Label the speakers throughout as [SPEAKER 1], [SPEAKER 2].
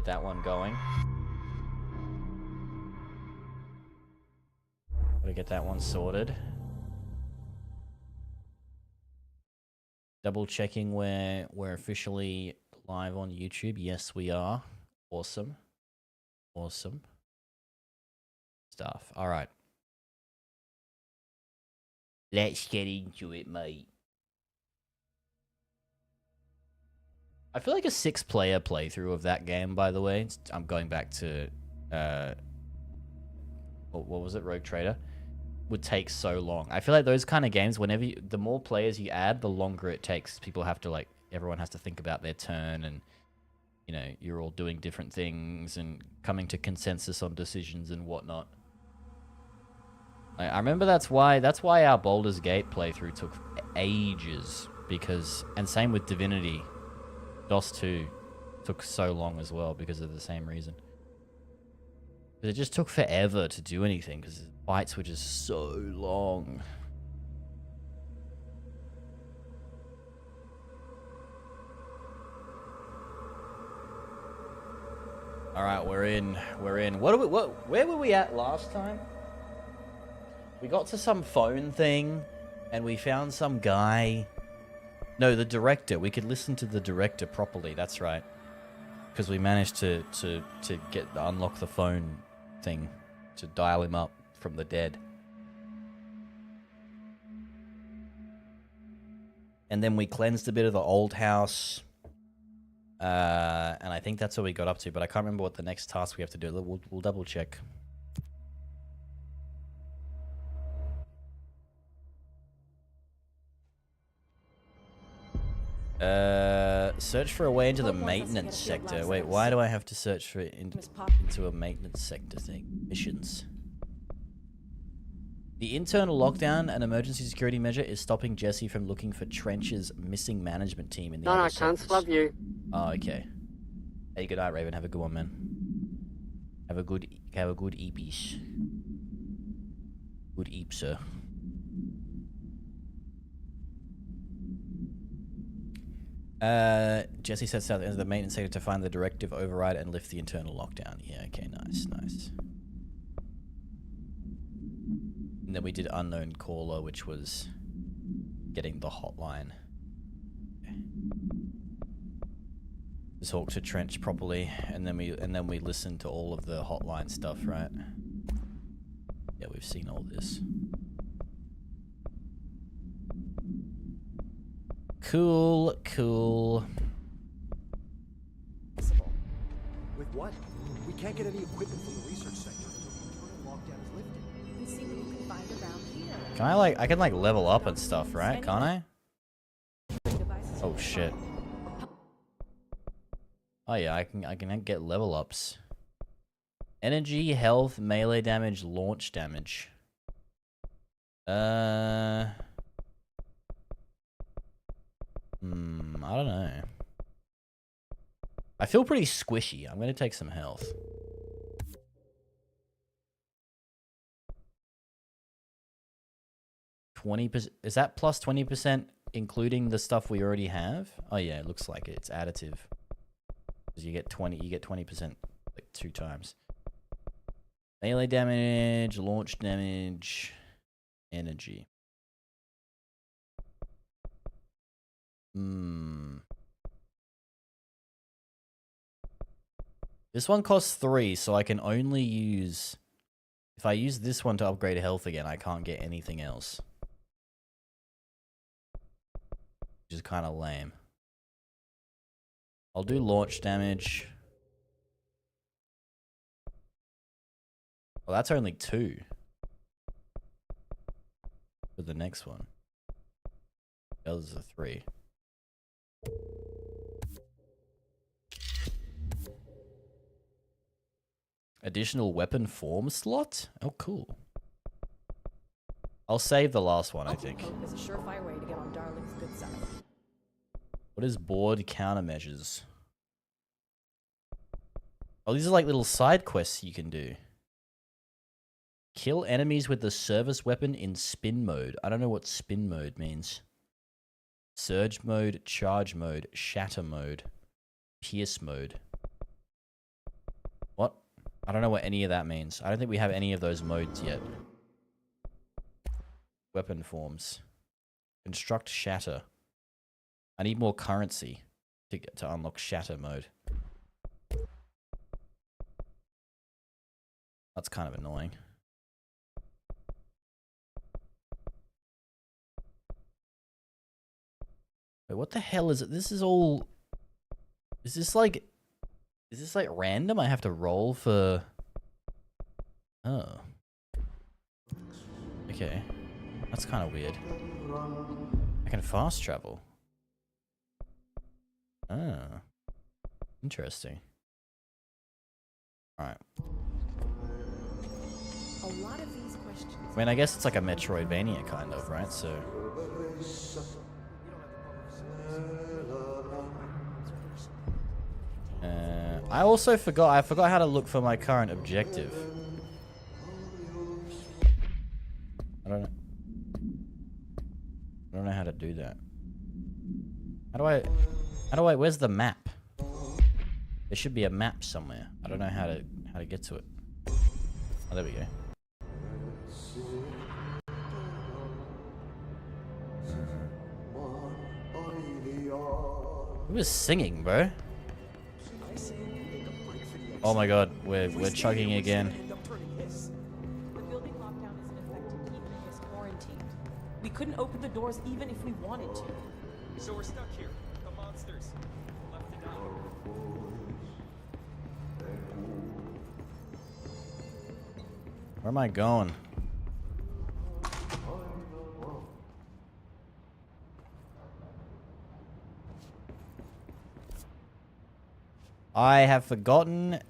[SPEAKER 1] get that one going. Gotta get that one sorted. Double checking we're officially live on YouTube. Yes, we are. Awesome. Awesome stuff. All right. Let's get into it, mate. I feel like a 6-player playthrough of that game, by the way. I'm going back to, what was it, Rogue Trader? Would take so long. I feel like those kind of games, whenever the more players you add, the longer it takes. People have to, everyone has to think about their turn, and, you know, you're all doing different things and coming to consensus on decisions and whatnot. I remember that's why our Baldur's Gate playthrough took ages, because, and same with Divinity. DOS 2 took so long as well because of the same reason. But it just took forever to do anything because the fights were just so long. All right, we're in. Where were we at last time? We got to some phone thing and we found some guy. No, the director. We could listen to the director properly. That's right. Because we managed to unlock the phone thing to dial him up from the dead. And then we cleansed a bit of the old house. And I think that's what we got up to, but I can't remember what the next task we have to do. We'll double check. Search for a way into the maintenance sector. Wait, why do I have to search for it into a maintenance sector thing? Missions. The internal lockdown, an emergency security measure, is stopping Jesse from looking for Trench's missing management team in the other sectors.
[SPEAKER 2] Love you.
[SPEAKER 1] Oh, okay. Hey, good night, Raven. Have a good one, man. Have a good eepies. Good eep, sir. Jesse sets out into the maintenance sector to find the directive override and lift the internal lockdown. Yeah, okay, nice. And then we did unknown caller, which was getting the hotline. Okay. Talk to Trench properly, and then we listened to all of the hotline stuff, right? Yeah, we've seen all this. Cool.
[SPEAKER 3] With what? We can't get any equipment from the research sector until the lockdown is lifted.
[SPEAKER 4] And see what you can find around here.
[SPEAKER 1] Can I can level up and stuff, right? Can't I? Oh shit. Oh yeah, I can get level ups. Energy, health, melee damage, launch damage. I don't know. I feel pretty squishy. I'm gonna take some health. 20%. Is that plus 20% including the stuff we already have? Oh yeah, it looks like it. It's additive. Because you get 20% like 2 times. Melee damage, launch damage, energy. This one costs 3, so I can only use... If I use this one to upgrade health again, I can't get anything else. Which is kind of lame. I'll do launch damage. Well, that's only 2. For the next one. The others are 3. Additional weapon form slot? Oh, cool. I'll save the last one, I think.
[SPEAKER 4] Hope is a surefire way to get on Darling's good side.
[SPEAKER 1] What is board countermeasures? Oh, these are like little side quests you can do. Kill enemies with the service weapon in spin mode. I don't know what spin mode means. Surge mode, charge mode, shatter mode, pierce mode. I don't know what any of that means. I don't think we have any of those modes yet. Weapon forms. Construct shatter. I need more currency to unlock shatter mode. That's kind of annoying. Wait, what the hell is it? This is all... Is this like random? I have to roll for... Oh. Okay. That's kind of weird. I can fast travel. Oh. Interesting. Alright.
[SPEAKER 4] A lot of these questions.
[SPEAKER 1] I mean, I guess it's like a Metroidvania kind of, right? So... I also forgot how to look for my current objective. I don't know how to do that. How do I, where's the map? There should be a map somewhere. I don't know how to get to it. Oh, there we go. Who was singing, bro? Oh my god, we're chugging again.
[SPEAKER 4] The building lockdown is in effect to keep us quarantined. We couldn't open the doors even if we wanted to.
[SPEAKER 2] So we're stuck here. The monsters. Left to die.
[SPEAKER 1] Where am I going? I have forgotten.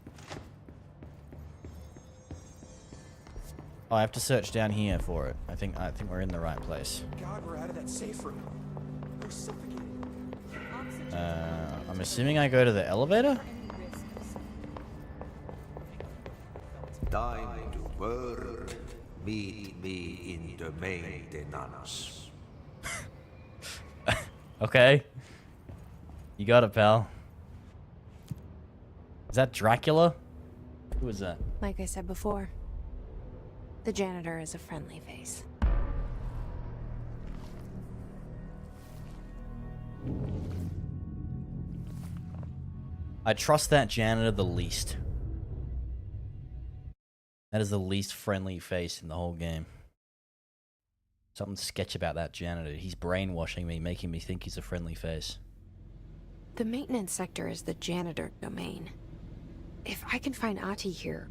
[SPEAKER 1] Oh, I have to search down here for it. I think we're in the right place.
[SPEAKER 3] God, we're out of that safe room. We're suffocating.
[SPEAKER 1] I'm assuming I go to the elevator?
[SPEAKER 5] Time to work. Meet me in the maintenance.
[SPEAKER 1] Okay. You got it, pal. Is that Dracula? Who is that?
[SPEAKER 6] Like I said before, the janitor is a friendly face.
[SPEAKER 1] I trust that janitor the least. That is the least friendly face in the whole game. Something sketch about that janitor. He's brainwashing me, making me think he's a friendly face.
[SPEAKER 6] The maintenance sector is the janitor domain. If I can find Ahti here,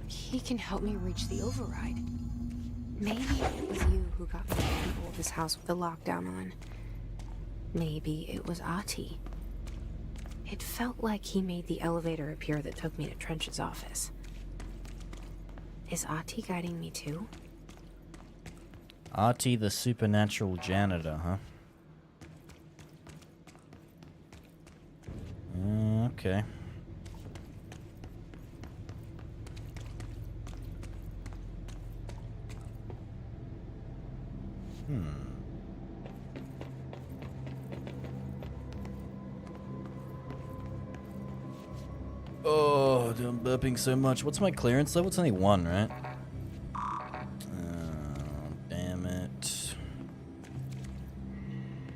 [SPEAKER 6] he can help me reach the override. Maybe it was you who got me to control this house with the lockdown on. Maybe it was Ahti. It felt like he made the elevator appear that took me to Trench's office. Is Ahti guiding me too?
[SPEAKER 1] Ahti the supernatural janitor, huh? Okay. Oh, I'm burping so much. What's my clearance level? It's only 1, right? Damn it.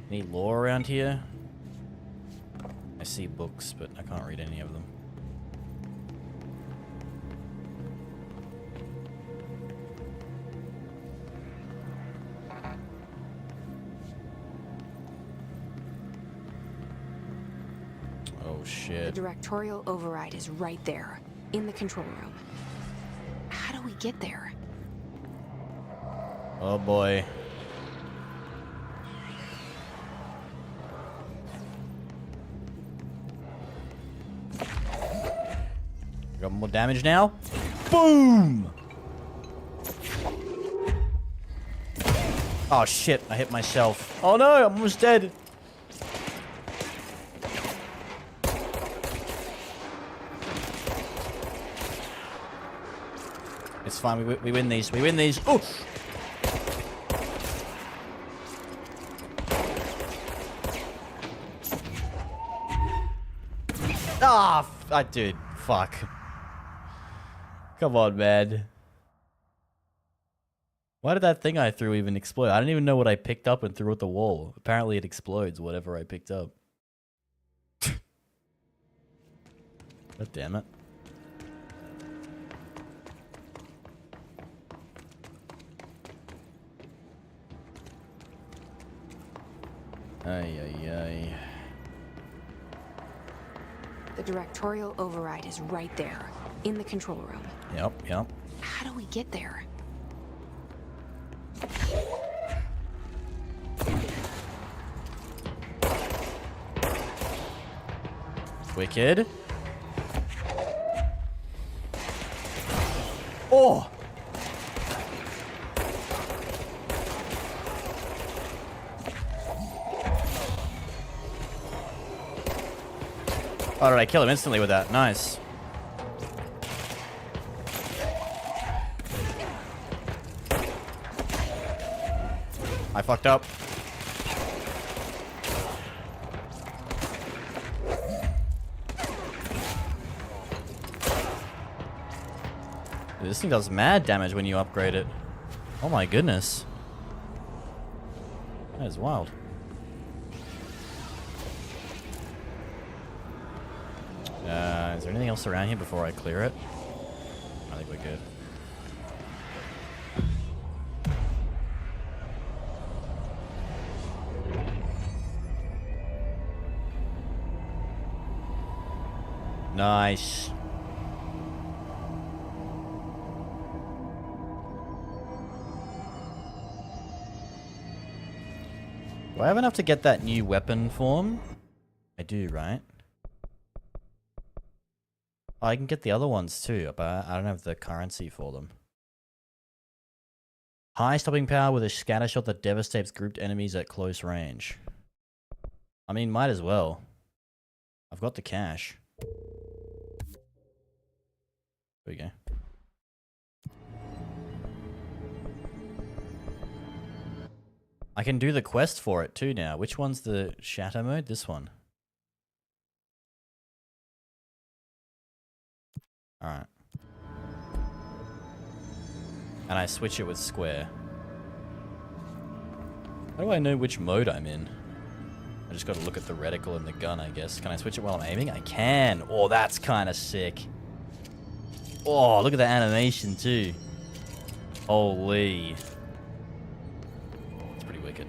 [SPEAKER 1] Any lore around here? I see books, but I can't read any of them. Oh
[SPEAKER 6] The
[SPEAKER 1] shit.
[SPEAKER 6] directorial override is right there, in the control room. How do we get there?
[SPEAKER 1] Oh boy. Got more damage now. Boom! Oh shit, I hit myself. Oh no, I'm almost dead. It's fine, we win these. We win these. Oh! Ah, dude, fuck. Come on, man. Why did that thing I threw even explode? I don't even know what I picked up and threw at the wall. Apparently it explodes, whatever I picked up. God damn it. Ay, ay, ay.
[SPEAKER 6] The directorial override is right there, in the control room.
[SPEAKER 1] Yep, yep.
[SPEAKER 6] How do we get there?
[SPEAKER 1] Wicked. Oh! Oh, did I kill him instantly with that? Nice. I fucked up. Dude, this thing does mad damage when you upgrade it. Oh my goodness. That is wild. Is there anything else around here before I clear it? I think we're good. Nice. Do I have enough to get that new weapon form? I do, right? Oh, I can get the other ones too, but I don't have the currency for them. High stopping power with a scatter shot that devastates grouped enemies at close range. I mean, might as well. I've got the cash. There we go. I can do the quest for it too now. Which one's the shatter mode? This one. Alright. And I switch it with square. How do I know which mode I'm in? I just gotta look at the reticle and the gun, I guess. Can I switch it while I'm aiming? I can! Oh, that's kinda sick. Oh, look at the animation too. Holy. It's pretty wicked.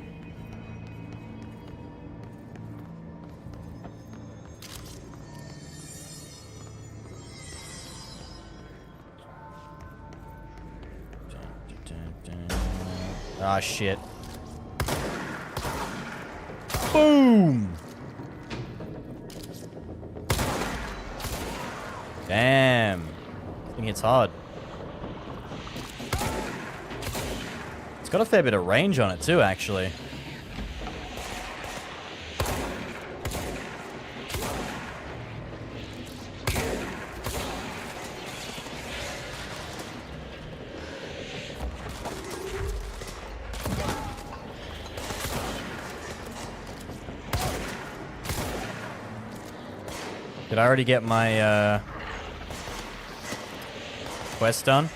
[SPEAKER 1] Ah, shit. Boom! Damn. This thing hits hard. It's got a fair bit of range on it too, actually. Did I already get my quest done?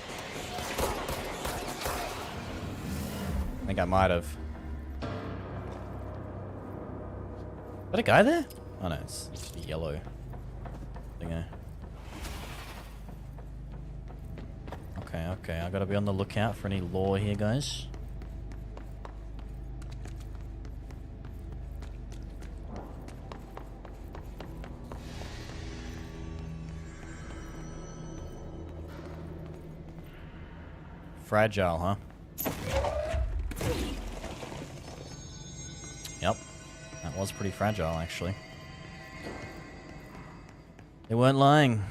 [SPEAKER 1] I think I might have. Is that a guy there? Oh no, it's just a yellow thingo. Okay, okay, I gotta be on the lookout for any lore here, guys. Fragile, huh? Yep. That was pretty fragile, actually. They weren't lying.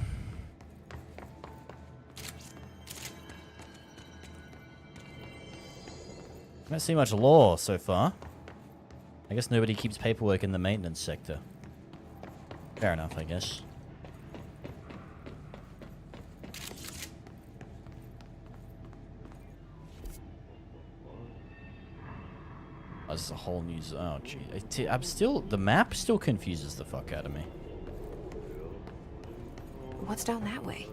[SPEAKER 1] I don't see much lore so far. I guess nobody keeps paperwork in the maintenance sector. Fair enough, I guess. Oh, this is a whole new zone. Oh, gee. I'm still... The map still confuses the fuck out of me.
[SPEAKER 6] What's down that way?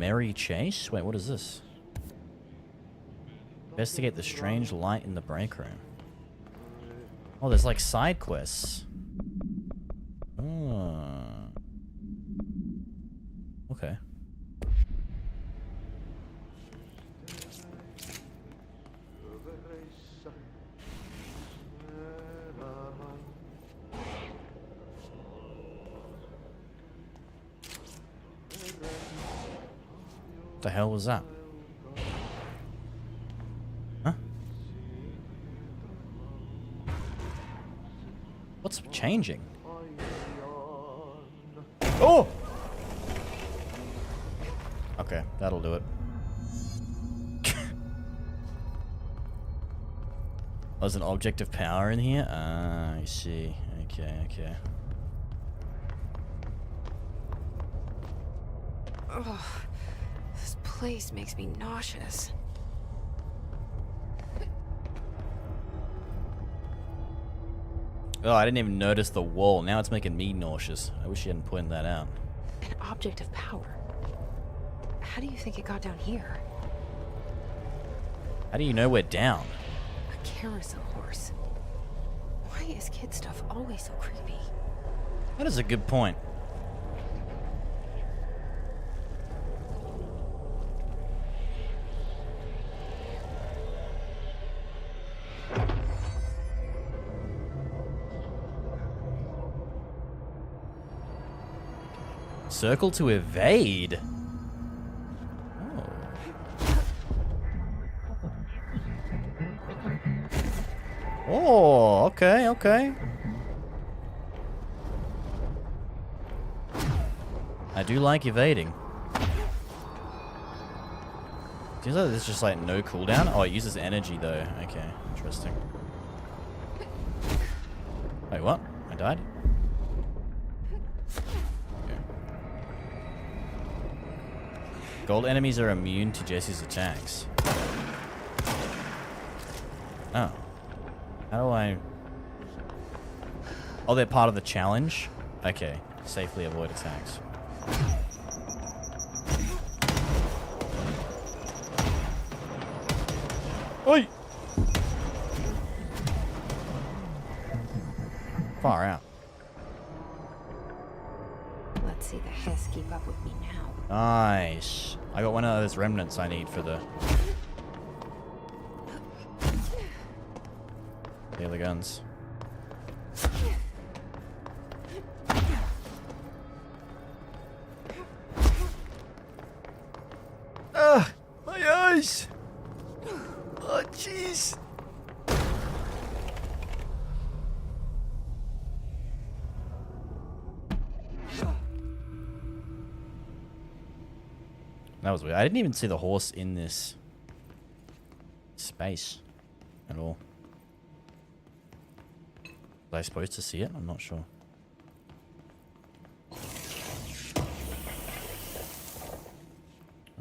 [SPEAKER 1] merry chase? Wait, what is this? Investigate the strange light in the break room. Oh, there's like side quests. Oh. Okay. What the hell was that? Huh? What's changing? Oh! Okay, that'll do it. There's an object of power in here? Ah, I see. Okay, okay.
[SPEAKER 6] Ugh, this place makes me nauseous.
[SPEAKER 1] Oh, I didn't even notice the wall. Now it's making me nauseous. I wish you hadn't pointed that out.
[SPEAKER 6] An object of power. How do you think it got down here?
[SPEAKER 1] How do you know we're down?
[SPEAKER 6] A carousel horse. Why is kid stuff always so creepy?
[SPEAKER 1] That is a good point. Circle to evade. Oh, okay, okay. I do like evading. Seems like there's just like no cooldown. Oh, it uses energy though. Okay, interesting. Wait, what? I died? Okay. Gold enemies are immune to Jesse's attacks. Oh. How do I... Oh, they're part of the challenge? Okay. Safely avoid attacks. Oi! Far out.
[SPEAKER 6] Let's see the Hess keep up with me now.
[SPEAKER 1] Nice. I got one of those remnants I need for the... the guns. Ugh! My eyes! Oh, jeez! That was weird. I didn't even see the horse in this space at all. Was I supposed to see it? I'm not sure.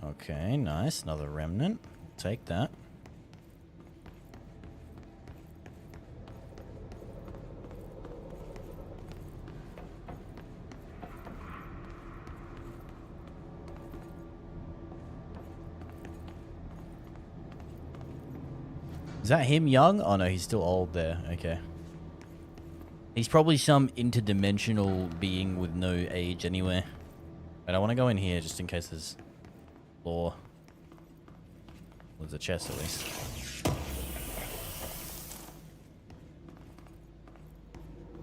[SPEAKER 1] Okay, nice. Another remnant. Take that. Is that him young? Oh no, he's still old there. Okay. He's probably some interdimensional being with no age anywhere. But I want to go in here just in case there's lore. Well, there's a chest at least.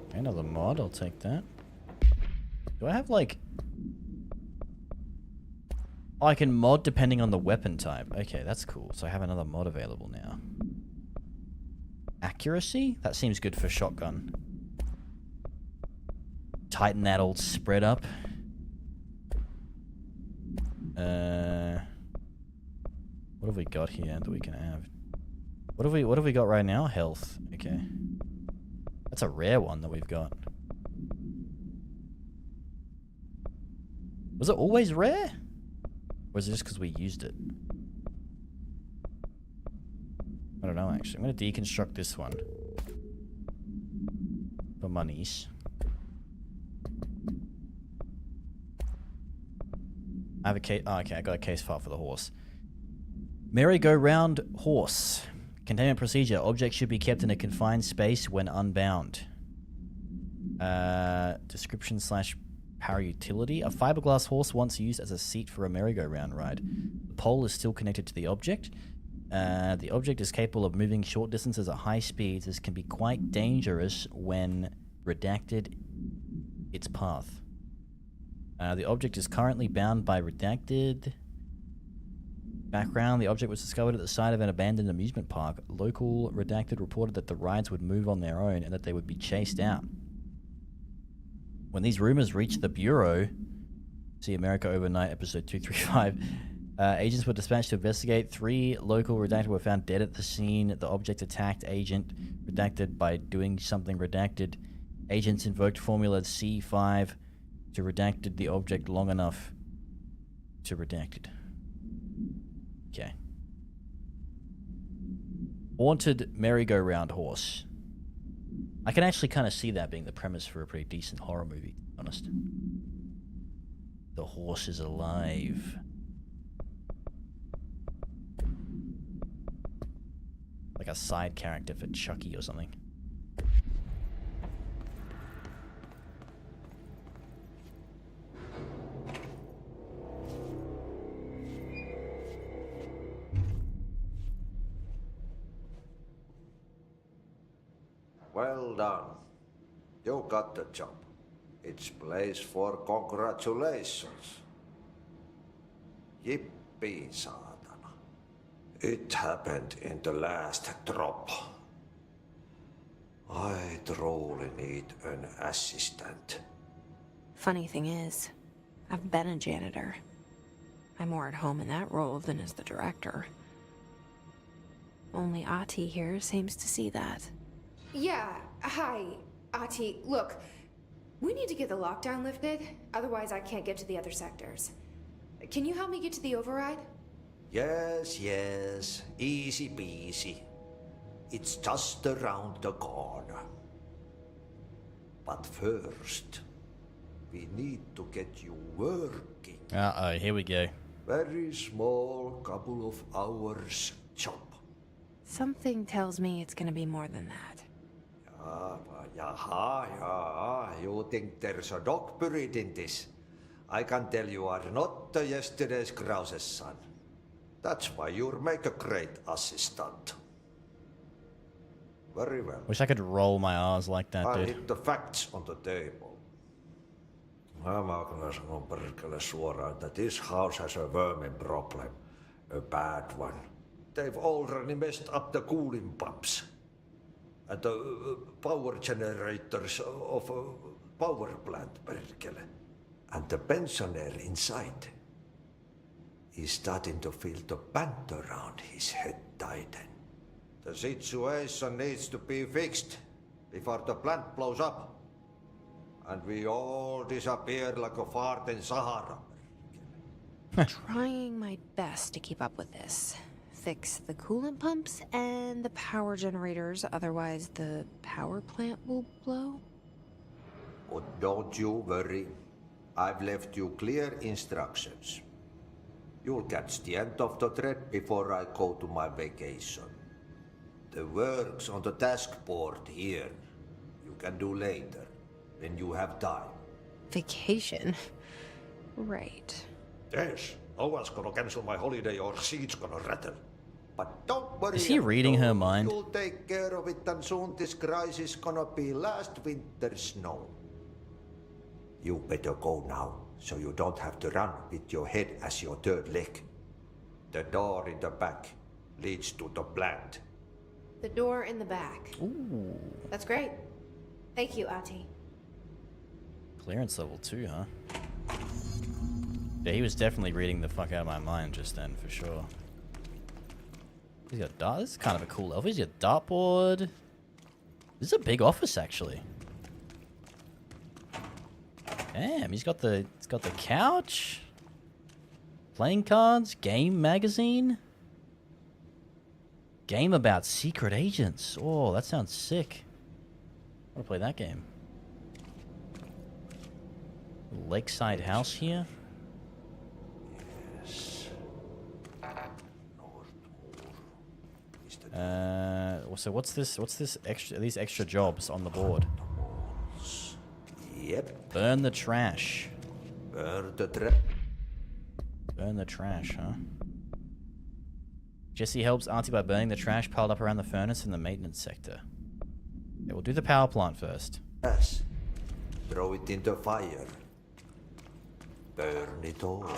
[SPEAKER 1] Okay, another mod, I'll take that. Do I have like... Oh, I can mod depending on the weapon type. Okay, that's cool. So I have another mod available now. Accuracy? That seems good for shotgun. Tighten that old spread up. What have we got here that we can have? What have we got right now? Health. Okay. That's a rare one that we've got. Was it always rare? Or is it just because we used it? I don't know actually. I'm gonna deconstruct this one. For monies. I have a case. Oh, okay, I got a case file for the horse. Merry-go-round horse. Containment procedure. Objects should be kept in a confined space when unbound. Description / power utility. A fiberglass horse once used as a seat for a merry-go-round ride. The pole is still connected to the object. The object is capable of moving short distances at high speeds. This can be quite dangerous when redacted its path. The object is currently bound by redacted. Background, the object was discovered at the site of an abandoned amusement park. Local redacted reported that the rides would move on their own and that they would be chased out. When these rumors reached the Bureau, see America Overnight, episode 235, agents were dispatched to investigate. 3 local redacted were found dead at the scene. The object attacked agent redacted by doing something redacted. Agents invoked Formula C5 to redacted the object long enough to redacted. Okay. Haunted merry-go-round horse. I can actually kind of see that being the premise for a pretty decent horror movie, to be honest. The horse is alive. Like a side character for Chucky or something.
[SPEAKER 5] Well done. You got the job. It's place for congratulations. Yippee, saatana. It happened in the last drop. I truly need an assistant.
[SPEAKER 6] Funny thing is, I've been a janitor. I'm more at home in that role than as the director. Only Ahti here seems to see that.
[SPEAKER 7] Yeah, hi, Ahti. Look, we need to get the lockdown lifted, otherwise I can't get to the other sectors. Can you help me get to the override?
[SPEAKER 5] Yes, easy peasy. It's just around the corner. But first, we need to get you working.
[SPEAKER 1] Uh-oh, here we go.
[SPEAKER 5] Very small, couple of hours job.
[SPEAKER 6] Something tells me it's gonna be more than that.
[SPEAKER 5] You think there's a dog buried in this? I can tell you are not the yesterday's Krause's son. That's why you'll make a great assistant. Very well.
[SPEAKER 1] Wish I could roll my R's like that,
[SPEAKER 5] I'll
[SPEAKER 1] dude.
[SPEAKER 5] hit the facts on the table. Mä kyllä sanon perkele suoraan, that this house has a vermin problem. A bad one. They've already messed up the cooling pumps. And the power generators of a power plant, perkele. And the pensioner inside is starting to feel the band around his head tighten. The situation needs to be fixed before the plant blows up. And we all disappear like a fart in Sahara.
[SPEAKER 6] Trying my best to keep up with this. Fix the coolant pumps and the power generators, otherwise the power plant will blow.
[SPEAKER 5] But don't you worry. I've left you clear instructions. You'll catch the end of the thread before I go to my vacation. The work's on the task board here. You can do later, when you have time.
[SPEAKER 6] Vacation? Right.
[SPEAKER 5] Yes, no one's gonna cancel my holiday or seat's gonna rattle. But don't worry.
[SPEAKER 1] Is he reading her mind?
[SPEAKER 5] You'll take care of it, and soon this crisis is gonna be last winter's snow. You better go now, so you don't have to run with your head as your third leg. The door in the back leads to the plant.
[SPEAKER 7] The door in the back.
[SPEAKER 1] Ooh.
[SPEAKER 7] That's great. Thank you, Ahti.
[SPEAKER 1] Clearance level 2, huh? Yeah, he was definitely reading the fuck out of my mind just then, for sure. He's got a dart. This is kind of a cool elf. He's got a dartboard. This is a big office, actually. Damn, he's got the couch, playing cards, game magazine, game about secret agents. Oh, that sounds sick. I want to play that game. Lakeside house here. So what's this? What's this extra? These extra jobs on the board?
[SPEAKER 5] Yep.
[SPEAKER 1] Burn the trash.
[SPEAKER 5] Burn the
[SPEAKER 1] Burn the trash, huh? Jesse helps Auntie by burning the trash piled up around the furnace in the maintenance sector. Okay, we'll do the power plant first.
[SPEAKER 5] trash. Throw it into fire. Burn it all.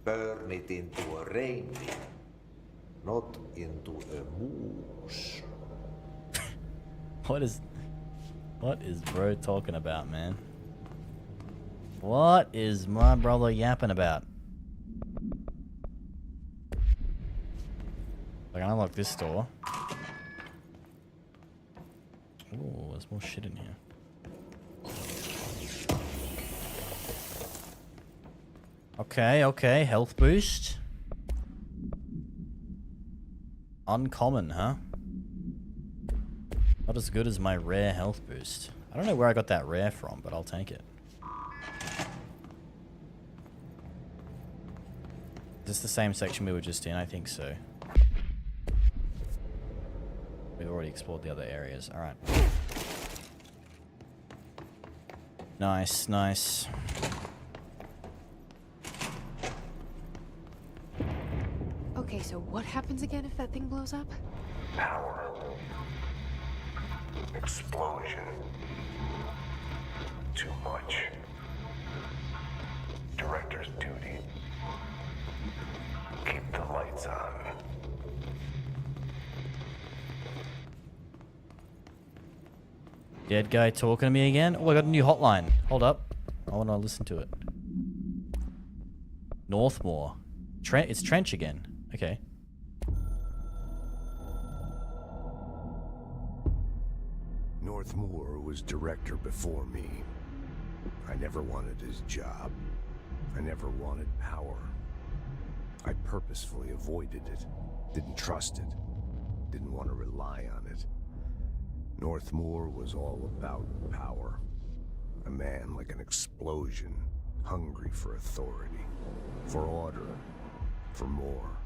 [SPEAKER 5] Burn it into a reindeer, not into a moose.
[SPEAKER 1] What is bro talking about, man? What is my brother yapping about? I can unlock this door. Ooh, there's more shit in here. Okay, health boost. Uncommon, huh? Not as good as my rare health boost. I don't know where I got that rare from, but I'll take it. Is this the same section we were just in? I think so. We've already explored the other areas. Alright. Nice, nice.
[SPEAKER 6] Okay, so what happens again if that thing blows up?
[SPEAKER 8] Power. Explosion. Too much. Director's duty. Keep the lights on.
[SPEAKER 1] Dead guy talking to me again? Oh, I got a new hotline. Hold up. I want to listen to it. Northmore. It's Trench again. Okay.
[SPEAKER 8] Northmore was director before me. I never wanted his job. I never wanted power. I purposefully avoided it. Didn't trust it. Didn't want to rely on it. Northmore was all about power. A man like an explosion, hungry for authority, for order, for more,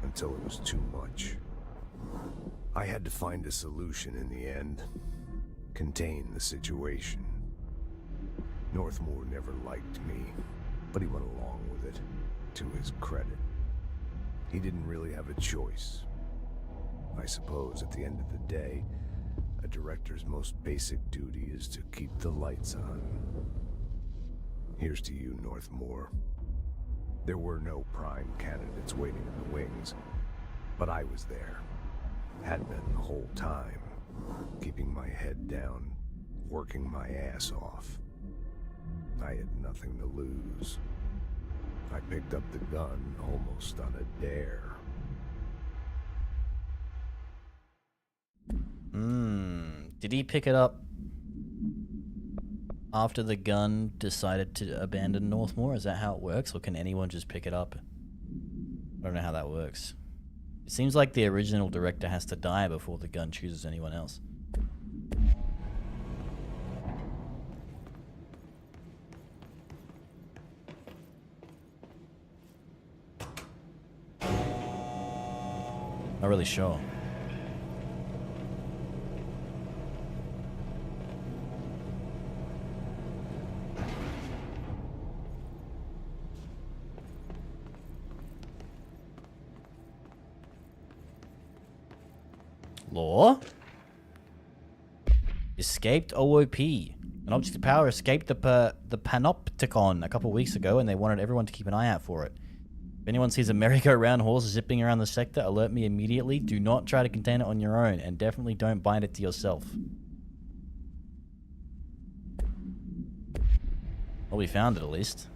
[SPEAKER 8] until it was too much. I had to find a solution in the end, contain the situation. Northmore never liked me, but he went along with it, to his credit. He didn't really have a choice. I suppose at the end of the day, a director's most basic duty is to keep the lights on. Here's to you, Northmore. There were no prime candidates waiting in the wings, but I was there. Had been the whole time, keeping my head down, working my ass off. I had nothing to lose. I picked up the gun almost on a dare.
[SPEAKER 1] Did he pick it up after the gun decided to abandon Northmore? Is that how it works? Or can anyone just pick it up? I don't know how that works. It seems like the original director has to die before the gun chooses anyone else. Not really sure. Law? Escaped OOP. An object of power escaped the Panopticon a couple weeks ago, and they wanted everyone to keep an eye out for it. If anyone sees a merry-go-round horse zipping around the sector, alert me immediately. Do not try to contain it on your own, and definitely don't bind it to yourself. Well, we found it at least.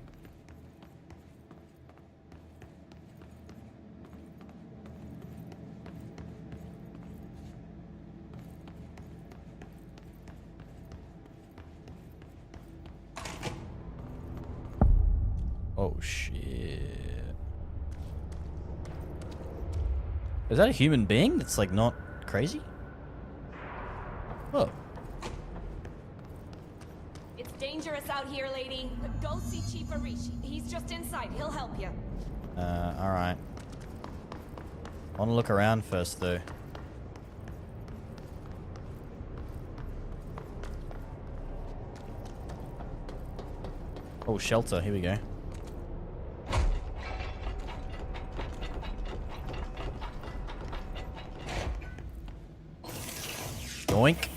[SPEAKER 1] Oh shit. Is that a human being that's like not crazy? Oh.
[SPEAKER 9] It's dangerous out here, lady. Go see Chief Arishi. He's just inside. He'll help you.
[SPEAKER 1] Alright. I want to look around first, though. Oh, shelter. Here we go. Yoink.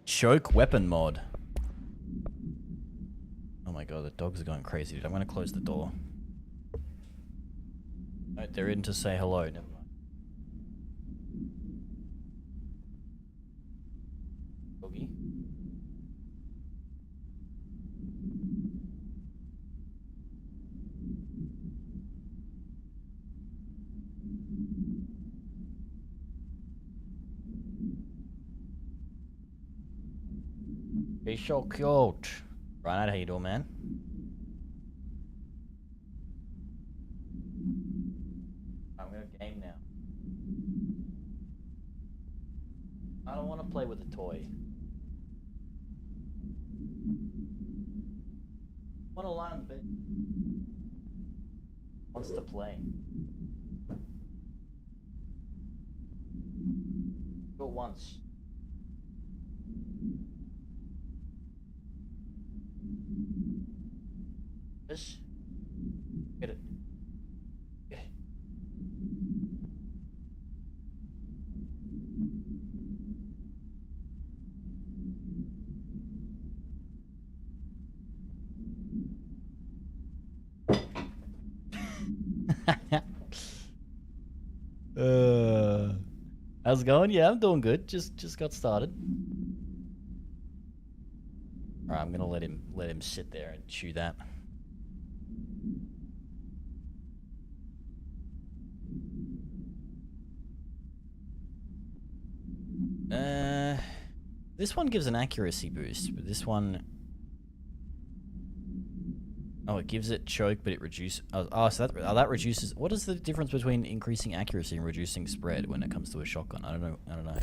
[SPEAKER 1] Choke weapon mod. Oh my god, the dogs are going crazy, dude. I'm gonna close the door. No, they're in to say hello. Never mind. Doggy. He's so cute. Ryan, how you doing, man? I'm gonna game now. I don't want to play with a toy. I want to learn, but wants to play. Go once. This. Get it. Get it. How's it going? Yeah, I'm doing good. Just got started. Alright, I'm gonna let him sit there and chew that. This one gives an accuracy boost, but this one... Oh, it gives it choke, but it reduces... Oh, so that reduces... What is the difference between increasing accuracy and reducing spread when it comes to a shotgun? I don't know.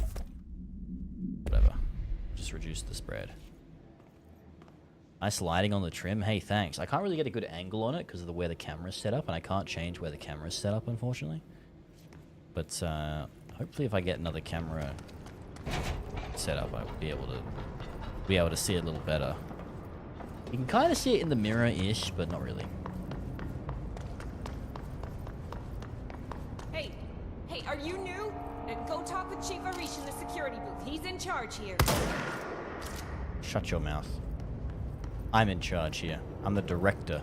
[SPEAKER 1] Whatever. Just reduce the spread. Nice lighting on the trim. Hey, thanks. I can't really get a good angle on it because of the way the camera's set up, and I can't change where the camera's set up, unfortunately. But hopefully if I get another camera set up, I'll be able to see it a little better. You can kind of see it in the mirror-ish, but not really.
[SPEAKER 9] Hey, are you new? Go talk with Chief Arish in the security booth. He's in charge here.
[SPEAKER 1] Shut your mouth. I'm in charge here. I'm the director.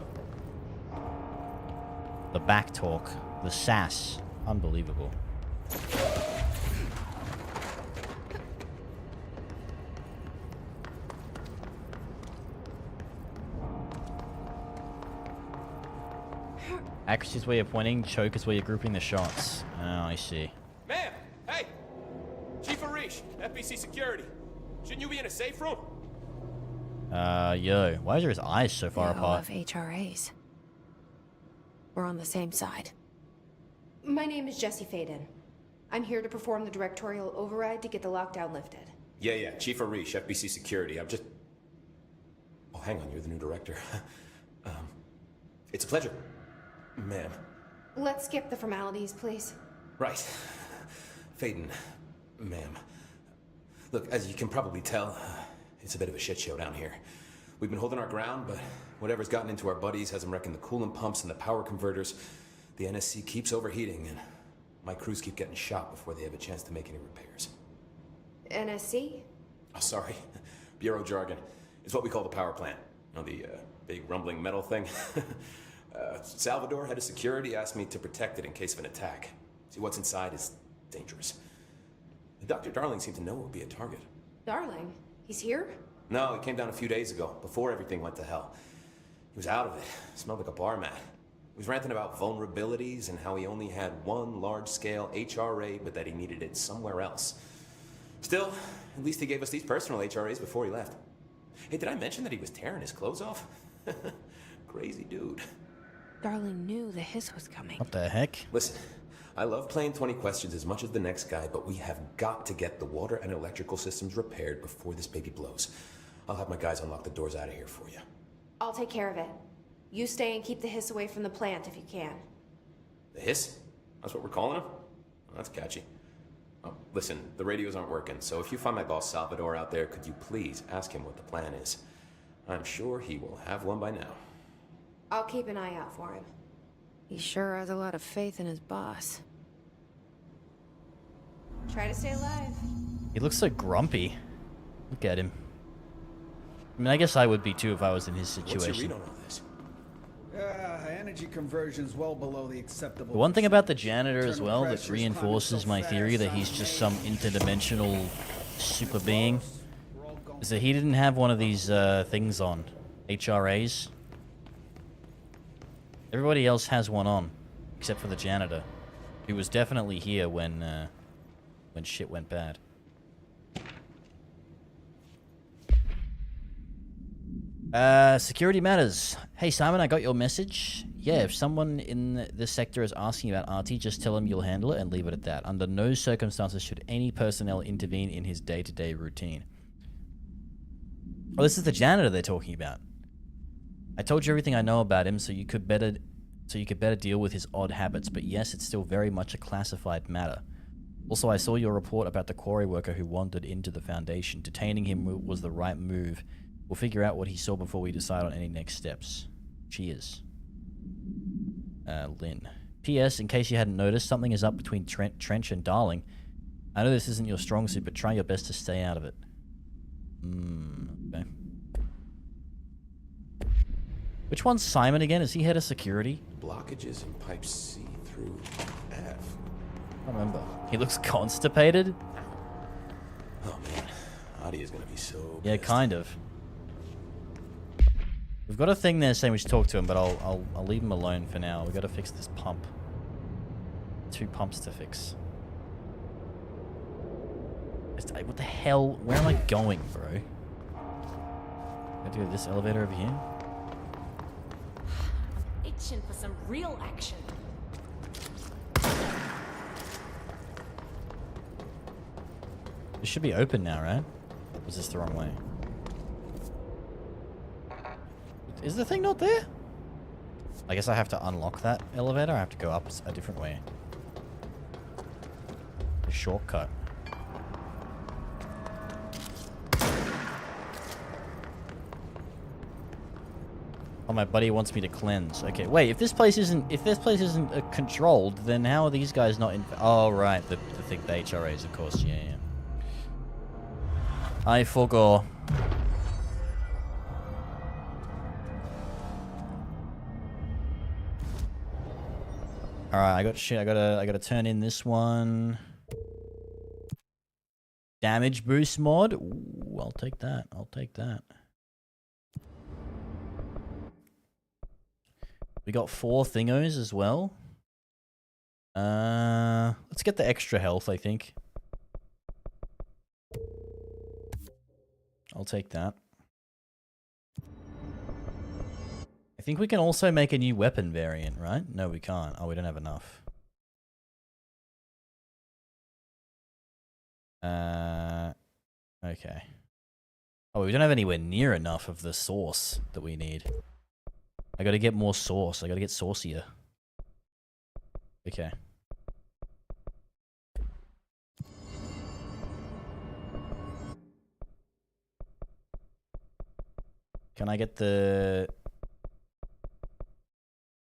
[SPEAKER 1] The back talk. The sass. Unbelievable. Accuracy is where you're pointing, choke is where you're grouping the shots. Oh, I see.
[SPEAKER 2] Ma'am! Hey! Chief Arish, FBC Security. Shouldn't you be in a safe room?
[SPEAKER 1] Yo. Why are his eyes so far
[SPEAKER 6] They all
[SPEAKER 1] apart?
[SPEAKER 6] have HRAs. We're on the same side.
[SPEAKER 7] My name is Jesse Faden. I'm here to perform the directorial override to get the lockdown lifted.
[SPEAKER 10] Yeah, Chief Arish, FBC Security. I'm just... Oh, hang on, you're the new director. It's a pleasure, ma'am.
[SPEAKER 7] Let's skip the formalities, please.
[SPEAKER 10] Right. Faden, ma'am. Look, as you can probably tell, it's a bit of a shit show down here. We've been holding our ground, but whatever's gotten into our buddies has them wrecking the coolant pumps and the power converters. The NSC keeps overheating, and my crews keep getting shot before they have a chance to make any repairs.
[SPEAKER 7] NSC?
[SPEAKER 10] Oh, sorry. Bureau jargon. It's what we call the power plant. You know, the big rumbling metal thing? Salvador, head of security, asked me to protect it in case of an attack. See, what's inside is dangerous. Dr. Darling seemed to know it would be a target.
[SPEAKER 7] Darling? He's here?
[SPEAKER 10] No, he came down a few days ago, before everything went to hell. He was out of it. Smelled like a bar mat. He was ranting about vulnerabilities and how he only had one large-scale HRA, but that he needed it somewhere else. Still, at least he gave us these personal HRAs before he left. Hey, did I mention that he was tearing his clothes off? Crazy dude.
[SPEAKER 6] Darling knew the hiss was coming.
[SPEAKER 1] What the heck?
[SPEAKER 10] Listen, I love playing 20 questions as much as the next guy, but we have got to get the water and electrical systems repaired before this baby blows. I'll have my guys unlock the doors out of here for you.
[SPEAKER 7] I'll take care of it. You stay and keep the hiss away from the plant if you can.
[SPEAKER 10] The hiss? That's what we're calling him? Oh, that's catchy. Oh, listen, the radios aren't working, so if you find my boss Salvador out there, could you please ask him what the plan is? I'm sure he will have one by now.
[SPEAKER 7] I'll keep an eye out for him.
[SPEAKER 6] He sure has a lot of faith in his boss.
[SPEAKER 7] Try to stay alive.
[SPEAKER 1] He looks so grumpy. Look at him. I mean, I guess I would be too if I was in his situation.
[SPEAKER 10] What's your read on all this?
[SPEAKER 11] Energy conversion's well below the acceptable.
[SPEAKER 1] The one thing about the janitor as well that reinforces my theory that he's just some interdimensional super being is that he didn't have one of these things on. HRAs. Everybody else has one on, except for the janitor, who was definitely here when shit went bad. Security matters. Hey Simon, I got your message. Yeah, if someone in this sector is asking about Artie, just tell him you'll handle it and leave it at that. Under no circumstances should any personnel intervene in his day-to-day routine. Oh, this is the janitor they're talking about. I told you everything I know about him, so you could better deal with his odd habits. But yes, it's still very much a classified matter. Also, I saw your report about the quarry worker who wandered into the Foundation. Detaining him was the right move. We'll figure out what he saw before we decide on any next steps. Cheers. Lynn. P.S. In case you hadn't noticed, something is up between Trench and Darling. I know this isn't your strong suit, but try your best to stay out of it. Okay. Which one's Simon again? Is he head of security?
[SPEAKER 10] Blockages in pipe C through F.
[SPEAKER 1] I don't remember. He looks constipated?
[SPEAKER 10] Oh man, Adi is gonna be so
[SPEAKER 1] Yeah,
[SPEAKER 10] pissed.
[SPEAKER 1] kind of. We've got a thing there saying we should talk to him, but I'll leave him alone for now. We've got to fix this pump. 2 pumps to fix. What the hell? Where am I going, bro? I do this elevator over here?
[SPEAKER 9] Itching for some real action.
[SPEAKER 1] This should be open now, right? Or is this the wrong way? Is the thing not there? I guess I have to unlock that elevator. I have to go up a different way. A shortcut. Oh, my buddy wants me to cleanse. Okay, wait. If this place isn't controlled, then how are these guys not in? Oh, right. The thing, the HRAs, of course. Yeah. I forgot. All right, I got shit. I gotta turn in this one. Damage boost mod. Ooh, I'll take that. I'll take that. We got 4 thingos as well. Let's get the extra health, I think. I'll take that. I think we can also make a new weapon variant, right? No, we can't. Oh, we don't have enough. Okay. Oh, we don't have anywhere near enough of the sauce that we need. I gotta get more sauce. I gotta get saucier. Okay. Can I get the...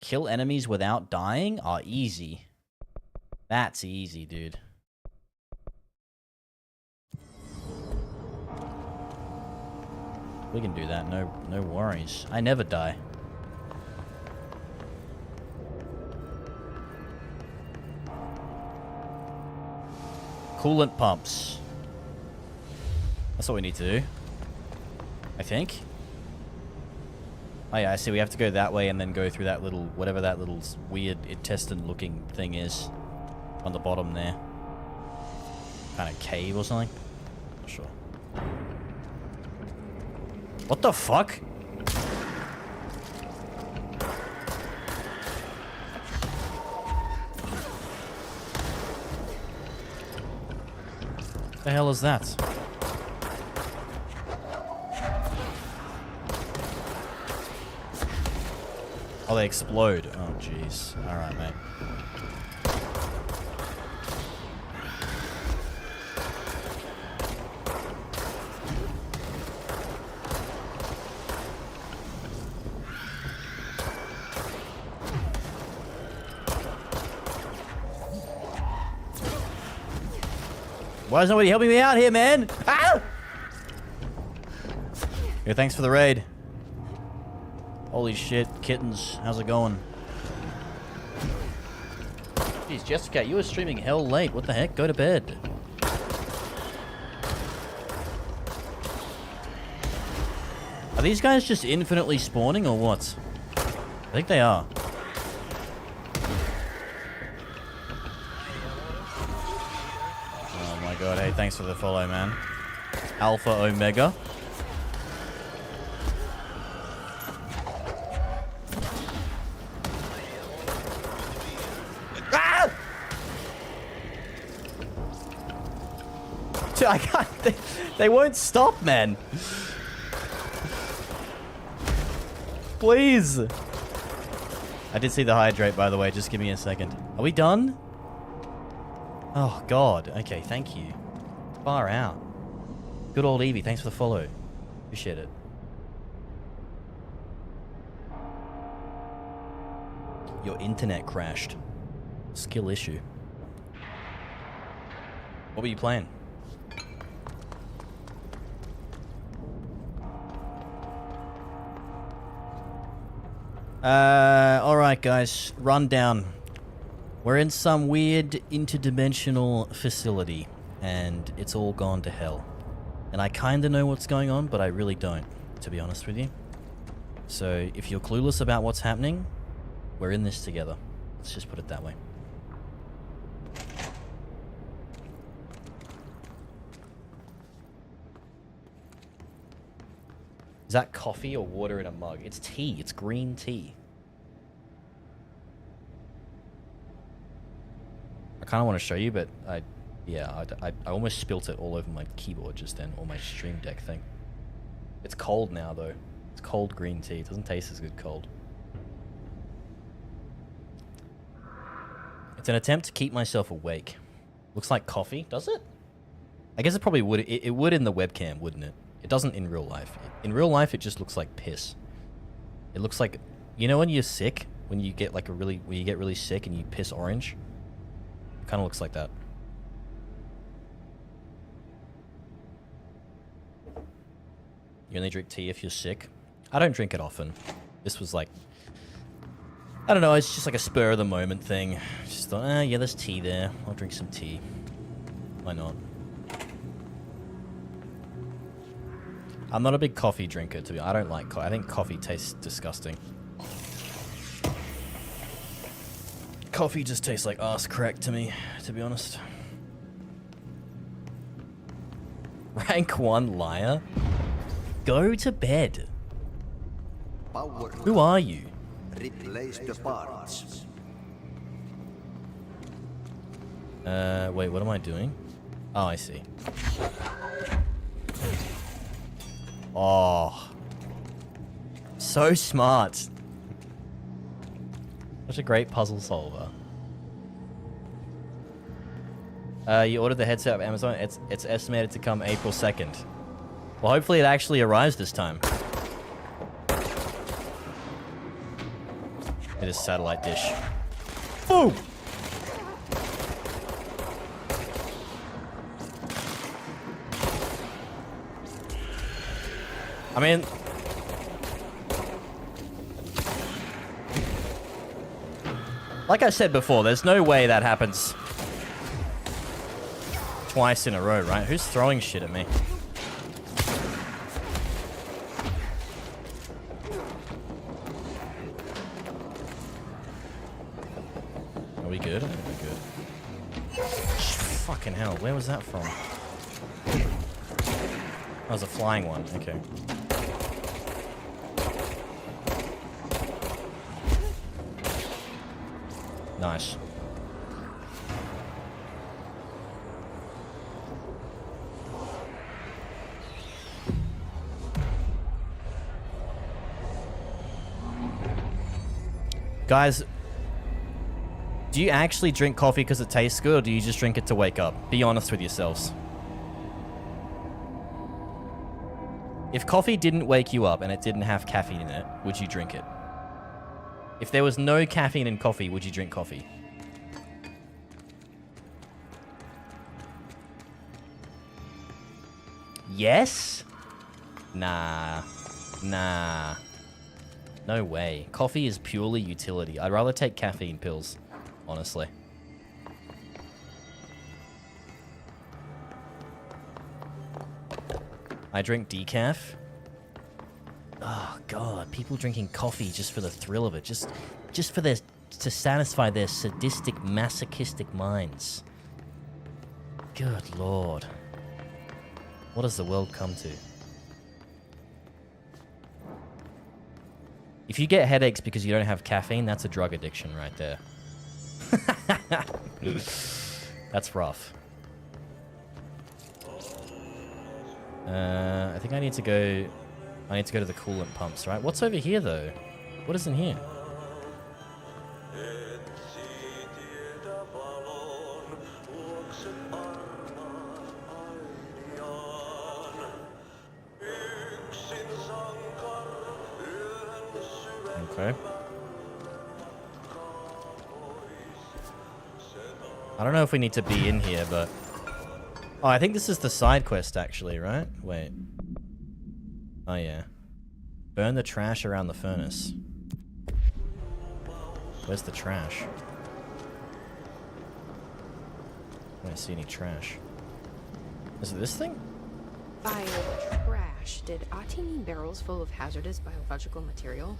[SPEAKER 1] Kill enemies without dying? Oh, easy. That's easy, dude. We can do that. No worries. I never die. Coolant pumps. That's what we need to do. I think. Oh yeah, I see. We have to go that way and then go through that little, whatever that little weird intestine-looking thing is on the bottom there. Kind of cave or something. Not sure. What the fuck? What the hell is that? Oh, they explode. Oh, jeez. Alright, mate. Why is nobody helping me out here, man? Ah! Yeah, thanks for the raid. Holy shit, kittens. How's it going? Jeez, Jessica, you were streaming hell late. What the heck? Go to bed. Are these guys just infinitely spawning or what? I think they are. Oh my god, hey, thanks for the follow, man. Alpha Omega. I can't. They won't stop, man. Please. I did see the hydrate, by the way. Just give me a second. Are we done? Oh, God. Okay, thank you. Far out. Good old Evie. Thanks for the follow. Appreciate it. Your internet crashed. Skill issue. What were you playing? Alright guys, rundown. We're in some weird interdimensional facility, and it's all gone to hell. And I kinda know what's going on, but I really don't, to be honest with you. So, if you're clueless about what's happening, we're in this together. Let's just put it that way. Is that coffee or water in a mug? It's tea. It's green tea. I kind of want to show you, but I almost spilt it all over my keyboard just then, or my stream deck thing. It's cold now, though. It's cold green tea. It doesn't taste as good cold. It's an attempt to keep myself awake. Looks like coffee, does it? I guess it probably would. It would in the webcam, wouldn't it? It doesn't in real life. In real life, it just looks like piss. It looks like, you know, when you're sick, when you get like when you get really sick and you piss orange. It kind of looks like that. You only drink tea if you're sick. I don't drink it often. This was like, I don't know. It's just like a spur of the moment thing. Just thought, yeah, there's tea there. I'll drink some tea. Why not? I'm not a big coffee drinker, to be honest. I don't like coffee. I think coffee tastes disgusting. Coffee just tastes like ass crack to me, to be honest. Rank 1 liar? Go to bed. Who are you?
[SPEAKER 5] Replace the parts.
[SPEAKER 1] Wait, what am I doing? Oh, I see. Oh. So smart. Such a great puzzle solver. You ordered the headset of Amazon. It's estimated to come April 2nd. Well, hopefully it actually arrives this time. It is satellite dish. Boom! I mean, like I said before, there's no way that happens twice in a row, right? Who's throwing shit at me? Are we good? Are we good? Fucking hell, where was that from? That was a flying one, okay. Nice. Guys, do you actually drink coffee because it tastes good, or do you just drink it to wake up? Be honest with yourselves. If coffee didn't wake you up and it didn't have caffeine in it, would you drink it? If there was no caffeine in coffee, would you drink coffee? Yes? Nah. Nah. No way. Coffee is purely utility. I'd rather take caffeine pills, honestly. I drink decaf. Oh god, people drinking coffee just for the thrill of it, just for their to satisfy their sadistic, masochistic minds. Good lord. What has the world come to? If you get headaches because you don't have caffeine, that's a drug addiction right there. That's rough. I think I need to go to the coolant pumps, right? What's over here though? What is in here? Okay. I don't know if we need to be in here, but... Oh, I think this is the side quest, actually, right? Wait. Oh, yeah. Burn the trash around the furnace. Where's the trash? I don't see any trash. Is it this thing?
[SPEAKER 6] By trash, did Ahti mean barrels full of hazardous biological material?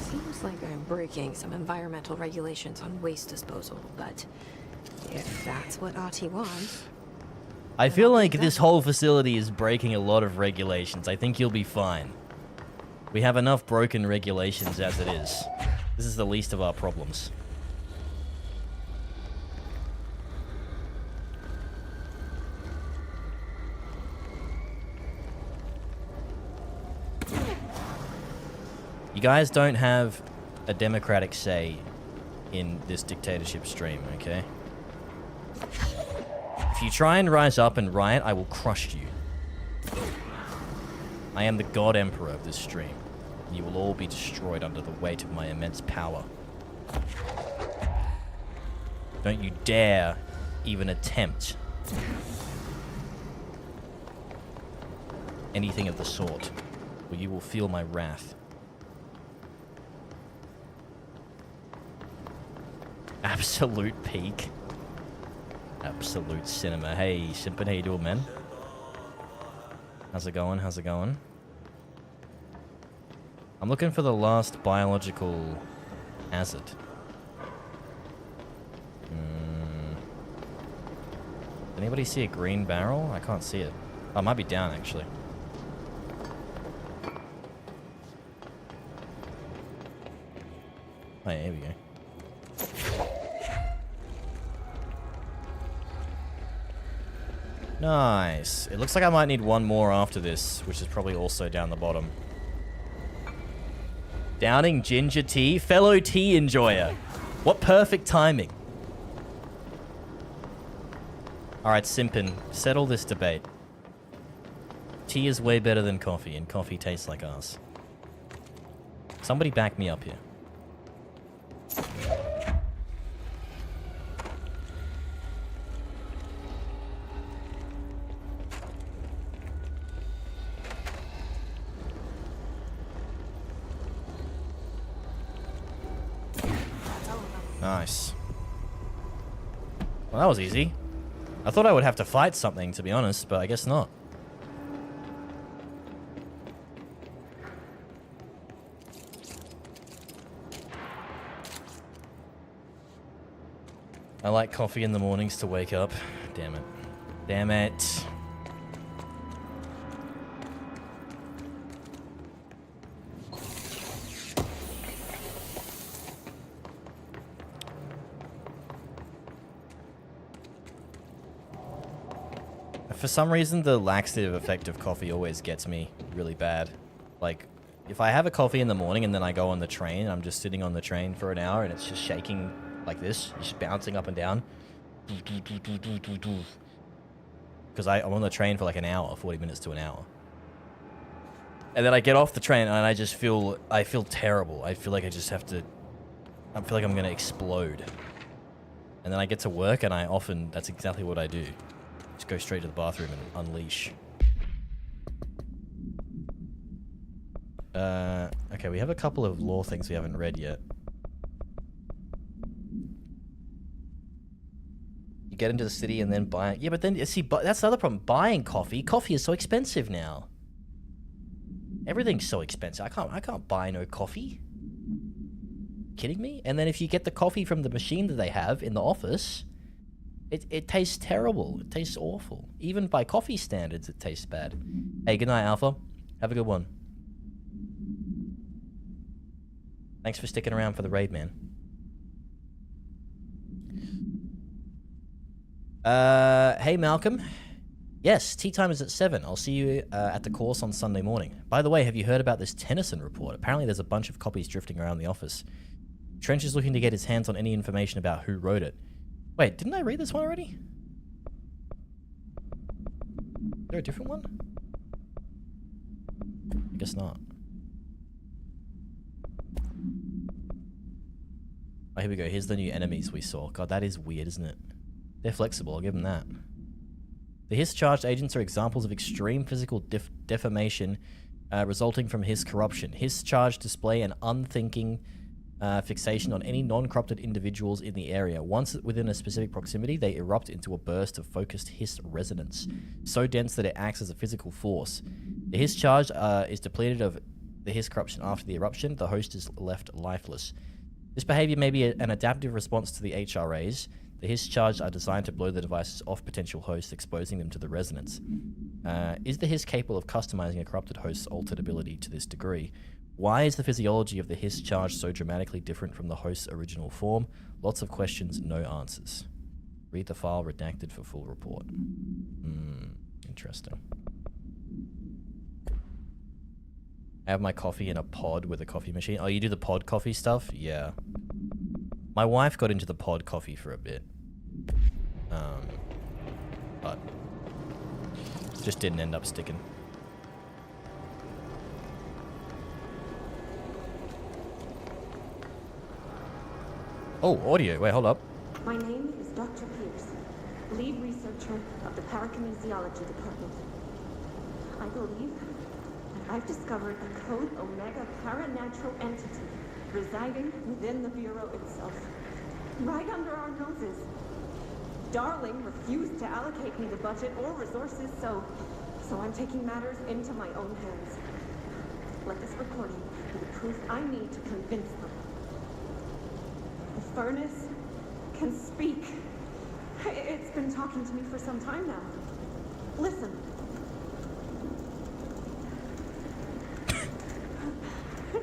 [SPEAKER 6] Seems like I'm breaking some environmental regulations on waste disposal, but if that's what Ahti wants...
[SPEAKER 1] I feel like this whole facility is breaking a lot of regulations. I think you'll be fine. We have enough broken regulations as it is. This is the least of our problems. You guys don't have a democratic say in this dictatorship stream, okay? If you try and rise up and riot, I will crush you. I am the God Emperor of this stream. You will all be destroyed under the weight of my immense power. Don't you dare even attempt anything of the sort, or you will feel my wrath. Absolute peak. Absolute cinema. Hey, Simpin, how you doing, man? How's it going? How's it going? I'm looking for the last biological hazard. Anybody see a green barrel? I can't see it. Oh, it might be down, actually. Oh, yeah, here we go. Nice. It looks like I might need one more after this, which is probably also down the bottom. Downing ginger tea? Fellow tea enjoyer. What perfect timing. Alright, Simpin, settle this debate. Tea is way better than coffee, and coffee tastes like ours. Somebody back me up here. Nice. Well, that was easy. I thought I would have to fight something, to be honest, but I guess not. I like coffee in the mornings to wake up. Damn it. Damn it. For some reason, the laxative effect of coffee always gets me really bad. Like, If I have a coffee in the morning and then I go on the train, and I'm just sitting on the train for an hour and it's just shaking like this, just bouncing up and down. Because I'm on the train for like an hour, 40 minutes to an hour. And then I get off the train and I feel terrible. I feel like I feel like I'm going to explode. And then I get to work and that's exactly what I do. Just go straight to the bathroom and unleash. Okay, we have a couple of law things we haven't read yet. You get into the city and then buy it. Yeah, but then, see, that's the other problem. Buying coffee. Coffee is so expensive now. Everything's so expensive. I can't buy no coffee. Kidding me? And then if you get the coffee from the machine that they have in the office, it tastes terrible. It tastes awful. Even by coffee standards, it tastes bad. Hey, good night, Alpha. Have a good one. Thanks for sticking around for the raid, man. Hey, Malcolm. Yes, tea time is at 7. I'll see you at the course on Sunday morning. By the way, have you heard about this Tennyson report? Apparently there's a bunch of copies drifting around the office. Trench is looking to get his hands on any information about who wrote it. Wait, didn't I read this one already? Is there a different one? I guess not. Oh, here we go. Here's the new enemies we saw. God, that is weird, isn't it? They're flexible, I'll give them that. The Hiss-charged agents are examples of extreme physical defamation resulting from Hiss corruption. Hiss-charged display an unthinking fixation on any non-corrupted individuals in the area. Once within a specific proximity, they erupt into a burst of focused Hiss resonance, so dense that it acts as a physical force. The Hiss charge is depleted of the Hiss corruption after the eruption. The host is left lifeless. This behavior may be an adaptive response to the HRAs. The Hiss charge are designed to blow the devices off potential hosts, exposing them to the resonance. Is the Hiss capable of customizing a corrupted host's altered ability to this degree? Why is the physiology of the Hiss charge so dramatically different from the host's original form? Lots of questions, no answers. Read the file redacted for full report. Interesting. I have my coffee in a pod with a coffee machine. Oh, you do the pod coffee stuff? Yeah. My wife got into the pod coffee for a bit. But just didn't end up sticking. Oh, audio. Wait, hold up.
[SPEAKER 12] My name is Dr. Pierce, lead researcher of the Parakinesiology Department. I believe that I've discovered a Code Omega paranatural entity residing within the Bureau itself, right under our noses. Darling refused to allocate me the budget or resources, so I'm taking matters into my own hands. Let this recording be the proof I need to convince them. The furnace can speak. It's been talking to me for some time now. Listen.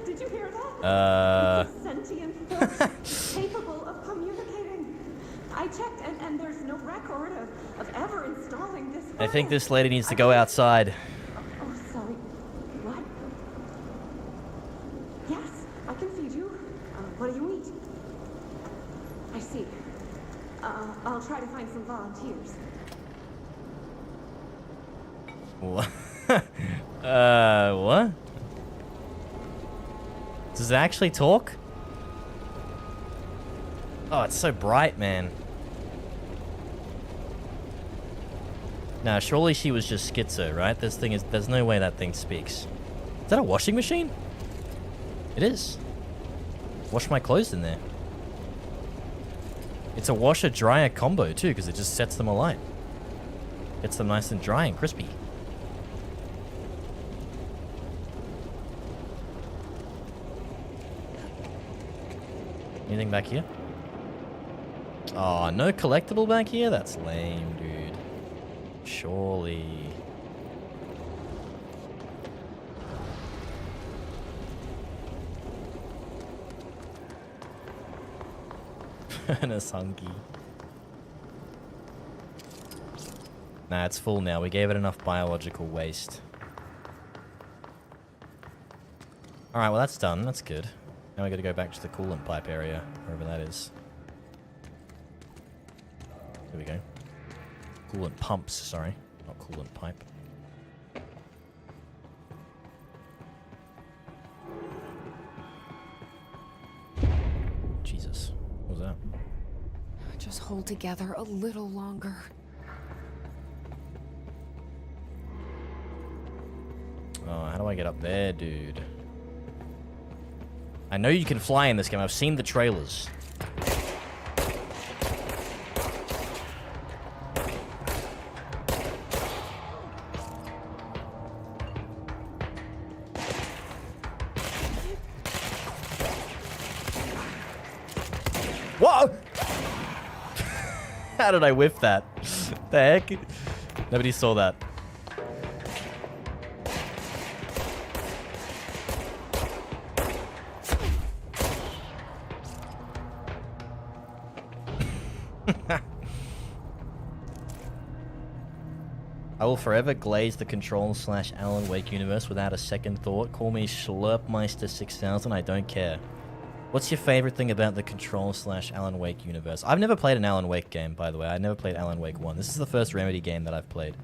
[SPEAKER 12] Did you hear that? It's a sentient force capable of communicating. I checked, and there's no record of ever installing this furnace.
[SPEAKER 1] I think this lady needs to go outside.
[SPEAKER 12] Oh, sorry. What? Yes, I can feed you. What do you eat? I see. I'll try to find some volunteers.
[SPEAKER 1] What? What? Does it actually talk? Oh, it's so bright, man. Nah, surely she was just schizo, right? There's no way that thing speaks. Is that a washing machine? It is. Wash my clothes in there. It's a washer-dryer combo, too, because it just sets them alight. Gets them nice and dry and crispy. Anything back here? Oh, no collectible back here? That's lame, dude. Surely. Nasangi. Nah, it's full now. We gave it enough biological waste. Alright, well that's done. That's good. Now we gotta go back to the coolant pipe area, wherever that is. There we go. Coolant pumps, sorry. Not coolant pipe. Jesus. What was that?
[SPEAKER 6] Just hold together a little longer.
[SPEAKER 1] Oh, how do I get up there, dude? I know you can fly in this game. I've seen the trailers. Whoa! How did I whiff that? The heck? Nobody saw that. I will forever glaze the Control/Alan Wake universe without a second thought. Call me Schlurpmeister6000, I don't care. What's your favorite thing about the Control/Alan Wake universe? I've never played an Alan Wake game, by the way. I never played Alan Wake 1. This is the first Remedy game that I've played.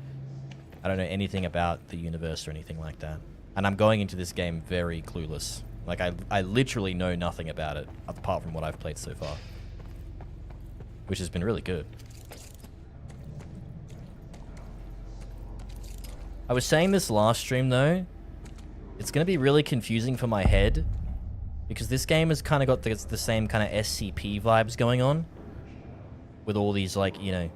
[SPEAKER 1] I don't know anything about the universe or anything like that. And I'm going into this game very clueless. Like, I literally know nothing about it, apart from what I've played so far. Which has been really good. I was saying this last stream, though. It's going to be really confusing for my head. Because this game has kind of got the same kind of SCP vibes going on. With all these, like, you know,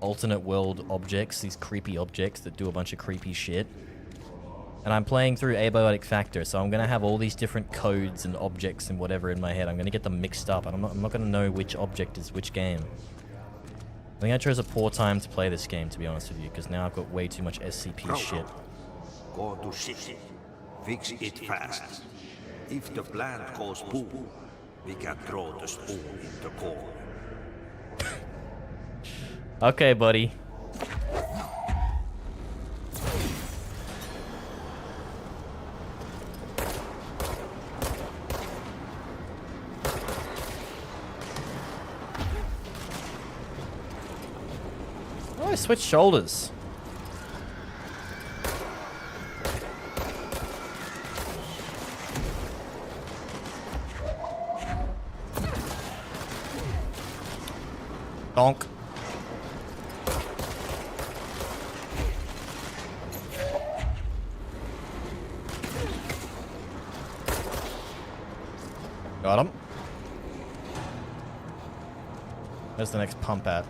[SPEAKER 1] alternate world objects. These creepy objects that do a bunch of creepy shit. And I'm playing through Abiotic Factor, so I'm going to have all these different codes and objects and whatever in my head. I'm going to get them mixed up, and I'm not going to know which object is which game. I think I chose a poor time to play this game, to be honest with you, because now I've got way too much SCP shit.
[SPEAKER 5] Go to city. Fix it fast. If the plant goes boom, we can throw the spoon in the corner.
[SPEAKER 1] Okay, buddy. Oh, I switched shoulders. Donk. Got him. Where's the next pump at?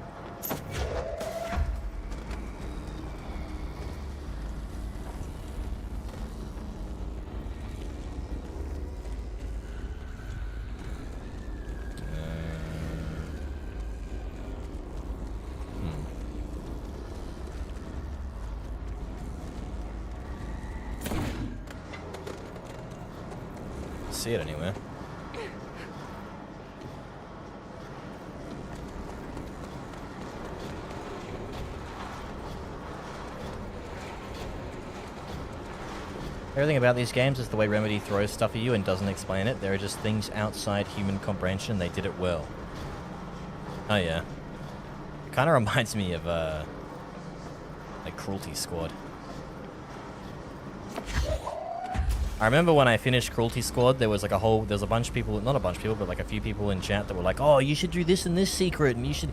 [SPEAKER 1] See it anywhere. Everything about these games is the way Remedy throws stuff at you and doesn't explain it. There are just things outside human comprehension. They did it well. Oh yeah. It kind of reminds me of like Cruelty Squad. I remember when I finished Cruelty Squad, there was like there's a bunch of people, not a bunch of people, but like a few people in chat that were like, oh, you should do this and this secret, and you should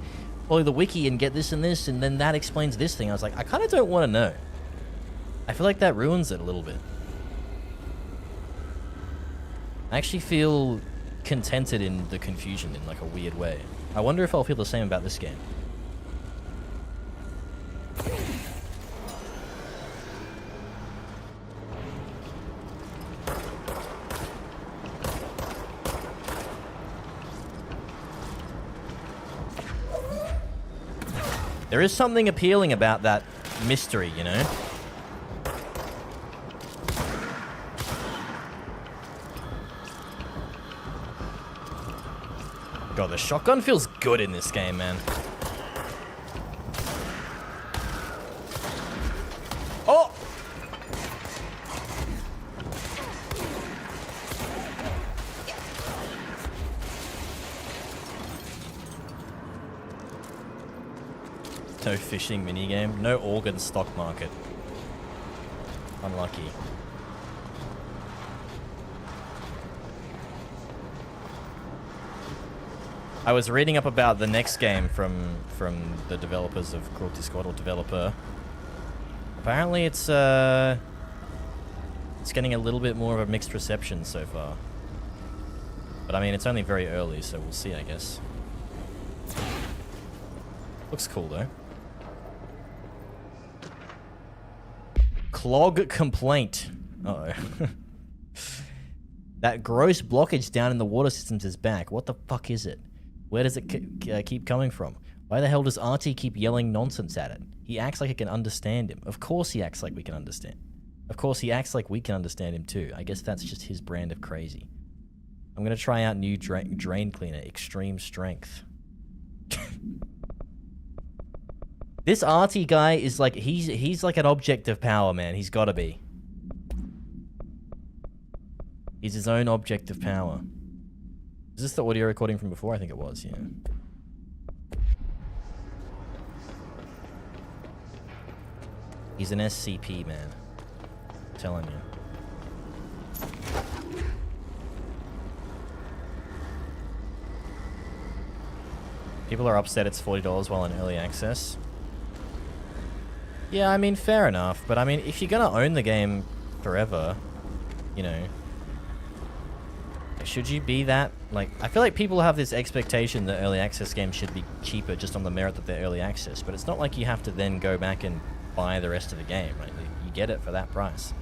[SPEAKER 1] follow the wiki and get this and this, and then that explains this thing. I was like, I kind of don't want to know. I feel like that ruins it a little bit. I actually feel contented in the confusion in like a weird way. I wonder if I'll feel the same about this game. There is something appealing about that mystery, you know? God, the shotgun feels good in this game, man. Oh! No fishing minigame. No organ stock market. Unlucky. I was reading up about the next game from the developers of Cruelty Squad, or developer. Apparently it's getting a little bit more of a mixed reception so far. But I mean, it's only very early, so we'll see, I guess. Looks cool though. Clog complaint. Uh-oh. That gross blockage down in the water systems is back. What the fuck is it? Where does it keep coming from? Why the hell does Artie keep yelling nonsense at it? He acts like I can understand him. Of course he acts like we can understand. Of course he acts like we can understand him too. I guess that's just his brand of crazy. I'm gonna try out new drain cleaner, extreme strength. This Artie guy is like, he's like an object of power, man. He's gotta be. He's his own object of power. Is this the audio recording from before? I think it was, yeah. He's an SCP, man. I'm telling you. People are upset it's $40 while in early access. Yeah, I mean, fair enough. But I mean, if you're gonna own the game forever, you know, should you be that? Like, I feel like people have this expectation that early access games should be cheaper just on the merit that they're early access. But it's not like you have to then go back and buy the rest of the game, right? You get it for that price.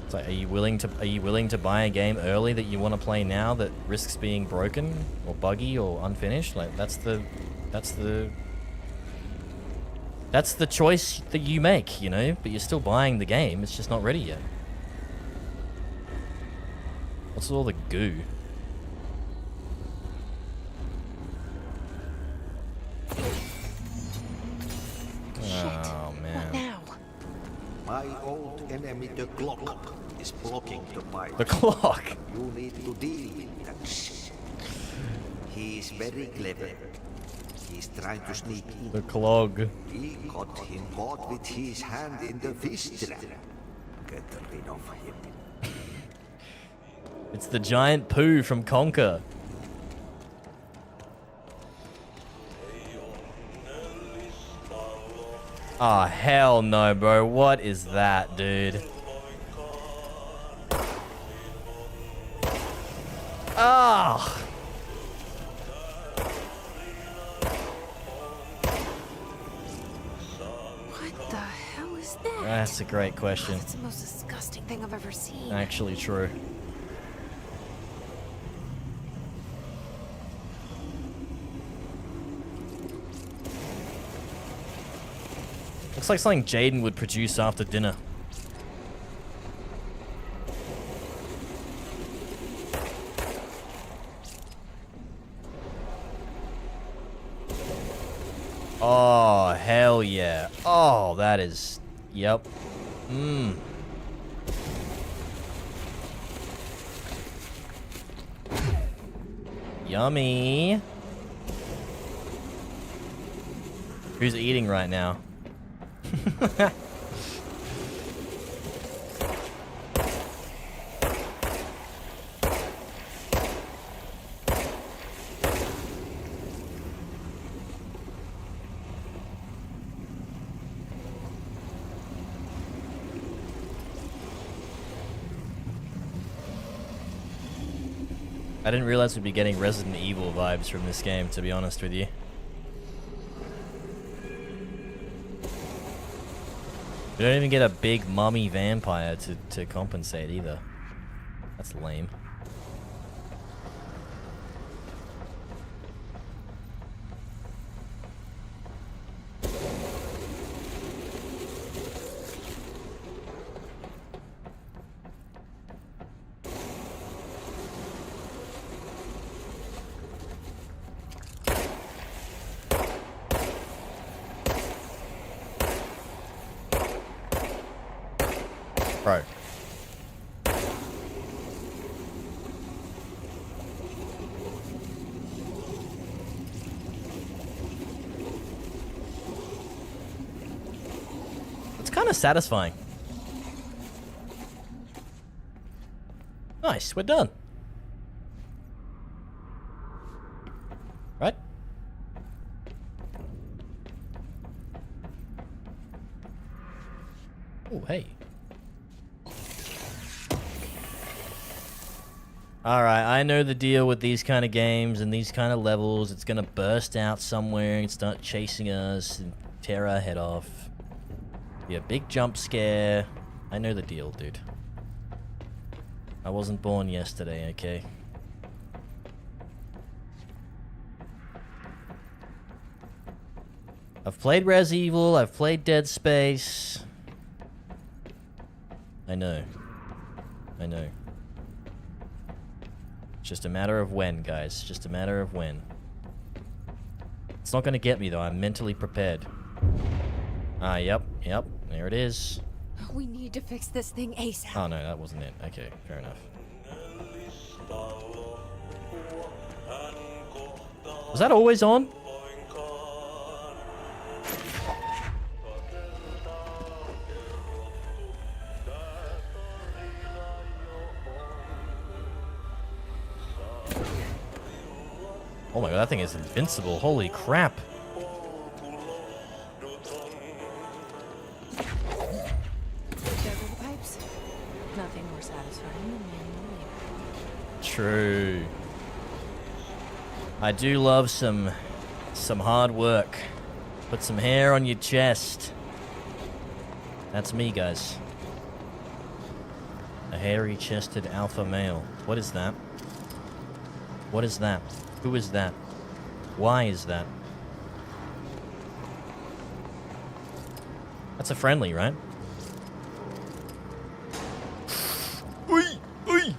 [SPEAKER 1] It's like, are you willing to buy a game early that you want to play now that risks being broken or buggy or unfinished? Like, that's the choice that you make, you know? But you're still buying the game, it's just not ready yet. What's all the goo? Oh, man.
[SPEAKER 6] What now?
[SPEAKER 5] My old enemy, the clock, is blocking the pipe.
[SPEAKER 1] The clock?
[SPEAKER 5] You need to deal with that shit. He's very clever. He's trying to sneak in.
[SPEAKER 1] The clog.
[SPEAKER 5] We got him caught with his hand in the fish trap. Get rid of him.
[SPEAKER 1] It's the giant poo from Conker. Oh, hell no, bro. What is that, dude? Ah!
[SPEAKER 6] What the hell is that?
[SPEAKER 1] That's a great question.
[SPEAKER 6] That's the most disgusting thing I've ever seen.
[SPEAKER 1] Actually true. Looks like something Jaden would produce after dinner. Oh, hell yeah. Oh, that is... Yep. Mmm. Yummy. Who's eating right now? I didn't realize we'd be getting Resident Evil vibes from this game, to be honest with you. We don't even get a big mummy vampire to compensate either. That's lame. Bro.
[SPEAKER 13] kind of satisfying. Nice, we're done. Right? Oh, hey. Alright, I know the deal with these kind of games and these kind of levels. It's gonna burst out somewhere and start chasing us and tear our head off. Be a big jump scare. I know the deal, dude. I wasn't born yesterday, okay? I've played Res Evil, I've played Dead Space. I know. I know. It's just a matter of when, guys. Just a matter of when. It's not gonna get me, though. I'm mentally prepared. Ah, yep. There it is.
[SPEAKER 6] We need to fix this thing ASAP.
[SPEAKER 13] Oh, no, that wasn't it. Okay, fair enough. Was that always on? Oh my god, that thing is invincible. Holy crap.
[SPEAKER 6] Pipes. Nothing more satisfying than manual labor.
[SPEAKER 13] True. I do love some hard work. Put some hair on your chest. That's me, guys. A hairy-chested alpha male. What is that? What is that? Who is that? Why is that? That's a friendly, right? Oi! Oi!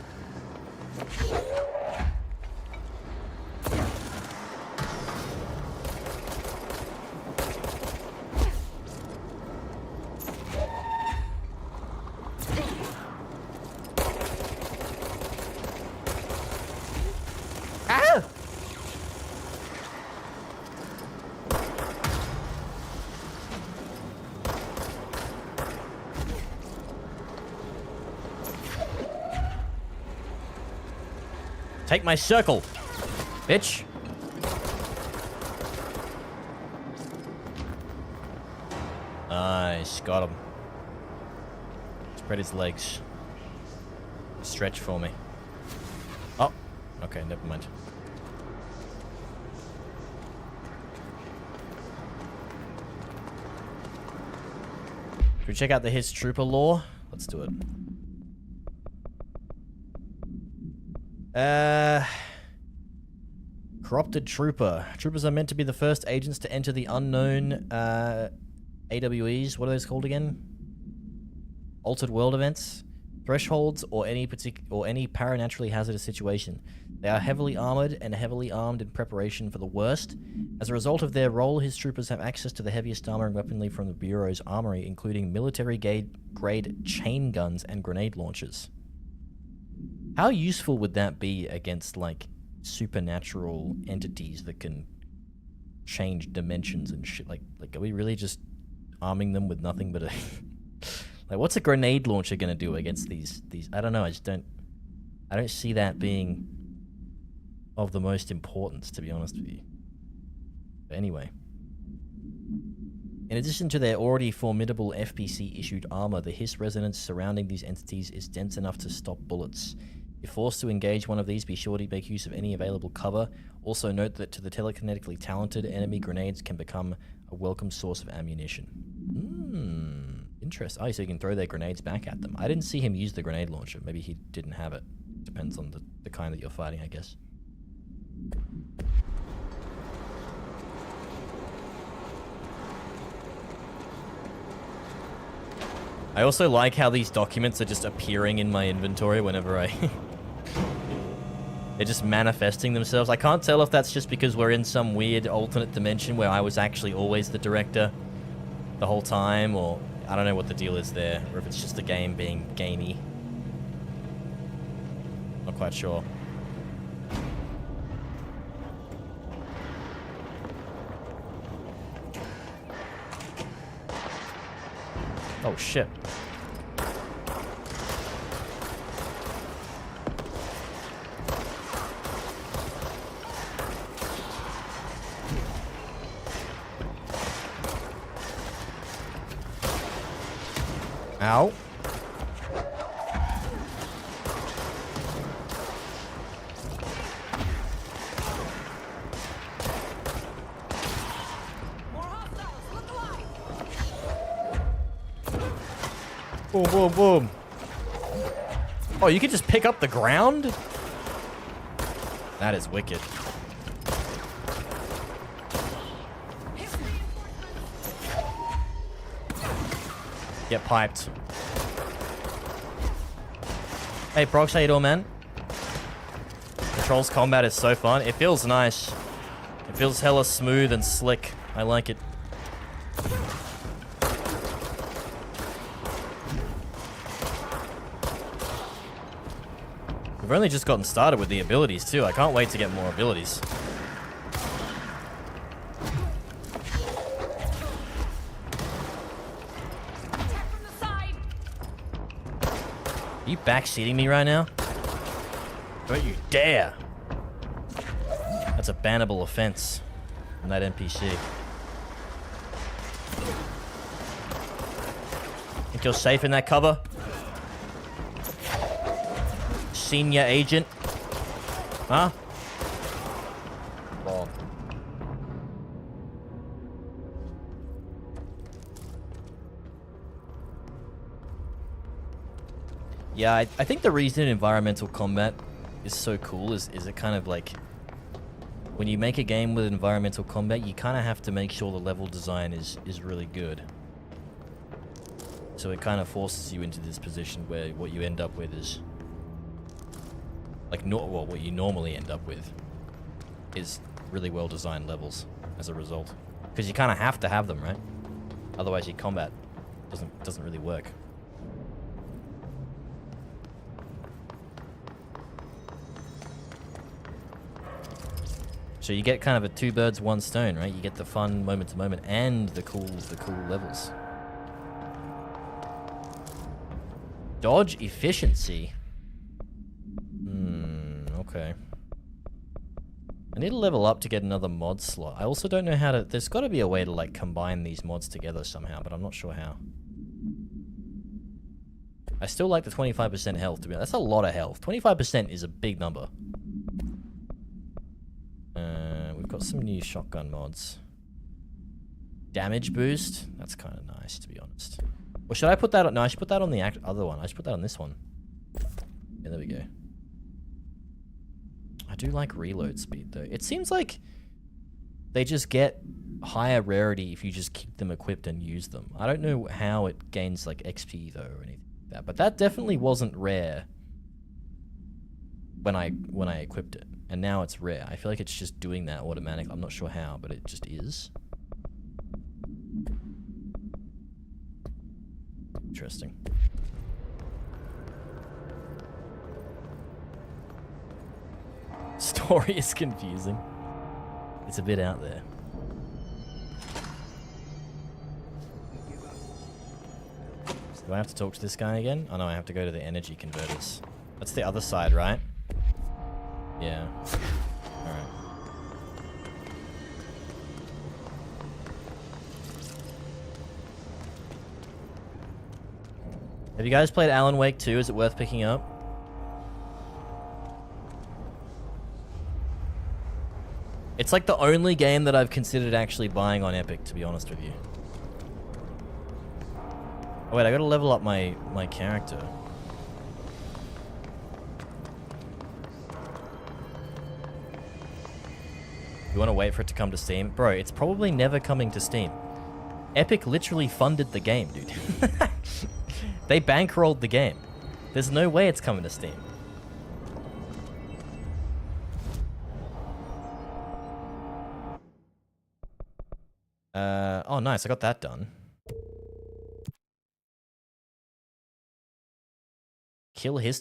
[SPEAKER 13] Ah! Take my circle, bitch. Nice, got him. Spread his legs. Stretch for me. Oh, okay, never mind. Should we check out the His Trooper lore? Let's do it. Corrupted Trooper. Troopers are meant to be the first agents to enter the unknown AWEs. What are those called again? Altered world events, thresholds, or any paranaturally hazardous situation. They are heavily armored and heavily armed in preparation for the worst. As a result of their role, his troopers have access to the heaviest armor and weaponry from the Bureau's armory, including military-grade chain guns and grenade launchers. How useful would that be against, like, supernatural entities that can change dimensions and shit? Like, are we really just arming them with nothing but a... like, what's a grenade launcher gonna do against these... I don't know, I don't see that being of the most importance, to be honest with you. But anyway. In addition to their already formidable FPC-issued armor, the Hiss resonance surrounding these entities is dense enough to stop bullets. If forced to engage one of these, be sure to make use of any available cover. Also note that to the telekinetically talented, enemy grenades can become a welcome source of ammunition. Interesting. Oh, so you can throw their grenades back at them. I didn't see him use the grenade launcher. Maybe he didn't have it. Depends on the kind that you're fighting, I guess. I also like how these documents are just appearing in my inventory whenever I... They're just manifesting themselves. I can't tell if that's just because we're in some weird alternate dimension where I was actually always the director the whole time, or I don't know what the deal is there, or if it's just the game being gamey. Not quite sure. Oh shit. Ow. Boom, boom, boom. Oh, you can just pick up the ground? That is wicked. Get piped. Hey, Prox, how you doing, man? Controls combat is so fun. It feels nice. It feels hella smooth and slick. I like it. We've only just gotten started with the abilities too. I can't wait to get more abilities. Are you backseating me right now? Don't you dare! That's a bannable offense from that NPC. Think you're safe in that cover? Senior agent? Huh? Wrong. Yeah, I think the reason environmental combat is so cool is it kind of like... When you make a game with environmental combat, you kind of have to make sure the level design is really good. So it kind of forces you into this position where what you end up with is... Like, well, what you normally end up with is really well-designed levels as a result. Because you kind of have to have them, right? Otherwise your combat doesn't really work. So you get kind of a two birds, one stone, right? You get the fun moment to moment and the cool levels. Dodge efficiency. Okay. I need to level up to get another mod slot. I also don't know how to... There's got to be a way to, like, combine these mods together somehow, but I'm not sure how. I still like the 25% health, to be honest. That's a lot of health. 25% is a big number. We've got some new shotgun mods. Damage boost. That's kind of nice, to be honest. Or should I put that on... No, I should put that on the other one. I should put that on this one. Yeah, there we go. I do like reload speed, though. It seems like they just get higher rarity if you just keep them equipped and use them. I don't know how it gains, like, XP, though, or anything like that. But that definitely wasn't rare when I equipped it. And now it's rare. I feel like it's just doing that automatically. I'm not sure how, but it just is. Interesting. Story is confusing. It's a bit out there. Do I have to talk to this guy again? Oh no, I have to go to the energy converters. That's the other side, right? Yeah. Alright. Have you guys played Alan Wake 2? Is it worth picking up? It's like the only game that I've considered actually buying on Epic, to be honest with you. Oh wait, I gotta level up my character. You wanna wait for it to come to Steam? Bro, it's probably never coming to Steam. Epic literally funded the game, dude. They bankrolled the game. There's no way it's coming to Steam. Oh nice, I got that done. Kill his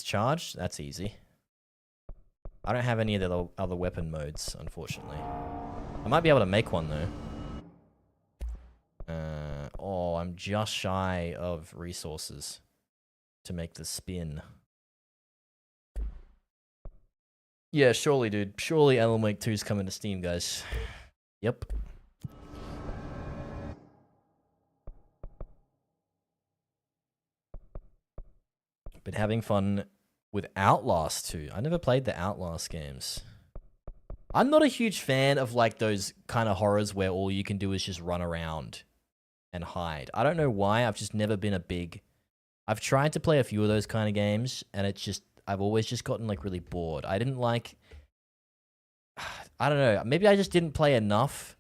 [SPEAKER 13] charge? That's easy. I don't have any of the other weapon modes, unfortunately. I might be able to make one, though. Oh, I'm just shy of resources to make the spin. Yeah, surely, dude. Surely Alan Wake 2's coming to Steam, guys. Yep. Been having fun with Outlast 2. I never played the Outlast games. I'm not a huge fan of like those kind of horrors where all you can do is just run around and hide. I don't know why. I've just never been a big... I've tried to play a few of those kind of games, and it's just... I've always just gotten like really bored. I didn't like... I don't know. Maybe I just didn't play enough.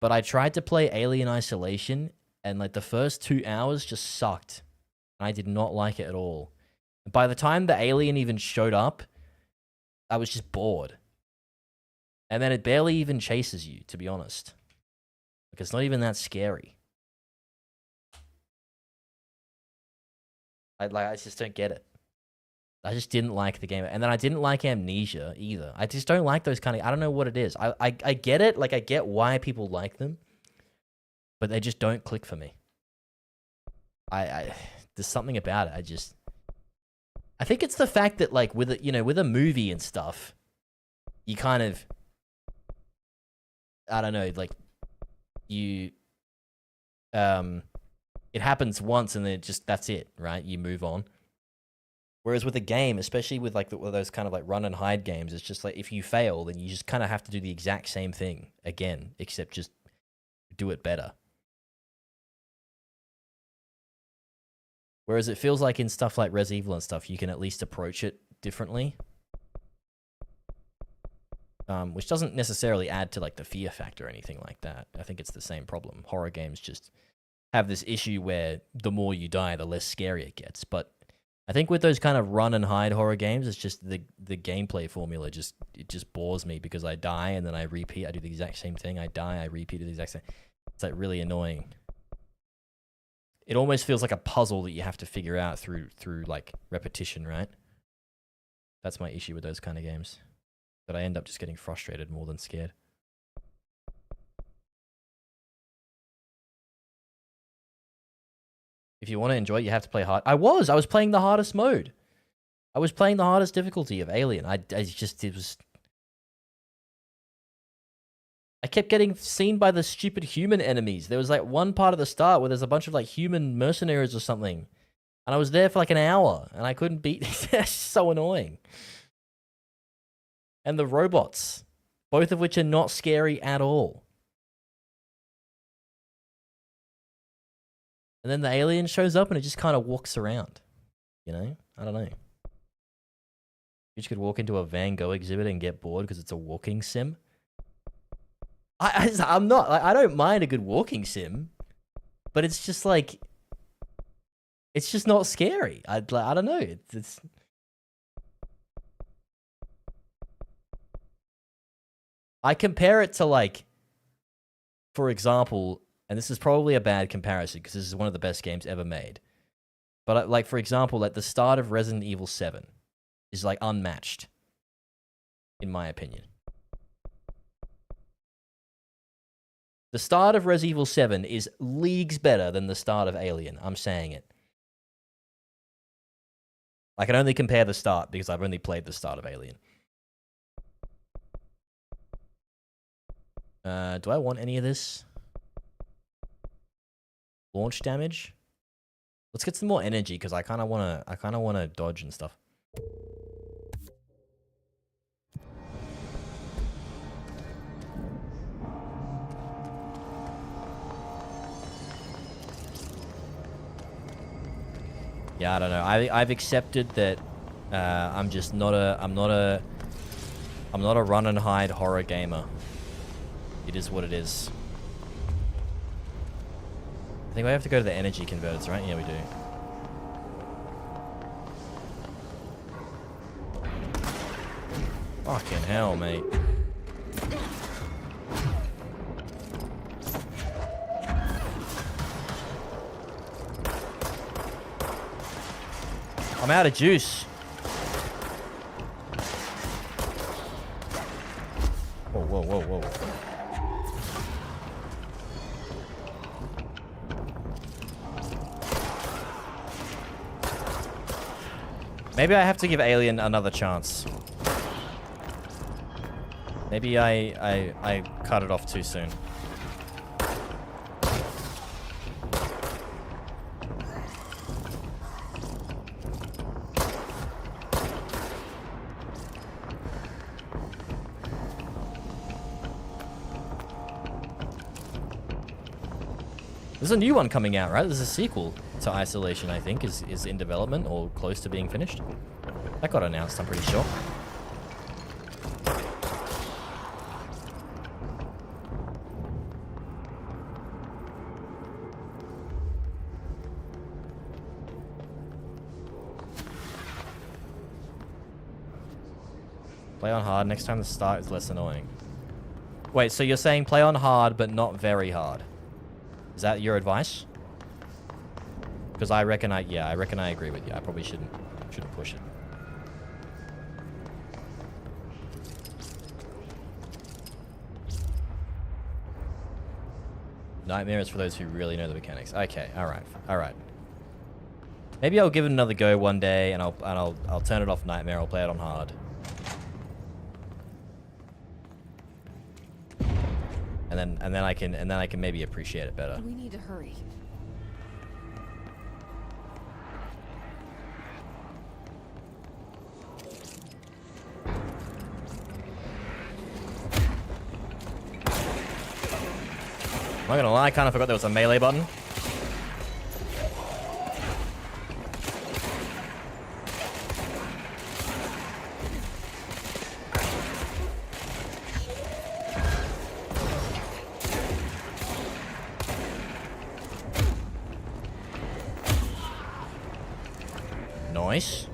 [SPEAKER 13] But I tried to play Alien Isolation, and like the first 2 hours just sucked. I did not like it at all. By the time the alien even showed up, I was just bored. And then it barely even chases you, to be honest. Like, it's not even that scary. I just don't get it. I just didn't like the game. And then I didn't like Amnesia either. I just don't like those kind of... I don't know what it is. I get it. Like, I get why people like them. But they just don't click for me. There's something about it. I think it's the fact that, like, with a movie and stuff, you kind of... I don't know, like, you... it happens once and then that's it, right? You move on. Whereas with a game, especially with like those kind of like run and hide games, it's just like if you fail, then you just kind of have to do the exact same thing again, except just do it better. Whereas it feels like in stuff like Res Evil and stuff, you can at least approach it differently. Which doesn't necessarily add to like the fear factor or anything like that. I think it's the same problem. Horror games just have this issue where the more you die, the less scary it gets. But I think with those kind of run and hide horror games, it's just the gameplay formula just bores me because I die and then I repeat. I do the exact same thing. I die, I repeat the exact same. It's like really annoying. It almost feels like a puzzle that you have to figure out through like repetition, right? That's my issue with those kind of games. That I end up just getting frustrated more than scared. If you want to enjoy it, you have to play hard. I was playing the hardest mode. I was playing the hardest difficulty of Alien. I kept getting seen by the stupid human enemies. There was like one part at the start where there's a bunch of like human mercenaries or something. And I was there for like an hour and I couldn't beat it. It's so annoying. And the robots, both of which are not scary at all. And then the alien shows up and it just kind of walks around. You know? I don't know. You just could walk into a Van Gogh exhibit and get bored because it's a walking sim. I'm not, like, I don't mind a good walking sim, but it's just like, it's just not scary. I don't know. It's I compare it to like, for example, and this is probably a bad comparison because this is one of the best games ever made. But like, for example, like the start of Resident Evil 7 is like unmatched, in my opinion. The start of Resident Evil 7 is leagues better than the start of Alien. I'm saying it. I can only compare the start because I've only played the start of Alien. Do I want any of this? Launch damage? Let's get some more energy because I kind of want to dodge and stuff. Yeah, I don't know. I've accepted that I'm just not a run and hide horror gamer. It is what it is. I think we have to go to the energy converters, right? Yeah, we do. Fucking hell, mate. I'm out of juice. Whoa, whoa, whoa, whoa. Maybe I have to give Alien another chance. Maybe I cut it off too soon. There's a new one coming out, right? There's a sequel to Isolation, I think, is in development or close to being finished. That got announced, I'm pretty sure. Play on hard. Next time the start is less annoying. Wait, so you're saying play on hard, but not very hard? Is that your advice? Because I reckon I agree with you. I probably shouldn't push it. Nightmare is for those who really know the mechanics. Okay, all right. Maybe I'll give it another go one day, and I'll turn it off Nightmare. I'll play it on hard. And then I can maybe appreciate it better.
[SPEAKER 6] We need to hurry.
[SPEAKER 13] I'm not gonna lie, I kind of forgot there was a melee button. Nice.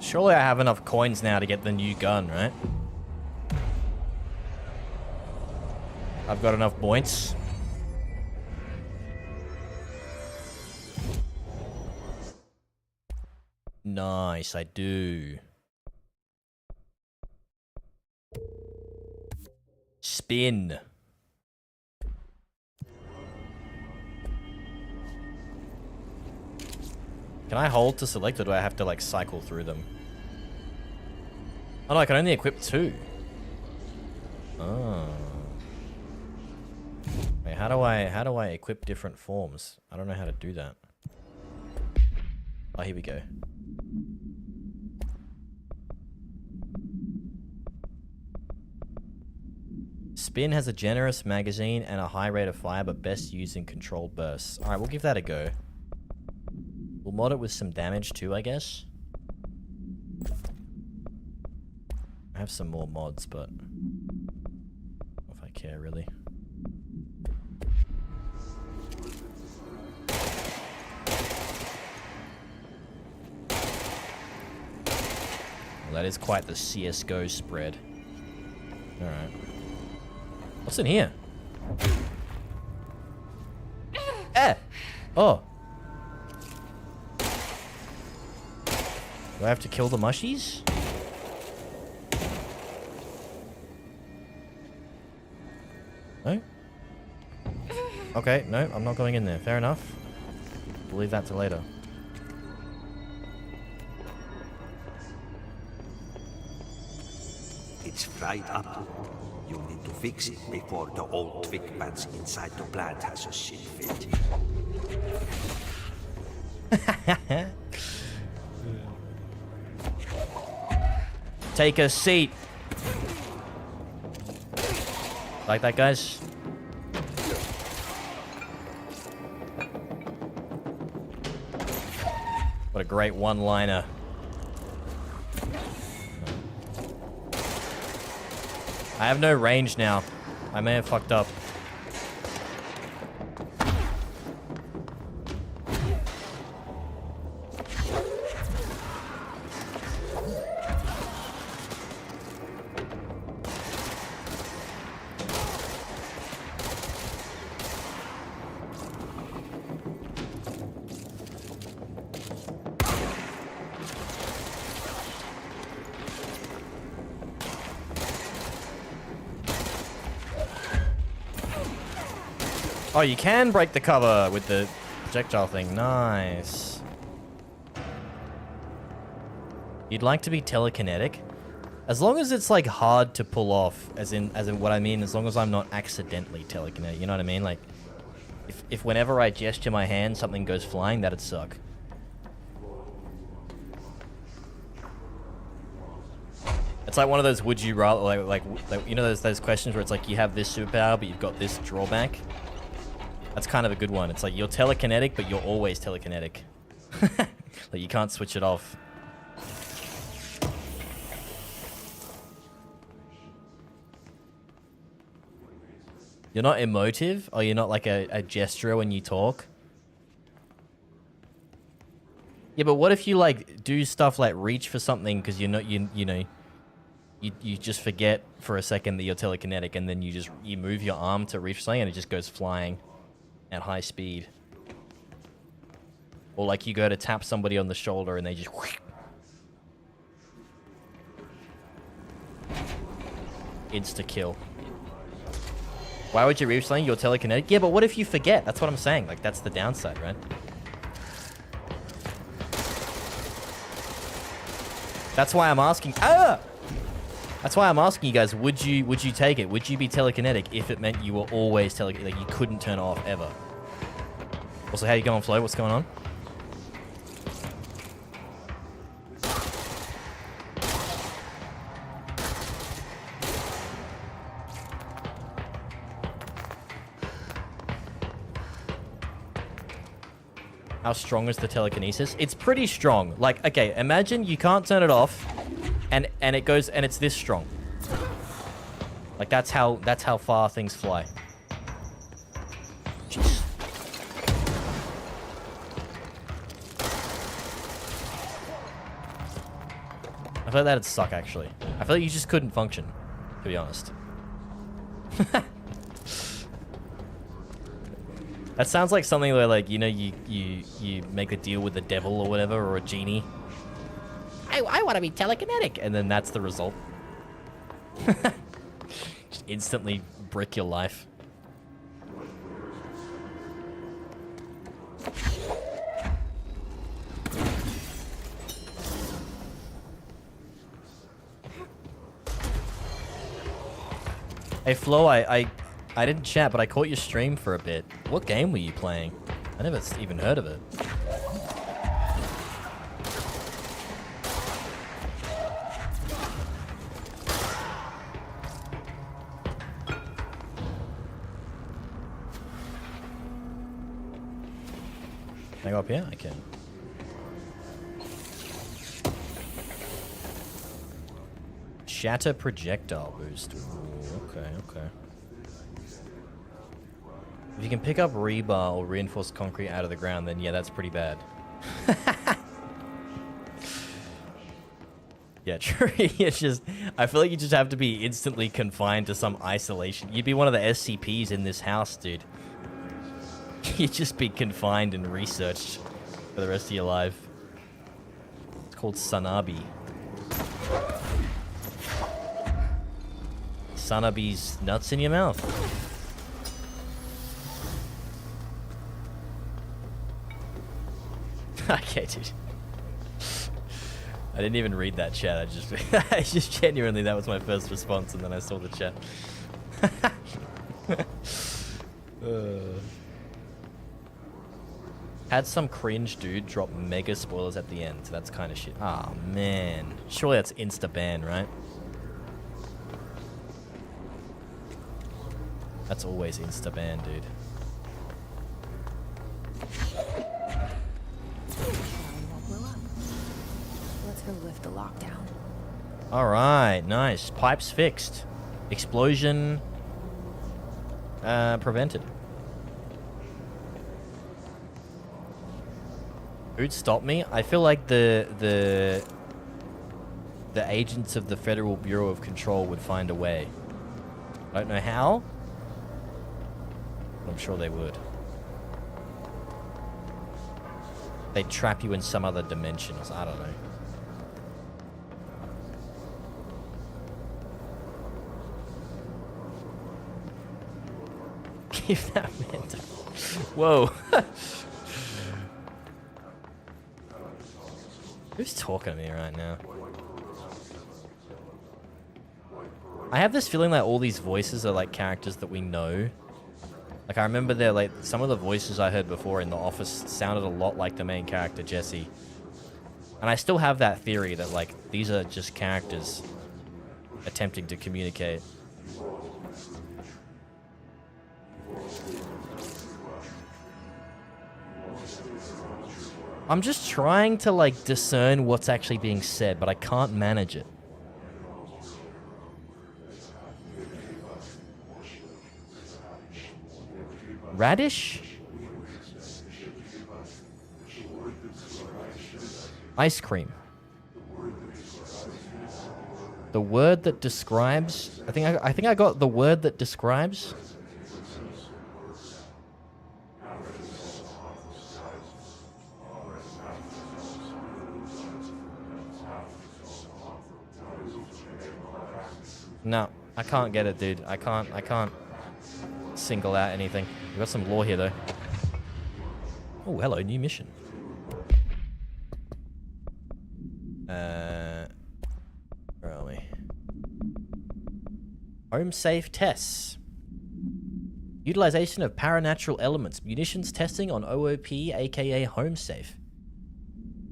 [SPEAKER 13] Surely I have enough coins now to get the new gun, right? I've got enough points. Nice, I do. Spin. Can I hold to select, or do I have to like cycle through them? Oh no, I can only equip 2. Oh. Wait, how do I equip different forms? I don't know how to do that. Oh, here we go. Spin has a generous magazine and a high rate of fire, but best used in controlled bursts. Alright, we'll give that a go. We'll mod it with some damage too, I guess. I have some more mods, but I don't know if I care really. Well, that is quite the CSGO spread. Alright. What's in here? Eh! Oh! Do I have to kill the mushies? No? Okay, no, I'm not going in there. Fair enough. We'll leave that to later.
[SPEAKER 5] It's fried up. You need to fix it before the old twig bats inside the plant has a shit fit.
[SPEAKER 13] Take a seat. Like that, guys? What a great one-liner. I have no range now. I may have fucked up. Oh, you can break the cover with the projectile thing. Nice. You'd like to be telekinetic? As long as it's like hard to pull off, as in what I mean, as long as I'm not accidentally telekinetic, you know what I mean? Like, if whenever I gesture my hand, something goes flying, that'd suck. It's like one of those would you rather, like you know those questions where it's like you have this superpower, but you've got this drawback? That's kind of a good one. It's like you're telekinetic, but you're always telekinetic. Like you can't switch it off. You're not emotive? Or you're not like a gesturer when you talk? Yeah, but what if you like do stuff like reach for something because you're not, you know, you just forget for a second that you're telekinetic, and then you move your arm to reach for something and it just goes flying at high speed. Or like you go to tap somebody on the shoulder and they just insta kill. Why would you reach something? You're telekinetic? Yeah, but what if you forget? That's what I'm saying. Like, that's the downside, right? That's why I'm asking. That's why I'm asking you guys. Would you take it? Would you be telekinetic if it meant you were always telekinetic? Like you couldn't turn it off ever. Also, how you going, Flo? What's going on? How strong is the telekinesis? It's pretty strong. Like, okay, imagine you can't turn it off, and it goes, and it's this strong. Like that's how far things fly. Jeez. I feel like that'd suck actually. I feel like you just couldn't function, to be honest. That sounds like something where, like, you know, you make a deal with the devil or whatever, or a genie. I want to be telekinetic, and then that's the result. Just instantly brick your life. Hey Flo, I didn't chat, but I caught your stream for a bit. What game were you playing? I never even heard of it. Can I go up here? I can. Shatter projectile boost. Ooh, okay, okay. If you can pick up rebar or reinforced concrete out of the ground, then yeah, that's pretty bad. Yeah, true. It's just, I feel like you just have to be instantly confined to some isolation. You'd be one of the SCPs in this house, dude. You'd just be confined and researched for the rest of your life. It's called Sanabi. Sanabi's nuts in your mouth. Okay, dude. I didn't even read that chat. I just genuinely, that was my first response, and then I saw the chat. Had some cringe dude drop mega spoilers at the end. So that's kind of shit. Ah, oh, man. Surely that's insta-ban, right? That's always insta-ban, dude.
[SPEAKER 6] Let's go lift the lockdown.
[SPEAKER 13] Alright, nice. Pipes fixed. Explosion prevented. Who'd stop me? I feel like the agents of the Federal Bureau of Control would find a way. I don't know how. I'm sure they would. They'd trap you in some other dimension. I don't know. Give that man time. Whoa. Who's talking to me right now? I have this feeling that all these voices are like characters that we know. Like I remember they're like some of the voices I heard before in The Office sounded a lot like the main character Jesse. And I still have that theory that like these are just characters attempting to communicate. I'm just trying to like discern what's actually being said, but I can't manage it. Radish? Ice cream. The word that describes. I think I got the word that describes. No, I can't get it, dude. I can't single out anything. We got some lore here, though. Oh, hello, new mission. Where are we? Home safe tests. Utilization of paranatural elements. Munitions testing on OOP, aka home safe.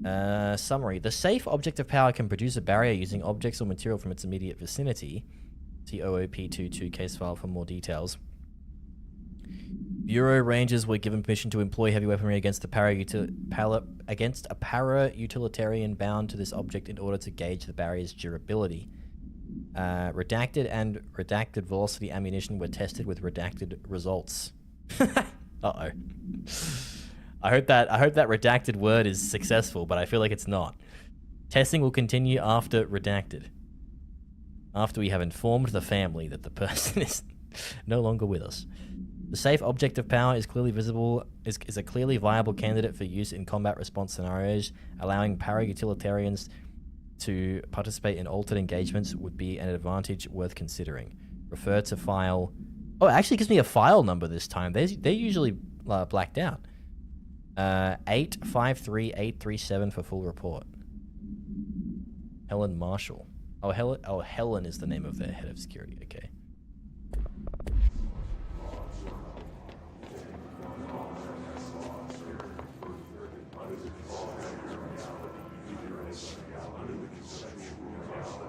[SPEAKER 13] Summary. The safe object of power can produce a barrier using objects or material from its immediate vicinity. See OOP22 case file for more details. Bureau Rangers were given permission to employ heavy weaponry against a para-utilitarian bound to this object in order to gauge the barrier's durability. Redacted and redacted velocity ammunition were tested with redacted results. Uh-oh. I hope that redacted word is successful, but I feel like it's not. Testing will continue after redacted. After we have informed the family that the person is no longer with us. The safe object of power is clearly visible, is a clearly viable candidate for use in combat response scenarios. Allowing para-utilitarians to participate in altered engagements would be an advantage worth considering. Refer to file... Oh, it actually gives me a file number this time. They're usually blacked out. 853837 for full report. Helen Marshall. Oh, Helen is the name of their head of security. Okay.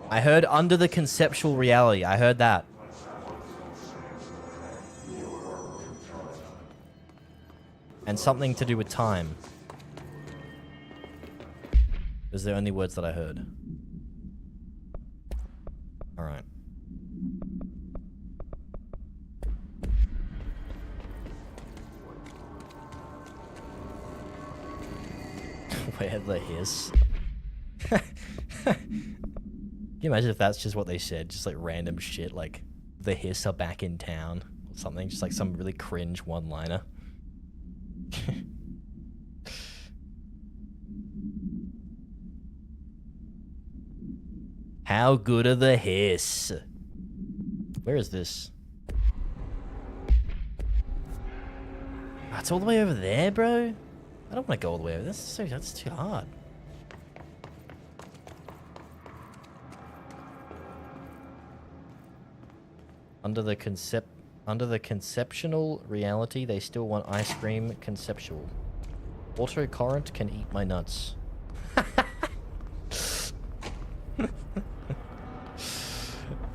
[SPEAKER 13] I heard under the conceptual reality. I heard that. And something to do with time. Those are the only words that I heard. Alright. Where the hiss? Can you imagine if that's just what they said? Just like random shit like the hiss are back in town or something. Just like some really cringe one-liner. How good are the hiss? Where is this? Oh, it's all the way over there, bro? I don't want to go all the way over there. That's too hard. Under the conceptional reality, they still want ice cream conceptual. Autocorrent can eat my nuts.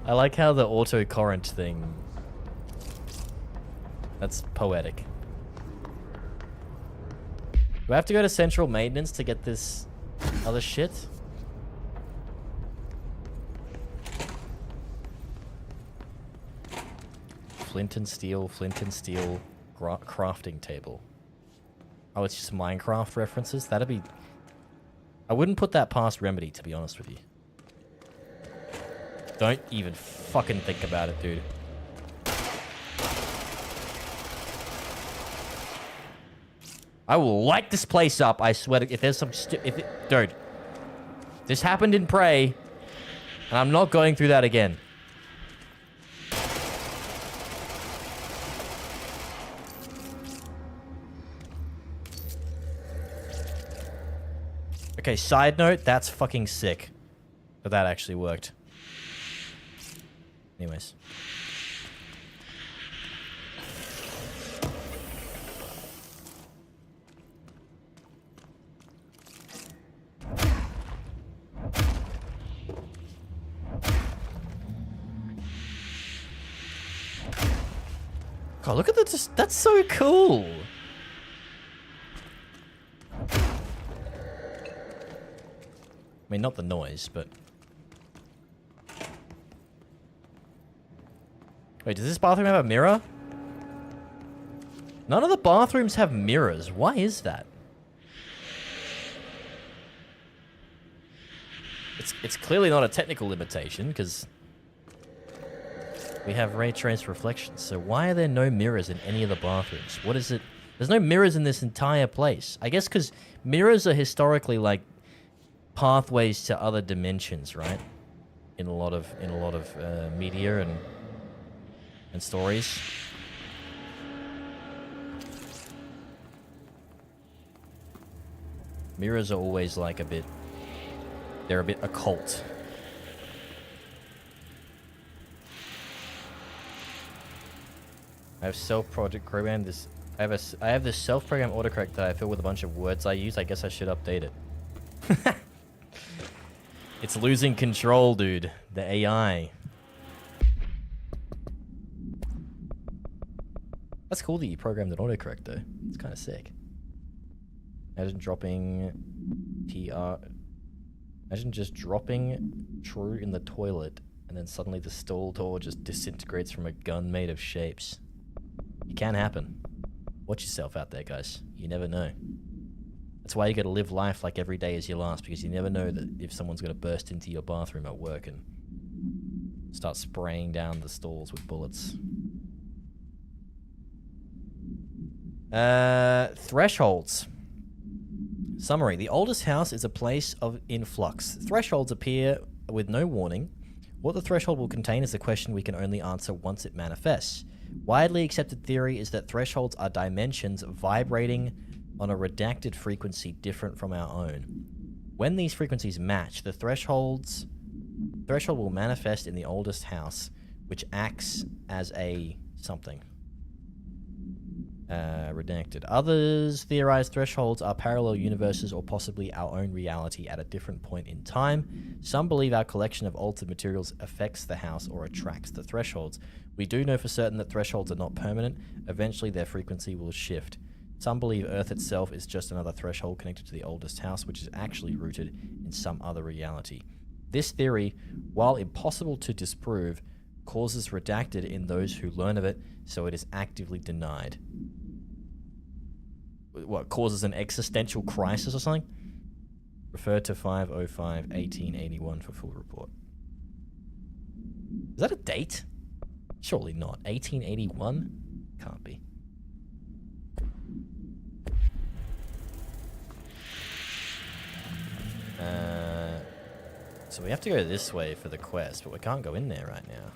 [SPEAKER 13] I like how the autocorrent thing... That's poetic. Do I have to go to central maintenance to get this other shit? Flint and steel crafting table. Oh, it's just Minecraft references? That'd be... I wouldn't put that past Remedy, to be honest with you. Don't even fucking think about it, dude. I will light this place up, I swear to... If there's some... Dude. This happened in Prey, and I'm not going through that again. Okay, side note, that's fucking sick. But that actually worked. Anyways. God, look at that. That's so cool. I mean, not the noise, but... Wait, does this bathroom have a mirror? None of the bathrooms have mirrors. Why is that? It's clearly not a technical limitation, because we have ray trace reflections. So why are there no mirrors in any of the bathrooms? What is it? There's no mirrors in this entire place. I guess because mirrors are historically like pathways to other dimensions, right? In a lot of media and stories. Mirrors are always like a bit... They're a bit occult. I have self-programmed this... I have this self-programmed autocorrect that I fill with a bunch of words I use. I guess I should update it. It's losing control, dude. The AI. That's cool that you programmed an autocorrect, though. It's kind of sick. Imagine dropping TR... Imagine just dropping True in the toilet, and then suddenly the stall door just disintegrates from a gun made of shapes. It can happen. Watch yourself out there, guys. You never know. That's why you gotta live life like every day is your last, because you never know that if someone's gonna burst into your bathroom at work and start spraying down the stalls with bullets. Thresholds. Summary. The oldest house is a place of influx. Thresholds appear with no warning. What the threshold will contain is a question we can only answer once it manifests. Widely accepted theory is that thresholds are dimensions vibrating on a redacted frequency different from our own. When these frequencies match, the threshold will manifest in the oldest house, which acts as a something. Redacted. Others theorize thresholds are parallel universes or possibly our own reality at a different point in time. Some believe our collection of altered materials affects the house or attracts the thresholds. We do know for certain that thresholds are not permanent. Eventually their frequency will shift. Some believe Earth itself is just another threshold connected to the oldest house, which is actually rooted in some other reality. This theory, while impossible to disprove, causes redacted in those who learn of it, so it is actively denied. What, causes an existential crisis or something? Refer to 5/05/1881 for full report. Is that a date? Surely not. 1881? Can't be. So we have to go this way for the quest, but we can't go in there right now.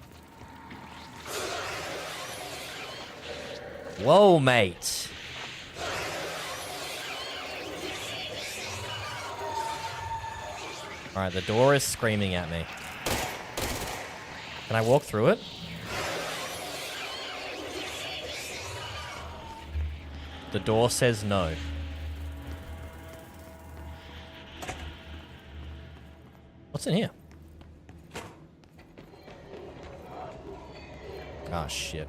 [SPEAKER 13] Whoa, mate! Alright, the door is screaming at me. Can I walk through it? The door says no. What's in here? Ah, shit.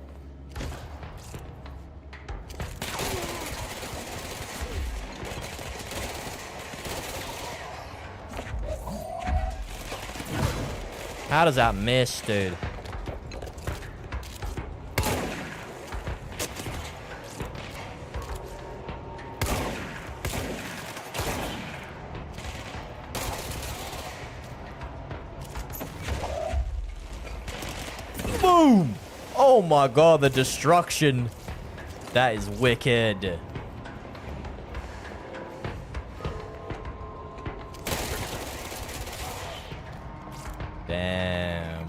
[SPEAKER 13] How does that miss, dude? Boom! Oh my god, the destruction. That is wicked. Damn.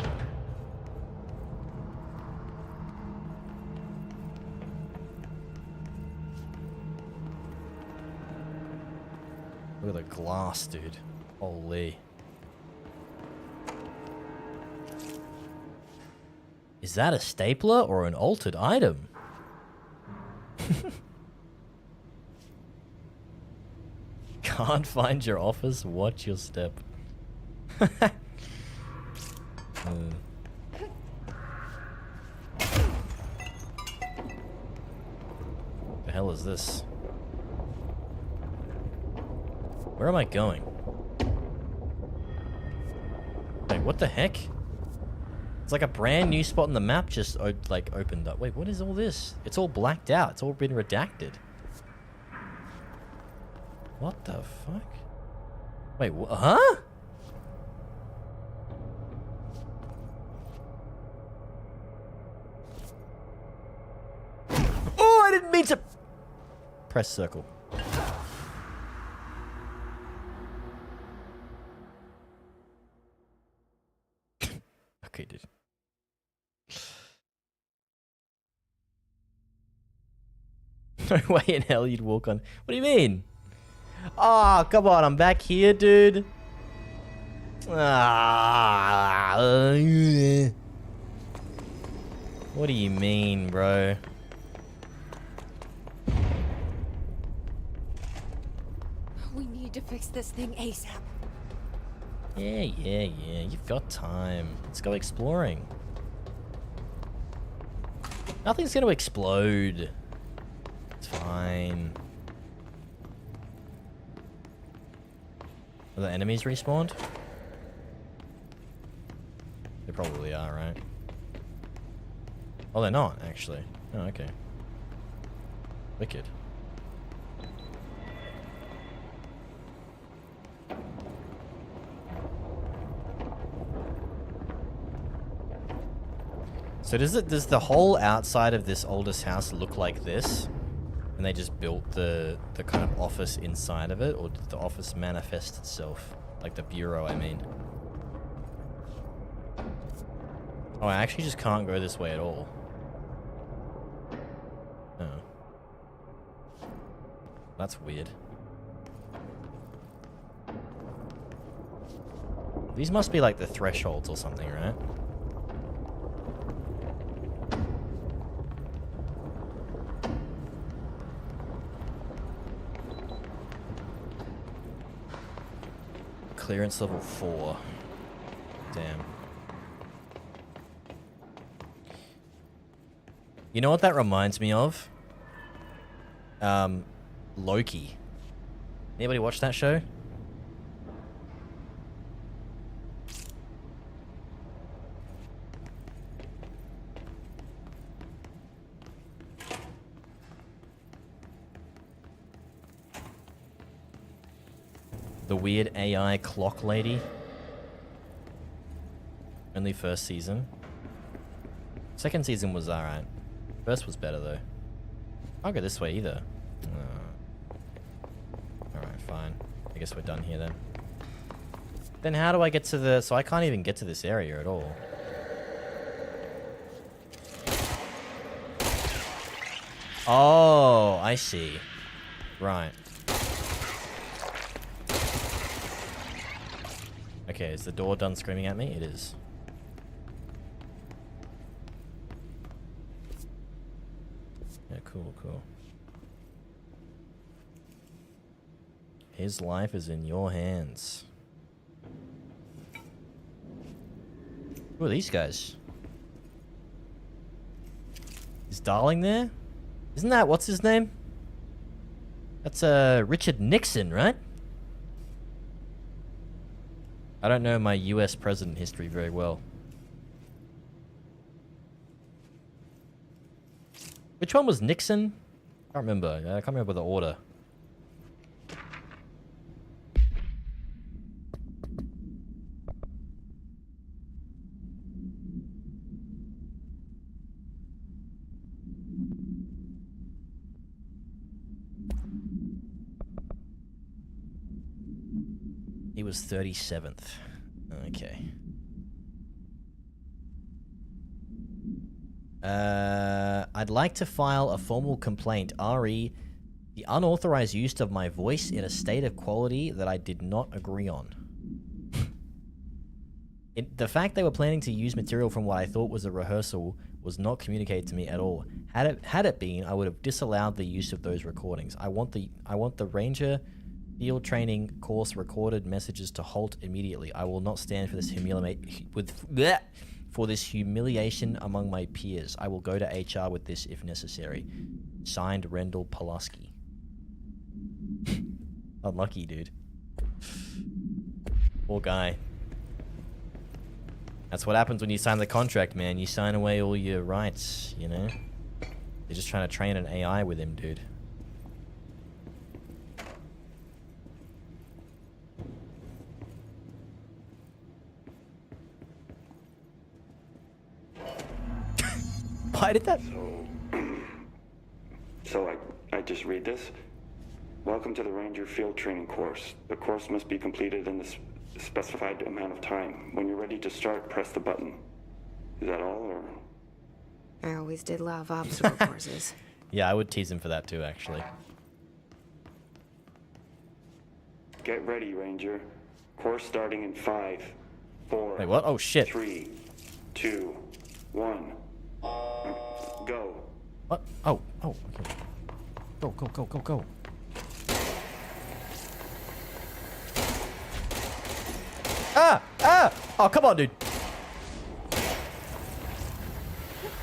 [SPEAKER 13] Look at the glass, dude. Holy. Is that a stapler or an altered item? Can't find your office? Watch your step. The hell is this? Where am I going? Wait, what the heck? It's like a brand new spot on the map just like opened up. Wait, what is all this? It's all blacked out. It's all been redacted. What the fuck? Wait, huh? Oh, I didn't mean to press circle. Okay, dude. No way in hell you'd walk on. What do you mean? Ah, oh, come on, I'm back here, dude. What do you mean, bro?
[SPEAKER 6] We need to fix this thing ASAP.
[SPEAKER 13] Yeah. You've got time. Let's go exploring. Nothing's gonna explode. It's fine. Are the enemies respawned? They probably are, right? Oh, they're not, actually. Oh, okay. Wicked. So does the whole outside of this oldest house look like this? And they just built the kind of office inside of it? Or did the office manifest itself? Like the bureau, I mean. Oh, I actually just can't go this way at all. Oh. That's weird. These must be like the thresholds or something, right? Clearance level 4. Damn. You know what that reminds me of? Loki. Anybody watch that show? The weird AI clock lady. Only first season. Second season was alright. First was better though. I'll go this way either. Alright, fine. I guess we're done here then. Then how do I get to the... So I can't even get to this area at all. Oh, I see. Right. Okay, is the door done screaming at me? It is. Yeah, cool. His life is in your hands. Who are these guys? Is Darling there? Isn't that, what's his name? That's Richard Nixon, right? I don't know my US president history very well. Which one was Nixon? I can't remember. I can't remember the order. He was 37th. Okay. I'd like to file a formal complaint. RE, the unauthorized use of my voice in a state of quality that I did not agree on. The fact they were planning to use material from what I thought was a rehearsal was not communicated to me at all. Had it been, I would have disallowed the use of those recordings. I want the Ranger field training course recorded messages to halt immediately. I will not stand for this humiliation among my peers. I will go to HR with this if necessary. Signed, Rendell Pulaski. Unlucky, dude. Poor guy. That's what happens when you sign the contract, man. You sign away all your rights, you know? You're just trying to train an AI with him, dude. Why did that?
[SPEAKER 14] So I just read this. Welcome to the Ranger Field Training course. The course must be completed in the specified amount of time. When you're ready to start, press the button. Is that all, or?
[SPEAKER 6] I always did love obstacle courses.
[SPEAKER 13] Yeah, I would tease him for that too, actually.
[SPEAKER 14] Get ready, Ranger. Course starting in 5, 4.
[SPEAKER 13] Wait, what? Oh shit.
[SPEAKER 14] 3, 2, 1. Go.
[SPEAKER 13] What? Oh, okay. Go. Ah! Oh, come on, dude.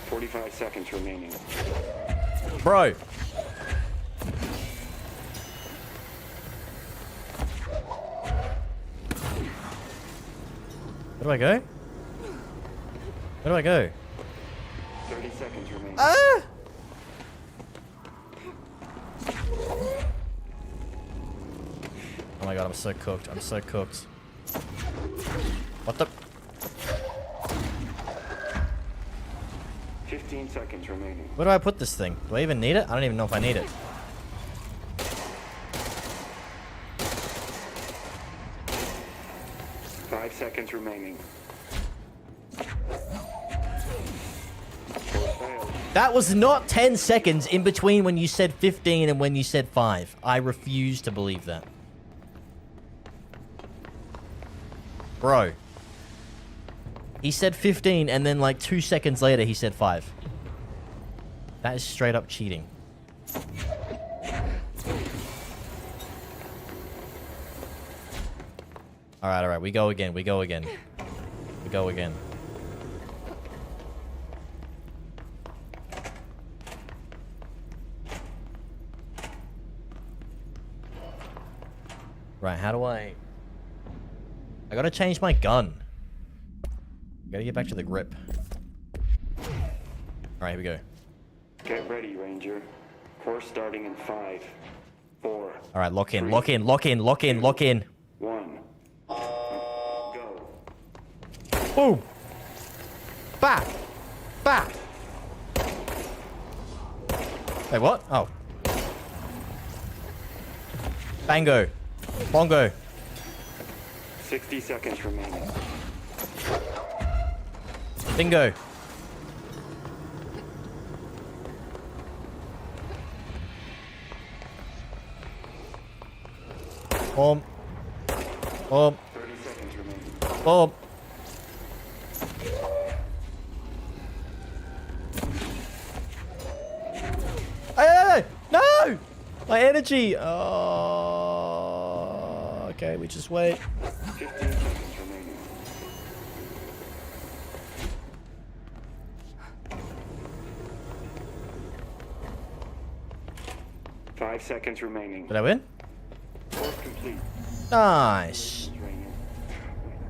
[SPEAKER 14] 45 seconds remaining.
[SPEAKER 13] Bro. Where do I go? Where do I go?
[SPEAKER 14] 30 seconds remaining.
[SPEAKER 13] Ah! Oh my god, I'm so cooked. I'm so cooked. What the?
[SPEAKER 14] 15 seconds remaining.
[SPEAKER 13] Where do I put this thing? Do I even need it? I don't even know if I need it.
[SPEAKER 14] Five seconds remaining.
[SPEAKER 13] That was not 10 seconds in between when you said 15 and when you said 5. I refuse to believe that. Bro. He said 15 and then like 2 seconds later he said 5. That is straight up cheating. Alright, we go again. Right, how do I gotta change my gun. Gotta get back to the grip. Alright, here we go.
[SPEAKER 14] Get ready, Ranger. Course starting in 5, 4.
[SPEAKER 13] Alright, lock in.
[SPEAKER 14] 1. Go.
[SPEAKER 13] Boom! Back! Wait, what? Oh. Bango. Bongo.
[SPEAKER 14] 60 seconds remaining.
[SPEAKER 13] Bingo. Boom.
[SPEAKER 14] 30 seconds remaining.
[SPEAKER 13] Boom. Hey! No! My energy! Oh, okay, we just wait.
[SPEAKER 14] 15 seconds remaining. Five seconds remaining.
[SPEAKER 13] Did I win?
[SPEAKER 14] Course complete.
[SPEAKER 13] Nice.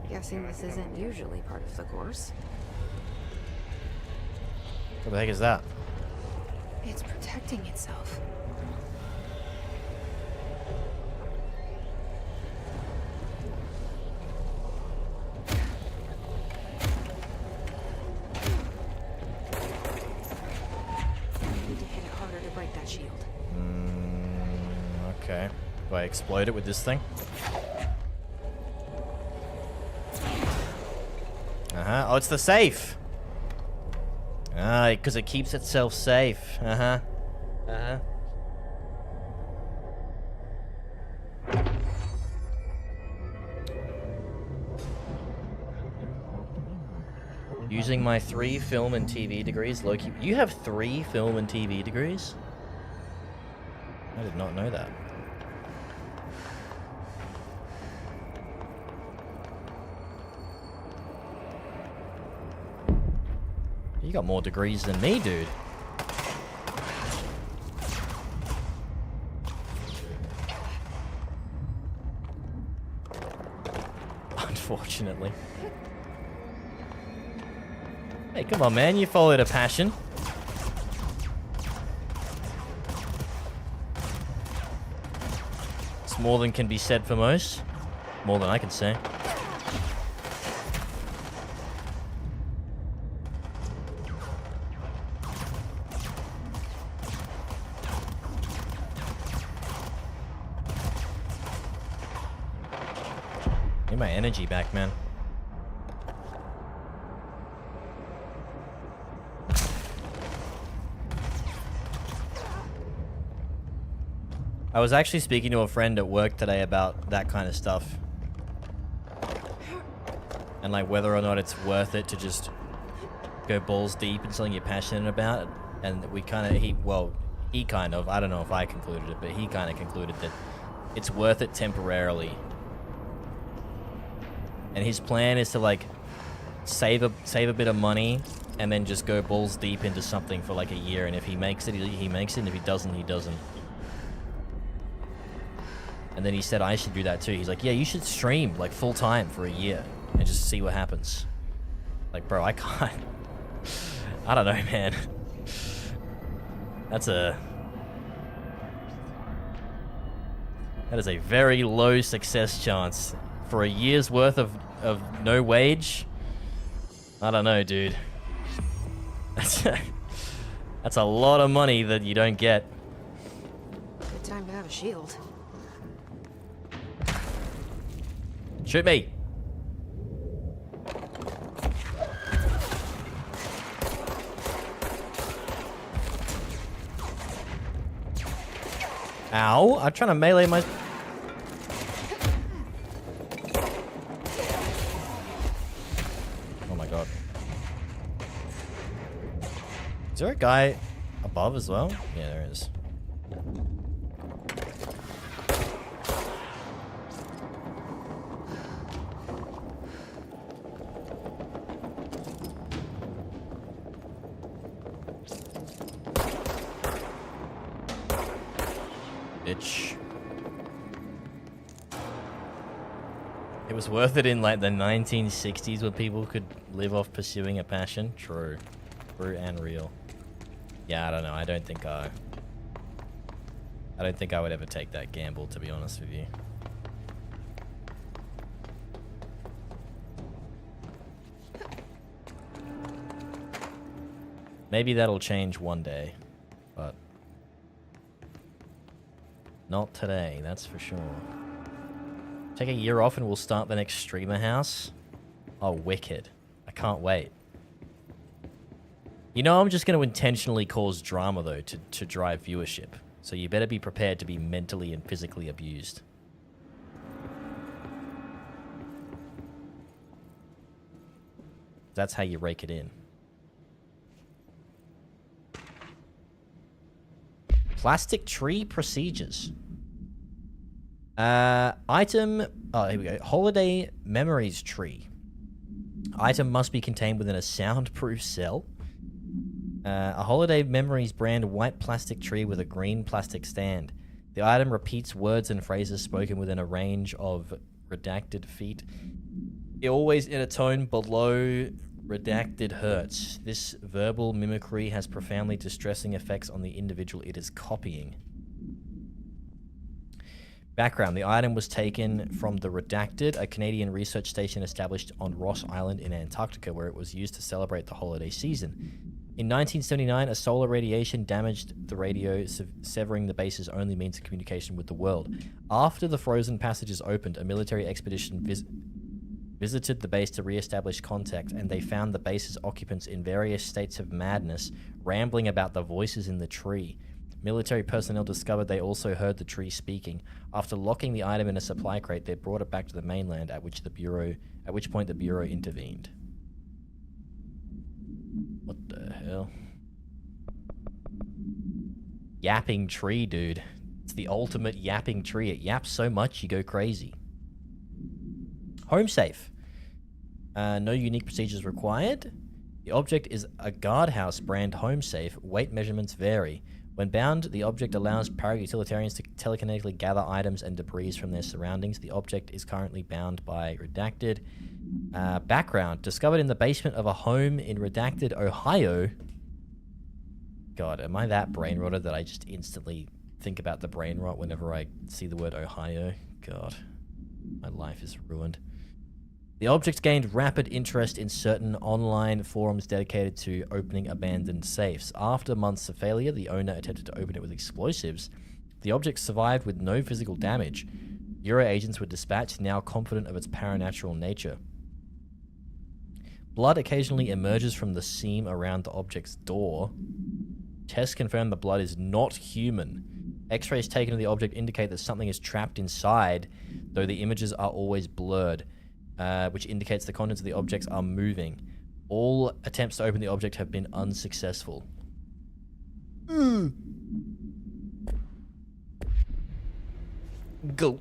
[SPEAKER 6] Guessing this isn't usually part of the course.
[SPEAKER 13] What the heck is that?
[SPEAKER 6] It's protecting itself. Need to hit it harder to break that shield.
[SPEAKER 13] Okay. Do I explode it with this thing? Uh-huh. Oh, it's the safe. Ah, because it keeps itself safe. Uh-huh. Uh-huh. Using my 3 film and TV degrees, Loki. You have 3 film and TV degrees? I did not know that. You got more degrees than me, dude. Unfortunately. Hey, come on, man. You followed a passion. It's more than can be said for most. More than I can say. Need my energy back, man. I was actually speaking to a friend at work today about that kind of stuff. And like whether or not it's worth it to just go balls deep in something you're passionate about. And we kind of, he kind of, I don't know if I concluded it, but he kind of concluded that it's worth it temporarily. And his plan is to like save a bit of money and then just go balls deep into something for like a year. And if he makes it, he makes it. And if he doesn't, he doesn't. And then he said I should do that too. He's like, yeah, you should stream like full time for a year and just see what happens. Like, bro, I can't. I don't know, man. That is a very low success chance for a year's worth of no wage. I don't know, dude. That's a lot of money that you don't get.
[SPEAKER 6] Good time to have a shield.
[SPEAKER 13] Shoot me. Ow, I'm trying to melee my... Oh my god. Is there a guy above as well? Yeah, there is. Bitch. It was worth it in like the 1960s when people could live off pursuing a passion. True. True and real. Yeah, I don't know. I don't think I would ever take that gamble, to be honest with you. Maybe that'll change one day, but not today, that's for sure. Take a year off and we'll start the next streamer house. Oh, wicked. I can't wait. You know I'm just going to intentionally cause drama, though, to drive viewership. So you better be prepared to be mentally and physically abused. That's how you rake it in. Plastic tree procedures. Item... Oh, here we go. Holiday memories tree. Item must be contained within a soundproof cell. A Holiday Memories brand white plastic tree with a green plastic stand. The item repeats words and phrases spoken within a range of redacted feet. Always in a tone below redacted hertz. This verbal mimicry has profoundly distressing effects on the individual it is copying. Background. The item was taken from the Redacted, a Canadian research station established on Ross Island in Antarctica, where it was used to celebrate the holiday season. In 1979, a solar radiation damaged the radio, severing the base's only means of communication with the world. After the frozen passages opened, a military expedition visited the base to re-establish contact, and they found the base's occupants in various states of madness, rambling about the voices in the tree. Military personnel discovered they also heard the tree speaking. After locking the item in a supply crate, they brought it back to the mainland, at which point the Bureau intervened. hell? Yapping tree, dude. It's the ultimate yapping tree. It yaps so much you go crazy. Home safe. No unique procedures required. The object is a guardhouse brand home safe. Weight measurements vary. When bound, the object allows para-utilitarians to telekinetically gather items and debris from their surroundings. The object is currently bound by Redacted. Background. Discovered in the basement of a home in Redacted, Ohio. God, am I that brain rotted that I just instantly think about the brain rot whenever I see the word Ohio? God, my life is ruined. The object gained rapid interest in certain online forums dedicated to opening abandoned safes. After months of failure, the owner attempted to open it with explosives. The object survived with no physical damage. Bureau agents were dispatched, now confident of its paranatural nature. Blood occasionally emerges from the seam around the object's door. Tests confirm the blood is not human. X-rays taken of the object indicate that something is trapped inside, though the images are always blurred. Which indicates the contents of the objects are moving. All attempts to open the object have been unsuccessful. Go.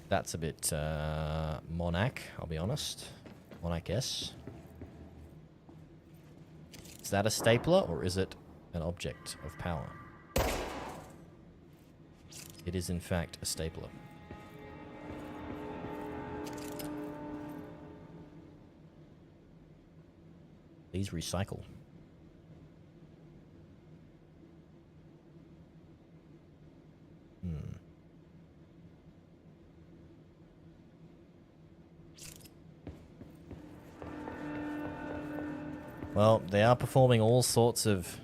[SPEAKER 13] That's a bit Monarch, I'll be honest. Monarch-S. Is that a stapler or is it an object of power? It is in fact a stapler. Please recycle. Well, they are performing all sorts of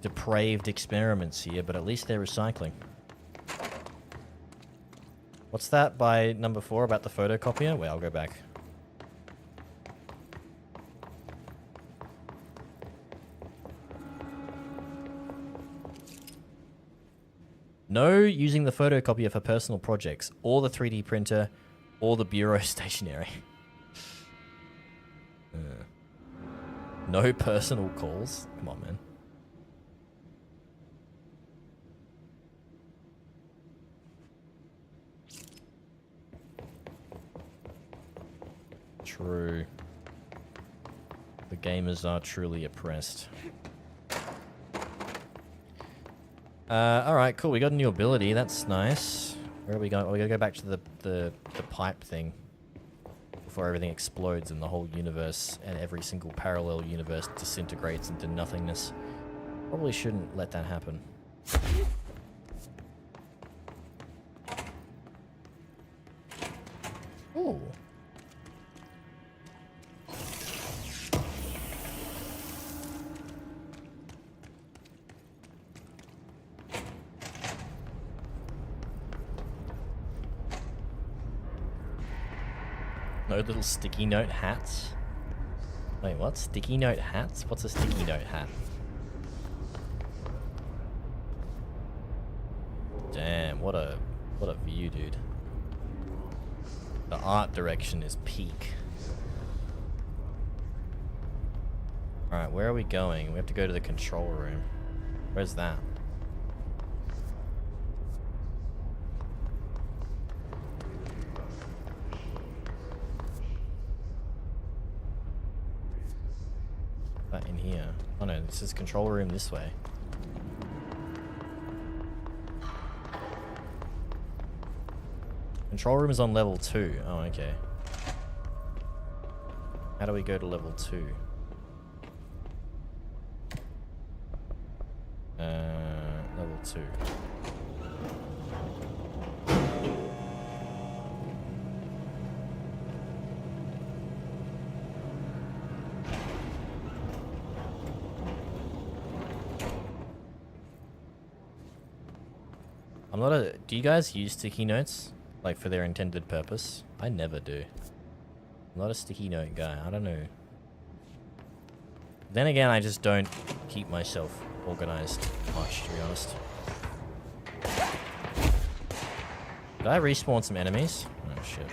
[SPEAKER 13] depraved experiments here, but at least they're recycling. What's that by number 4 about the photocopier? Wait, I'll go back. No using the photocopier for personal projects, or the 3D printer, or the bureau stationery. No personal calls? Come on, man. True. The gamers are truly oppressed. Alright, cool. We got a new ability. That's nice. Where are we going? Oh, we gotta go back to the pipe thing. Before everything explodes and the whole universe and every single parallel universe disintegrates into nothingness. Probably shouldn't let that happen. Ooh. No little sticky note hats? Wait, what? Sticky note hats? What's a sticky note hat? Damn, what a view, dude. The art direction is peak. Alright, where are we going? We have to go to the control room. Where's that? In here. Oh no, this is control room this way. Control room is on level 2. Oh, okay. How do we go to level 2? Level 2. I'm not a... Do you guys use sticky notes? Like, for their intended purpose? I never do. I'm not a sticky note guy. I don't know. Then again, I just don't keep myself organized much, to be honest. Did I respawn some enemies? Oh shit.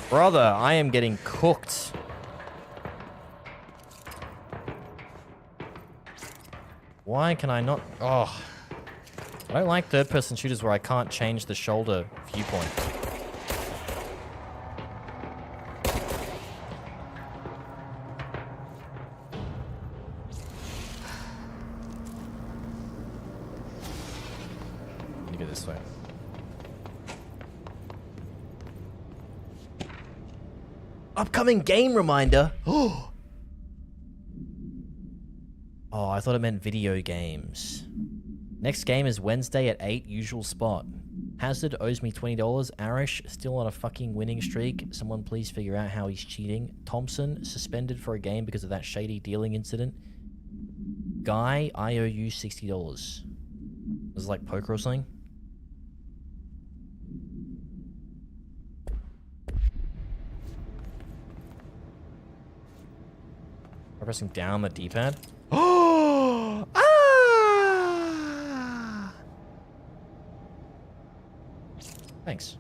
[SPEAKER 13] Brother, I am getting cooked. Why can I not? Oh. I don't like third-person shooters where I can't change the shoulder viewpoint. Let me go this way. Upcoming game reminder. Oh, I thought it meant video games. Next game is Wednesday at 8, usual spot. Hazard owes me $20. Arish still on a fucking winning streak. Someone please figure out how he's cheating. Thompson suspended for a game because of that shady dealing incident. Guy, I owe you $60. Was it like poker or something? I'm pressing down the D-pad. Oh! Ah! Thanks.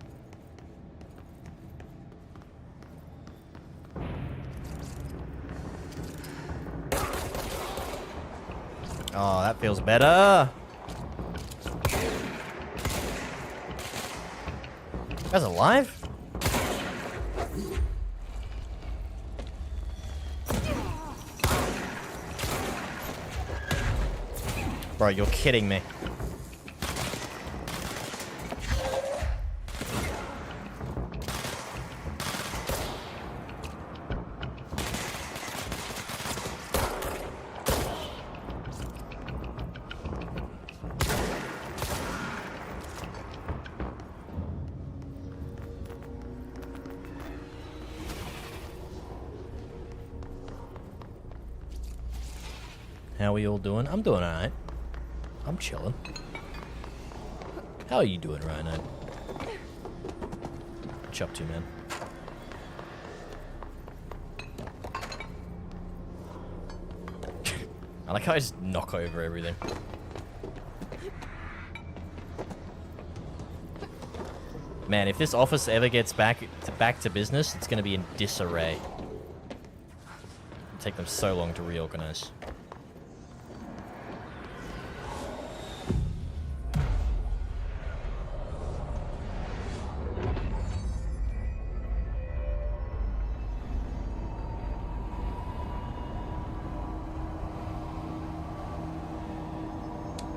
[SPEAKER 13] Oh, that feels better. You guys alive? Bro, you're kidding me. How are we all doing? I'm doing alright. I'm chilling. How are you doing right now? What you up to, man? I like how I just knock over everything. Man, if this office ever gets back to business, it's gonna be in disarray. It'll take them so long to reorganize.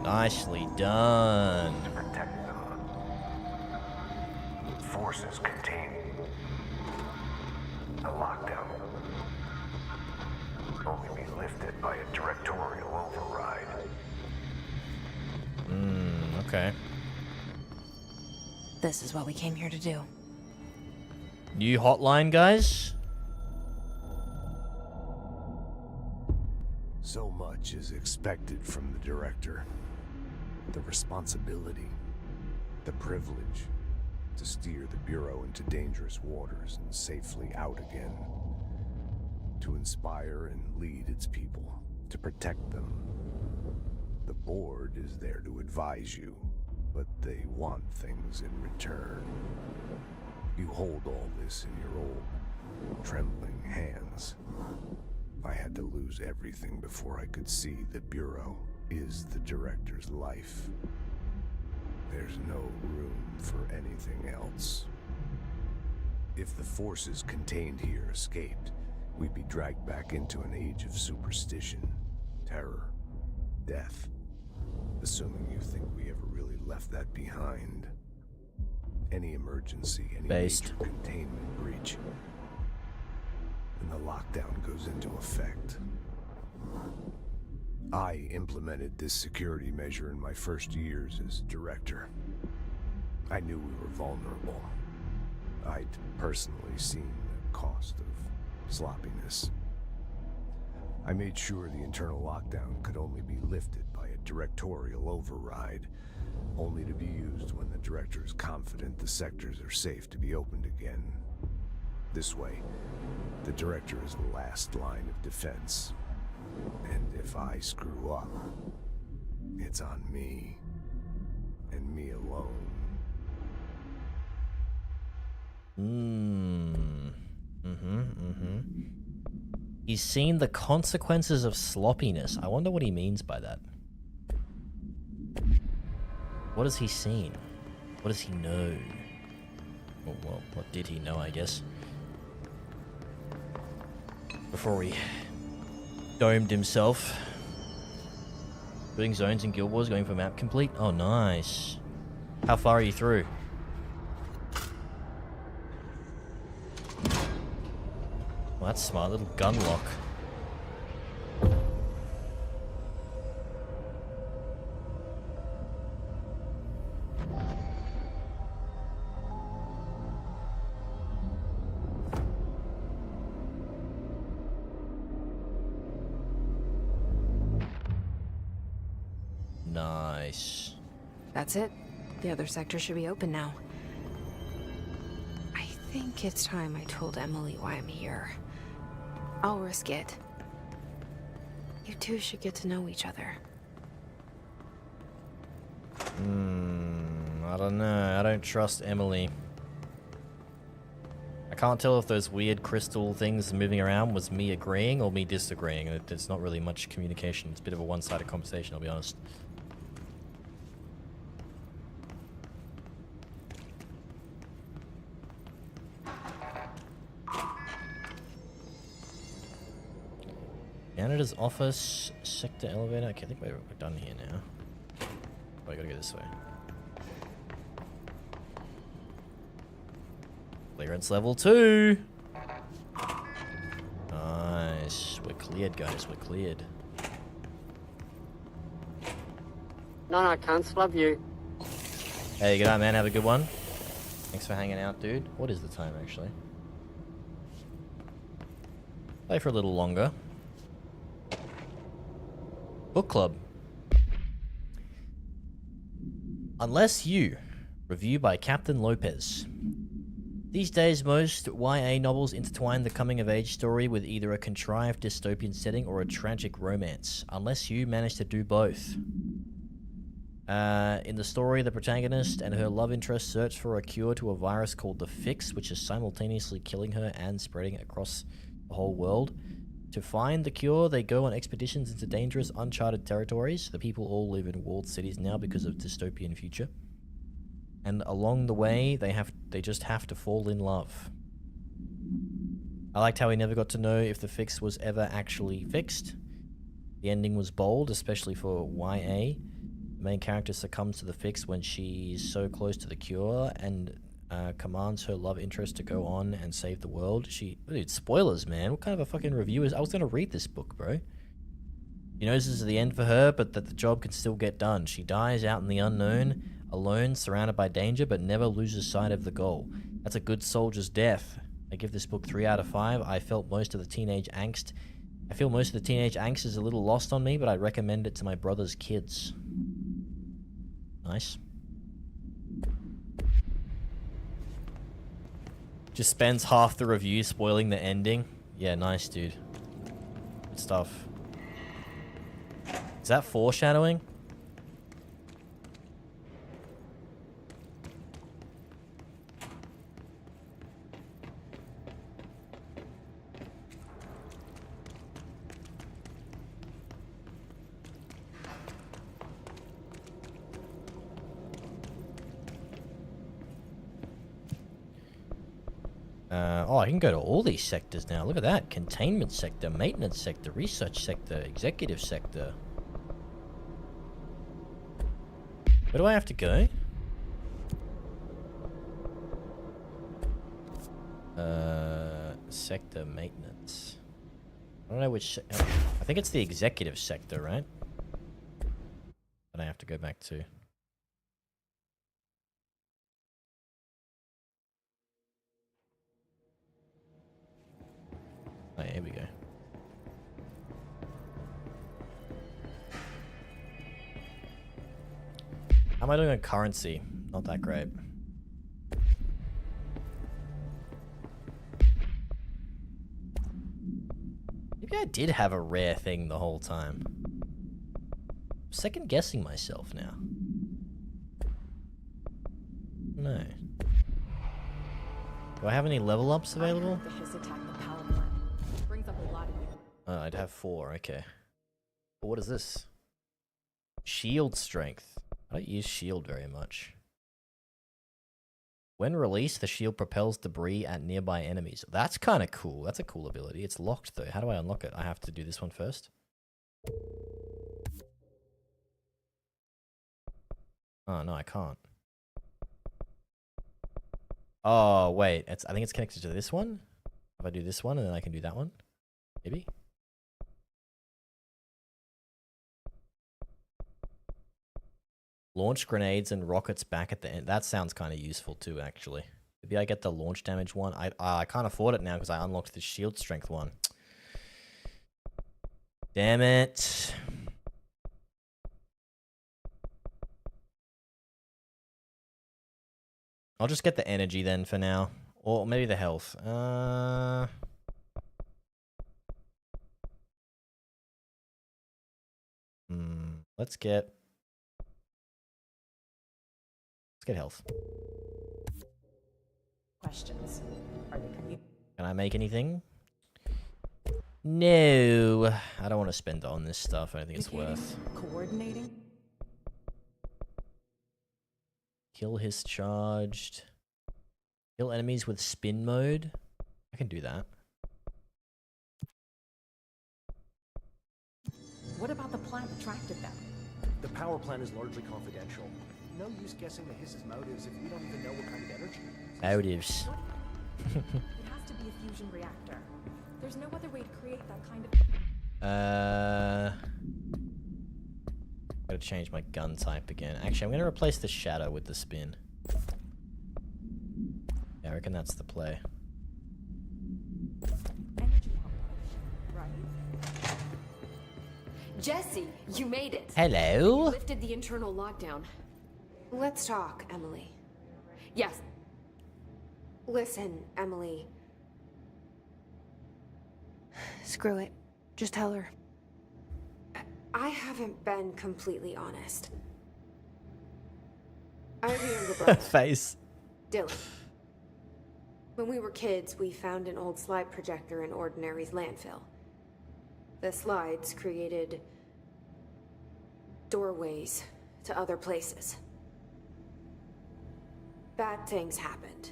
[SPEAKER 13] Nicely done.
[SPEAKER 8] Protect them. Forces contained. The lockdown will only be lifted by a directorial override.
[SPEAKER 13] Okay.
[SPEAKER 6] This is what we came here to do.
[SPEAKER 13] New hotline, guys?
[SPEAKER 8] So much is expected from the director. The responsibility, the privilege to steer the Bureau into dangerous waters and safely out again. To inspire and lead its people, to protect them. The board is there to advise you, but they want things in return. You hold all this in your old, trembling hands. I had to lose everything before I could see the Bureau is the director's life. There's no room for anything else. If the forces contained here escaped, we'd be dragged back into an age of superstition, terror, death. Assuming you think we ever really left that behind. Any emergency, any major containment breach, and the lockdown goes into effect. I implemented this security measure in my first years as director. I knew we were vulnerable. I'd personally seen the cost of sloppiness. I made sure the internal lockdown could only be lifted by a directorial override, only to be used when the director is confident the sectors are safe to be opened again. This way, the director is the last line of defense. And if I screw up, it's on me. And me alone.
[SPEAKER 13] He's seen the consequences of sloppiness. I wonder what he means by that. What has he seen? What does he know? Oh, well, what did he know, I guess? Before he domed himself. Putting zones in Guild Wars, going for map complete. Oh, nice. How far are you through? Well, that's smart. Little gun lock. Nice.
[SPEAKER 6] That's it. The other sector should be open now. I think it's time I told Emily why I'm here. I'll risk it. You two should get to know each other.
[SPEAKER 13] I don't know. I don't trust Emily. I can't tell if those weird crystal things moving around was me agreeing or me disagreeing. It's not really much communication. It's a bit of a one-sided conversation, I'll be honest. Janitor's office, sector elevator. Okay, I think we're done here now. Oh, I gotta go this way. Clearance level 2. Nice. We're cleared, guys. We're cleared.
[SPEAKER 15] No, cunts. Love you.
[SPEAKER 13] Hey, good night, man. Have a good one. Thanks for hanging out, dude. What is the time, actually? Play for a little longer. Book club. Unless You. Review by Captain Lopez. These days, most YA novels intertwine the coming-of-age story with either a contrived dystopian setting or a tragic romance. Unless You manage to do both. In the story, the protagonist and her love interest search for a cure to a virus called the Fix, which is simultaneously killing her and spreading across the whole world. To find the cure, they go on expeditions into dangerous, uncharted territories. The people all live in walled cities now because of dystopian future. And along the way, they just have to fall in love. I liked how we never got to know if the Fix was ever actually fixed. The ending was bold, especially for YA. The main character succumbs to the Fix when she's so close to the cure and commands her love interest to go on and save the world. Dude, spoilers, man. What kind of a fucking review is... I was gonna read this book, bro. She knows this is the end for her, but that the job can still get done. She dies out in the unknown, alone, surrounded by danger, but never loses sight of the goal. That's a good soldier's death. I give this book 3 out of 5. I feel most of the teenage angst is a little lost on me, but I recommend it to my brother's kids. Nice. Just spends half the review spoiling the ending. Yeah, nice, dude. Good stuff. Is that foreshadowing? Oh, I can go to all these sectors now. Look at that. Containment sector, maintenance sector, research sector, executive sector. Where do I have to go? Sector maintenance. I don't know which... I think it's the executive sector, right? That I have to go back to. Oh, here we go. How am I doing on currency? Not that great. Maybe I did have a rare thing the whole time. I'm second guessing myself now. No. Do I have any level ups available?
[SPEAKER 4] The Hiss attacked the power plant. Brings up a lot of you.
[SPEAKER 13] Oh, I'd have 4, okay. But what is this? Shield strength. I don't use shield very much. When released, the shield propels debris at nearby enemies. That's kind of cool. That's a cool ability. It's locked though. How do I unlock it? I have to do this one first. Oh, no, I can't. Oh, wait. I think it's connected to this one. If I do this one, and then I can do that one. Maybe? Launch grenades and rockets back at the end. That sounds kind of useful too, actually. Maybe I get the launch damage one. I can't afford it now because I unlocked the shield strength one. Damn it. I'll just get the energy then for now. Or maybe the health. Let's get health.
[SPEAKER 4] Questions. Are they
[SPEAKER 13] Can I make anything? No. I don't want to spend on this stuff. I don't think it's worth.
[SPEAKER 4] coordinating?
[SPEAKER 13] Kill his charged. Kill enemies with spin mode. I can do that.
[SPEAKER 4] What about the plant that attracted them?
[SPEAKER 3] The power plant is largely confidential. No use guessing the Hiss's motives if we don't even know what kind of energy it uses.
[SPEAKER 13] Motives.
[SPEAKER 4] It has to be a fusion reactor. There's no other way to create that kind of...
[SPEAKER 13] Gotta change my gun type again. Actually, I'm gonna replace the shadow with the spin. Yeah, I reckon that's the play.
[SPEAKER 4] Energy output, right?
[SPEAKER 16] Jesse, you made it.
[SPEAKER 13] Hello.
[SPEAKER 16] You lifted the internal lockdown.
[SPEAKER 7] Let's talk, Emily.
[SPEAKER 16] Yes.
[SPEAKER 7] Listen, Emily. Screw it. Just tell her. I haven't been completely honest. I have a younger brother.
[SPEAKER 13] Face.
[SPEAKER 7] Dylan. When we were kids, we found an old slide projector in Ordinary's landfill. The slides created doorways to other places. Bad things happened.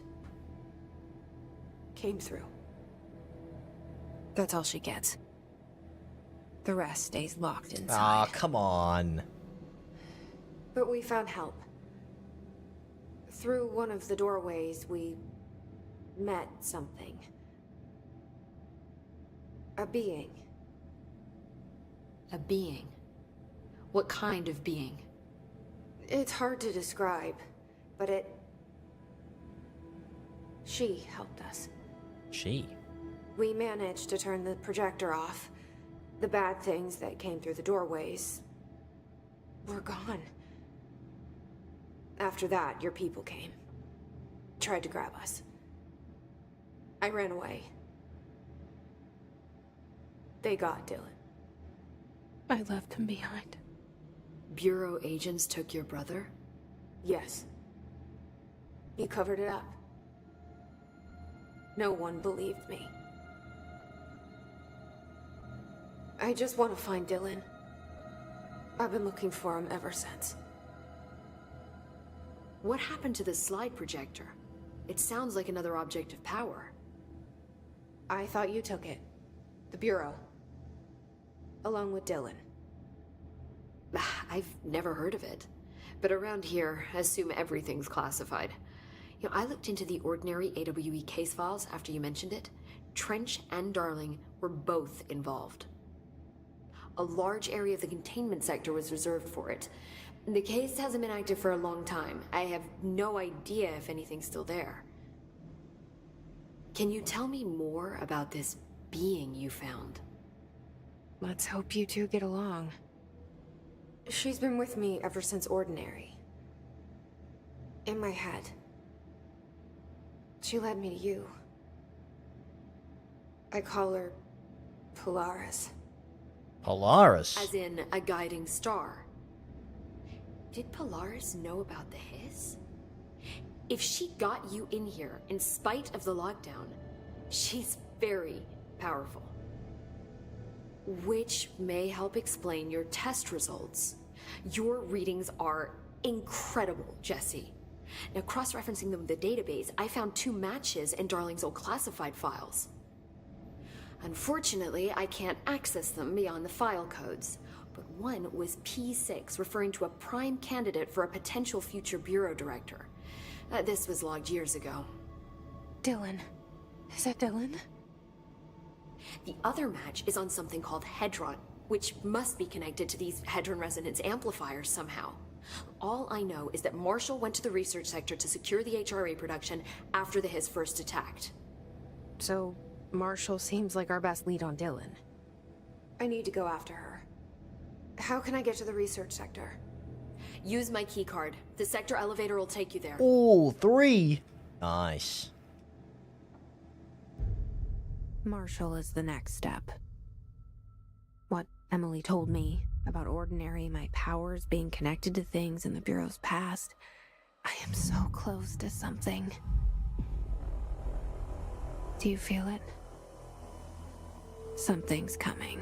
[SPEAKER 7] Came through. That's all she gets. The rest stays locked inside.
[SPEAKER 13] Aw, come on.
[SPEAKER 7] But we found help. Through one of the doorways, we met something. A being.
[SPEAKER 16] A being? What kind of being?
[SPEAKER 7] It's hard to describe, but she helped us.
[SPEAKER 13] She?
[SPEAKER 7] We managed to turn the projector off. The bad things that came through the doorways were gone. After that, your people came. Tried to grab us. I ran away. They got Dylan. I left him behind.
[SPEAKER 16] Bureau agents took your brother?
[SPEAKER 7] Yes. He covered it up. No one believed me. I just want to find Dylan. I've been looking for him ever since.
[SPEAKER 16] What happened to the slide projector? It sounds like another object of power.
[SPEAKER 7] I thought you took it. The Bureau. Along with Dylan.
[SPEAKER 16] I've never heard of it. But around here, I assume everything's classified. You know, I looked into the Ordinary AWE case files after you mentioned it. Trench and Darling were both involved. A large area of the containment sector was reserved for it. The case hasn't been active for a long time. I have no idea if anything's still there. Can you tell me more about this being you found?
[SPEAKER 7] Let's hope you two get along. She's been with me ever since Ordinary. In my head. She led me to you. I call her Polaris.
[SPEAKER 13] Polaris?
[SPEAKER 16] As in a guiding star. Did Polaris know about the hiss? If she got you in here in spite of the lockdown, she's very powerful. Which may help explain your test results. Your readings are incredible, Jesse. Now, cross-referencing them with the database, I found 2 matches in Darling's old classified files. Unfortunately, I can't access them beyond the file codes, but one was P6, referring to a prime candidate for a potential future bureau director. This was logged years ago.
[SPEAKER 6] Dylan. Is that Dylan?
[SPEAKER 16] The other match is on something called Hedron, which must be connected to these Hedron resonance amplifiers somehow. All I know is that Marshall went to the research sector to secure the HRA production after the Hiss first attacked.
[SPEAKER 6] So, Marshall seems like our best lead on Dylan.
[SPEAKER 7] I need to go after her. How can I get to the research sector?
[SPEAKER 16] Use my keycard. The sector elevator will take you there.
[SPEAKER 13] Ooh, 3. Nice.
[SPEAKER 6] Marshall is the next step. What Emily told me about Ordinary, my powers being connected to things in the Bureau's past. I am so close to something. Do you feel it? Something's coming.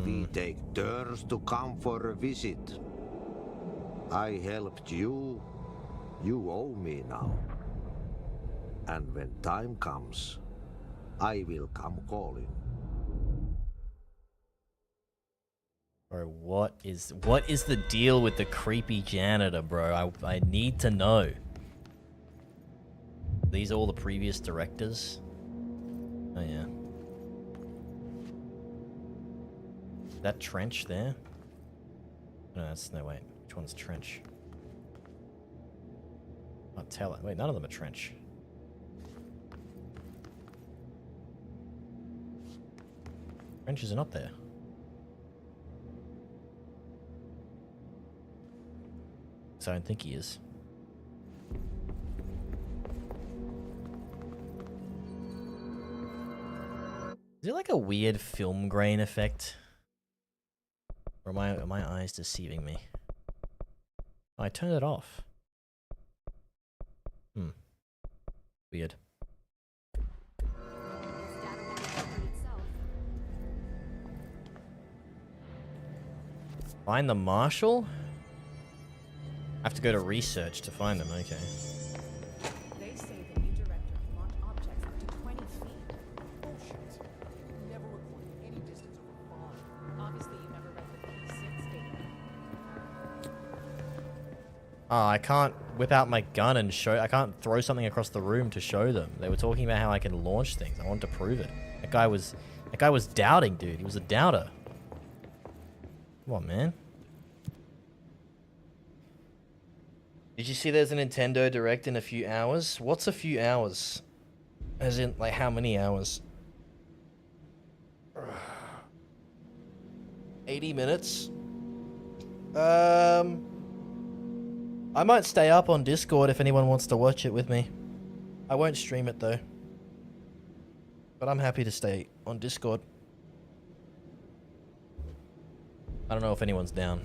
[SPEAKER 5] We take turns to come for a visit. I helped you. You owe me now. And when time comes, I will come calling.
[SPEAKER 13] Bro, what is the deal with the creepy janitor, bro? I need to know. These are all the previous directors? Oh yeah. That Trench there? No, that's no wait. Which one's Trench? Can't tell it. Wait, none of them are Trench. Trench is not there. So I don't think he is. Is it like a weird film grain effect? Or are my eyes deceiving me? Oh, I turned it off. Weird. Find the Marshal? I have to go to research to find them, okay.
[SPEAKER 4] They say the new director can launch objects up to 20 feet.
[SPEAKER 3] Bullshit. You never recorded any distance over 5.
[SPEAKER 4] Obviously, you never read the P6 data.
[SPEAKER 13] Oh, I can't whip out my gun and show... I can't throw something across the room to show them. They were talking about how I can launch things. I wanted to prove it. That guy was doubting, dude. He was a doubter. Come on, man. Did you see there's a Nintendo Direct in a few hours? What's a few hours? As in, like, how many hours? 80 minutes? I might stay up on Discord if anyone wants to watch it with me. I won't stream it, though. But I'm happy to stay on Discord. I don't know if anyone's down.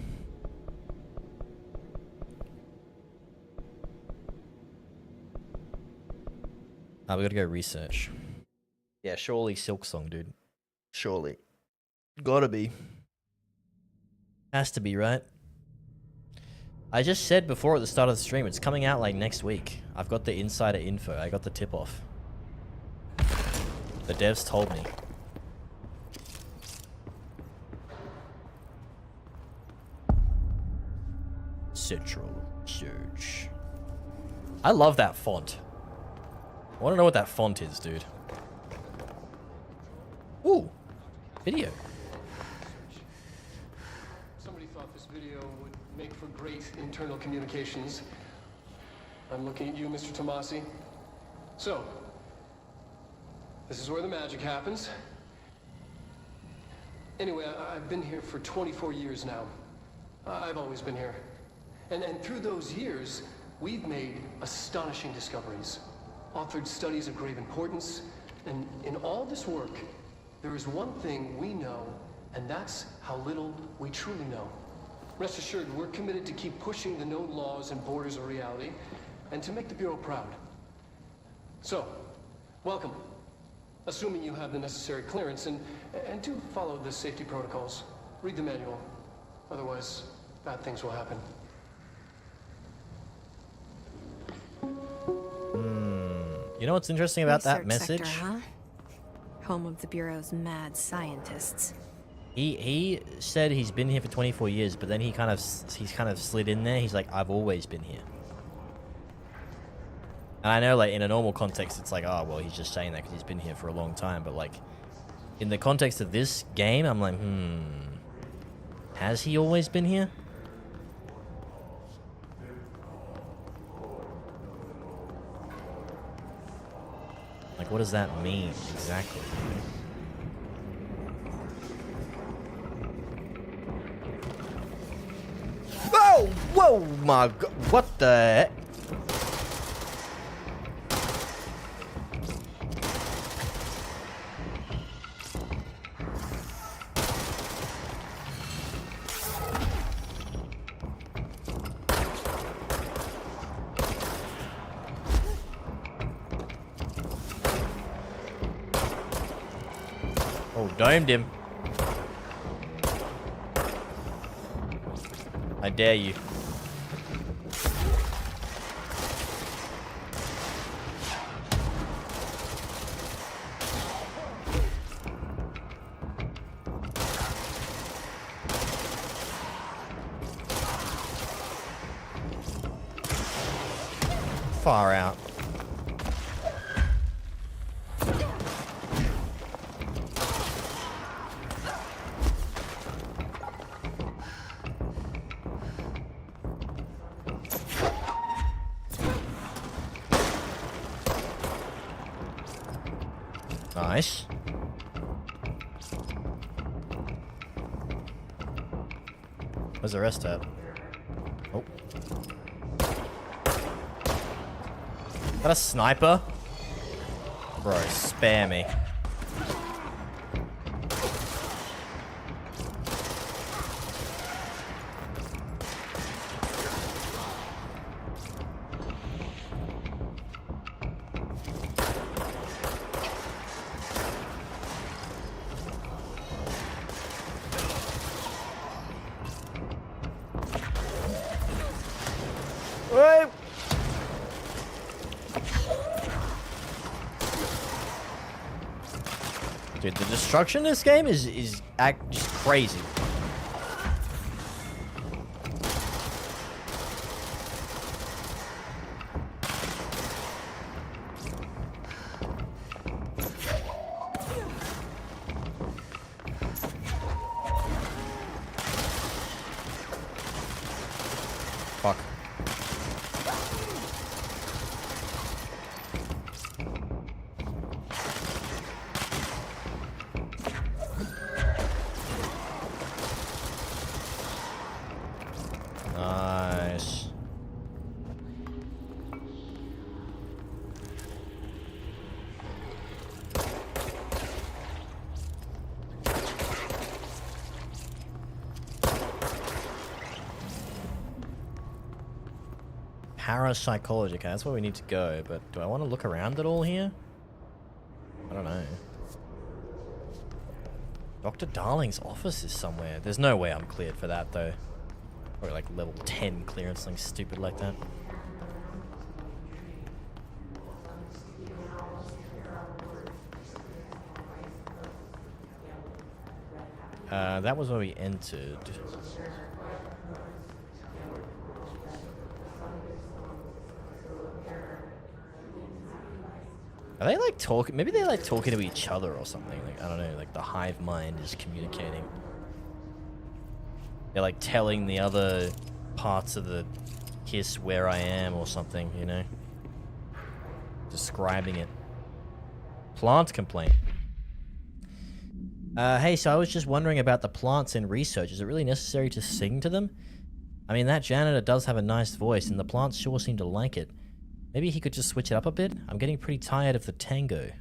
[SPEAKER 13] We gotta go research. Yeah, surely Silksong, dude. Surely. Gotta be. Has to be, right? I just said before at the start of the stream, it's coming out like next week. I've got the insider info. I got the tip off. The devs told me. Central Search. I love that font. I want to know what that font is, dude. Ooh, video.
[SPEAKER 17] Somebody thought this video would make for great internal communications. I'm looking at you, Mr. Tomasi. So, this is where the magic happens. Anyway, I've been here for 24 years now. I've always been here. And through those years, we've made astonishing discoveries, authored studies of grave importance, and in all this work, there is one thing we know, and that's how little we truly know. Rest assured, we're committed to keep pushing the known laws and borders of reality, and to make the Bureau proud. So, welcome. Assuming you have the necessary clearance, and do follow the safety protocols. Read the manual. Otherwise, bad things will happen.
[SPEAKER 13] You know what's interesting about that
[SPEAKER 6] Research
[SPEAKER 13] message?
[SPEAKER 6] sector, huh? Home of the Bureau's mad scientists.
[SPEAKER 13] He said he's been here for 24 years, but then he's kind of slid in there. He's like, I've always been here. And I know, like, in a normal context, it's like, oh, well, he's just saying that because he's been here for a long time. But, like, in the context of this game, I'm like, has he always been here? Like, what does that mean exactly? Whoa! Whoa, my God! What the heck? Oh, domed him. I dare you. Far out. Nice. Where's the rest at? Oh. Is that a sniper? Bro, spare me. Wait. Dude, the destruction in this game is just crazy. Fuck. Nice. Parapsychology, okay, that's where we need to go, but do I want to look around at all here? I don't know. Dr. Darling's office is somewhere. There's no way I'm cleared for that, though. Or like level 10 clearance, something stupid like that. That was where we entered. Are they like talking? Maybe they're like talking to each other or something. Like, I don't know, like the hive mind is communicating. They're like telling the other parts of the hiss where I am or something, you know? Describing it. Plant complaint. Hey, so I was just wondering about the plants in research. Is it really necessary to sing to them? I mean, that janitor does have a nice voice, and the plants sure seem to like it. Maybe he could just switch it up a bit? I'm getting pretty tired of the tango.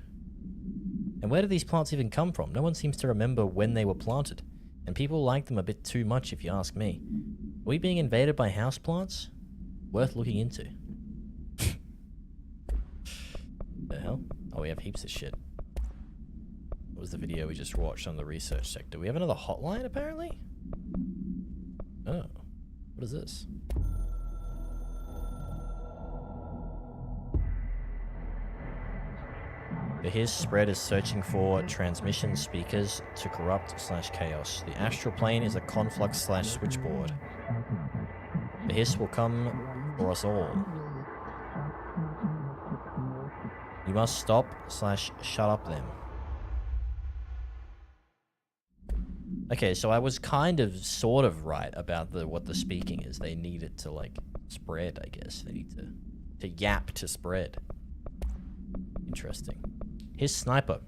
[SPEAKER 13] And where do these plants even come from? No one seems to remember when they were planted. And people like them a bit too much, if you ask me. Are we being invaded by houseplants? Worth looking into. The hell? Oh, we have heaps of shit. What was the video we just watched on the research sector? We have another hotline, apparently? Oh. What is this? The Hiss spread is searching for transmission speakers to corrupt/chaos. The astral plane is a conflux/switchboard. The Hiss will come for us all. You must stop/shut up them. Okay, so I was kind of sort of right about what the speaking is. They need it to like spread, I guess. They need to yap to spread. Interesting. His sniper.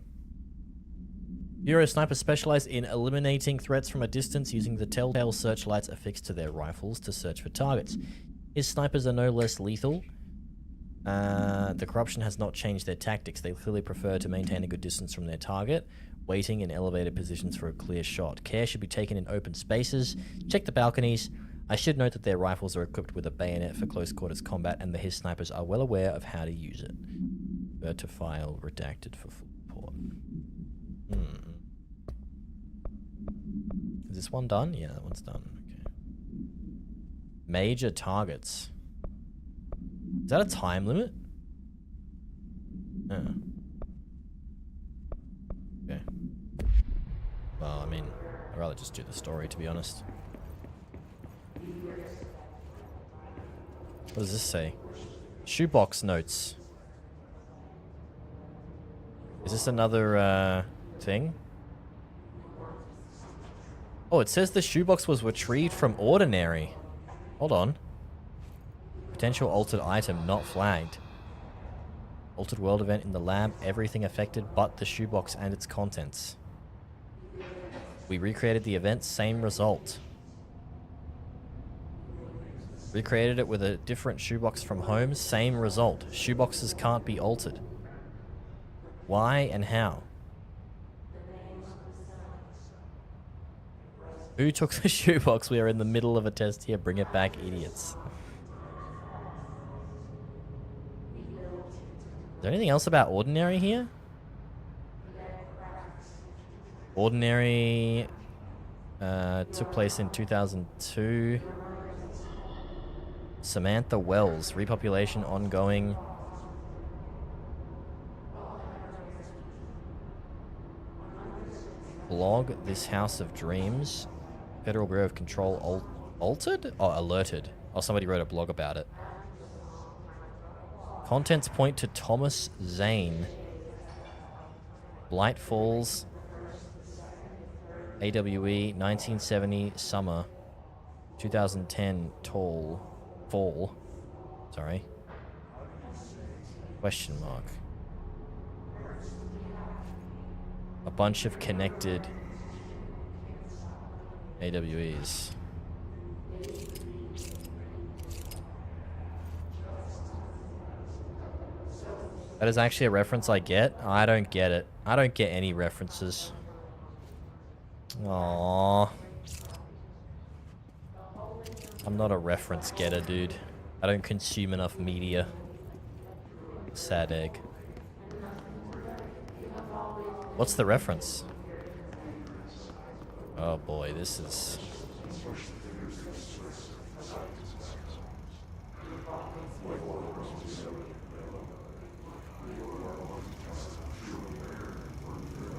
[SPEAKER 13] Bureau snipers specialize in eliminating threats from a distance using the telltale searchlights affixed to their rifles to search for targets. His snipers are no less lethal. The corruption has not changed their tactics. They clearly prefer to maintain a good distance from their target, waiting in elevated positions for a clear shot. Care should be taken in open spaces. Check the balconies. I should note that their rifles are equipped with a bayonet for close quarters combat, and the Hiss snipers are well aware of how to use it. Refer to file redacted for full report. Is this one done? Yeah, that one's done. Okay. Major targets. Is that a time limit? Oh. Okay. Well, I mean, I'd rather just do the story, to be honest. What does this say? Shoebox notes. Is this another, thing? Oh, it says the shoebox was retrieved from Ordinary. Hold on. Potential altered item not flagged. Altered world event in the lab. Everything affected but the shoebox and its contents. We recreated the event. Same result. Recreated it with a different shoebox from home. Same result. Shoeboxes can't be altered. Why and how? Who took the shoebox? We are in the middle of a test here. Bring it back, idiots. Is there anything else about Ordinary here? Ordinary took place in 2002. Samantha Wells, repopulation ongoing. Blog, This House of Dreams. Federal Bureau of Control altered? Oh, alerted. Oh, somebody wrote a blog about it. Contents point to Thomas Zane. Blight Falls. AWE, 1970 summer. 2010 fall. Sorry. Question mark. A bunch of connected AWEs. That is actually a reference I get? I don't get it. I don't get any references. Aww. I'm not a reference getter, dude. I don't consume enough media. Sad egg. What's the reference? Oh boy, this is...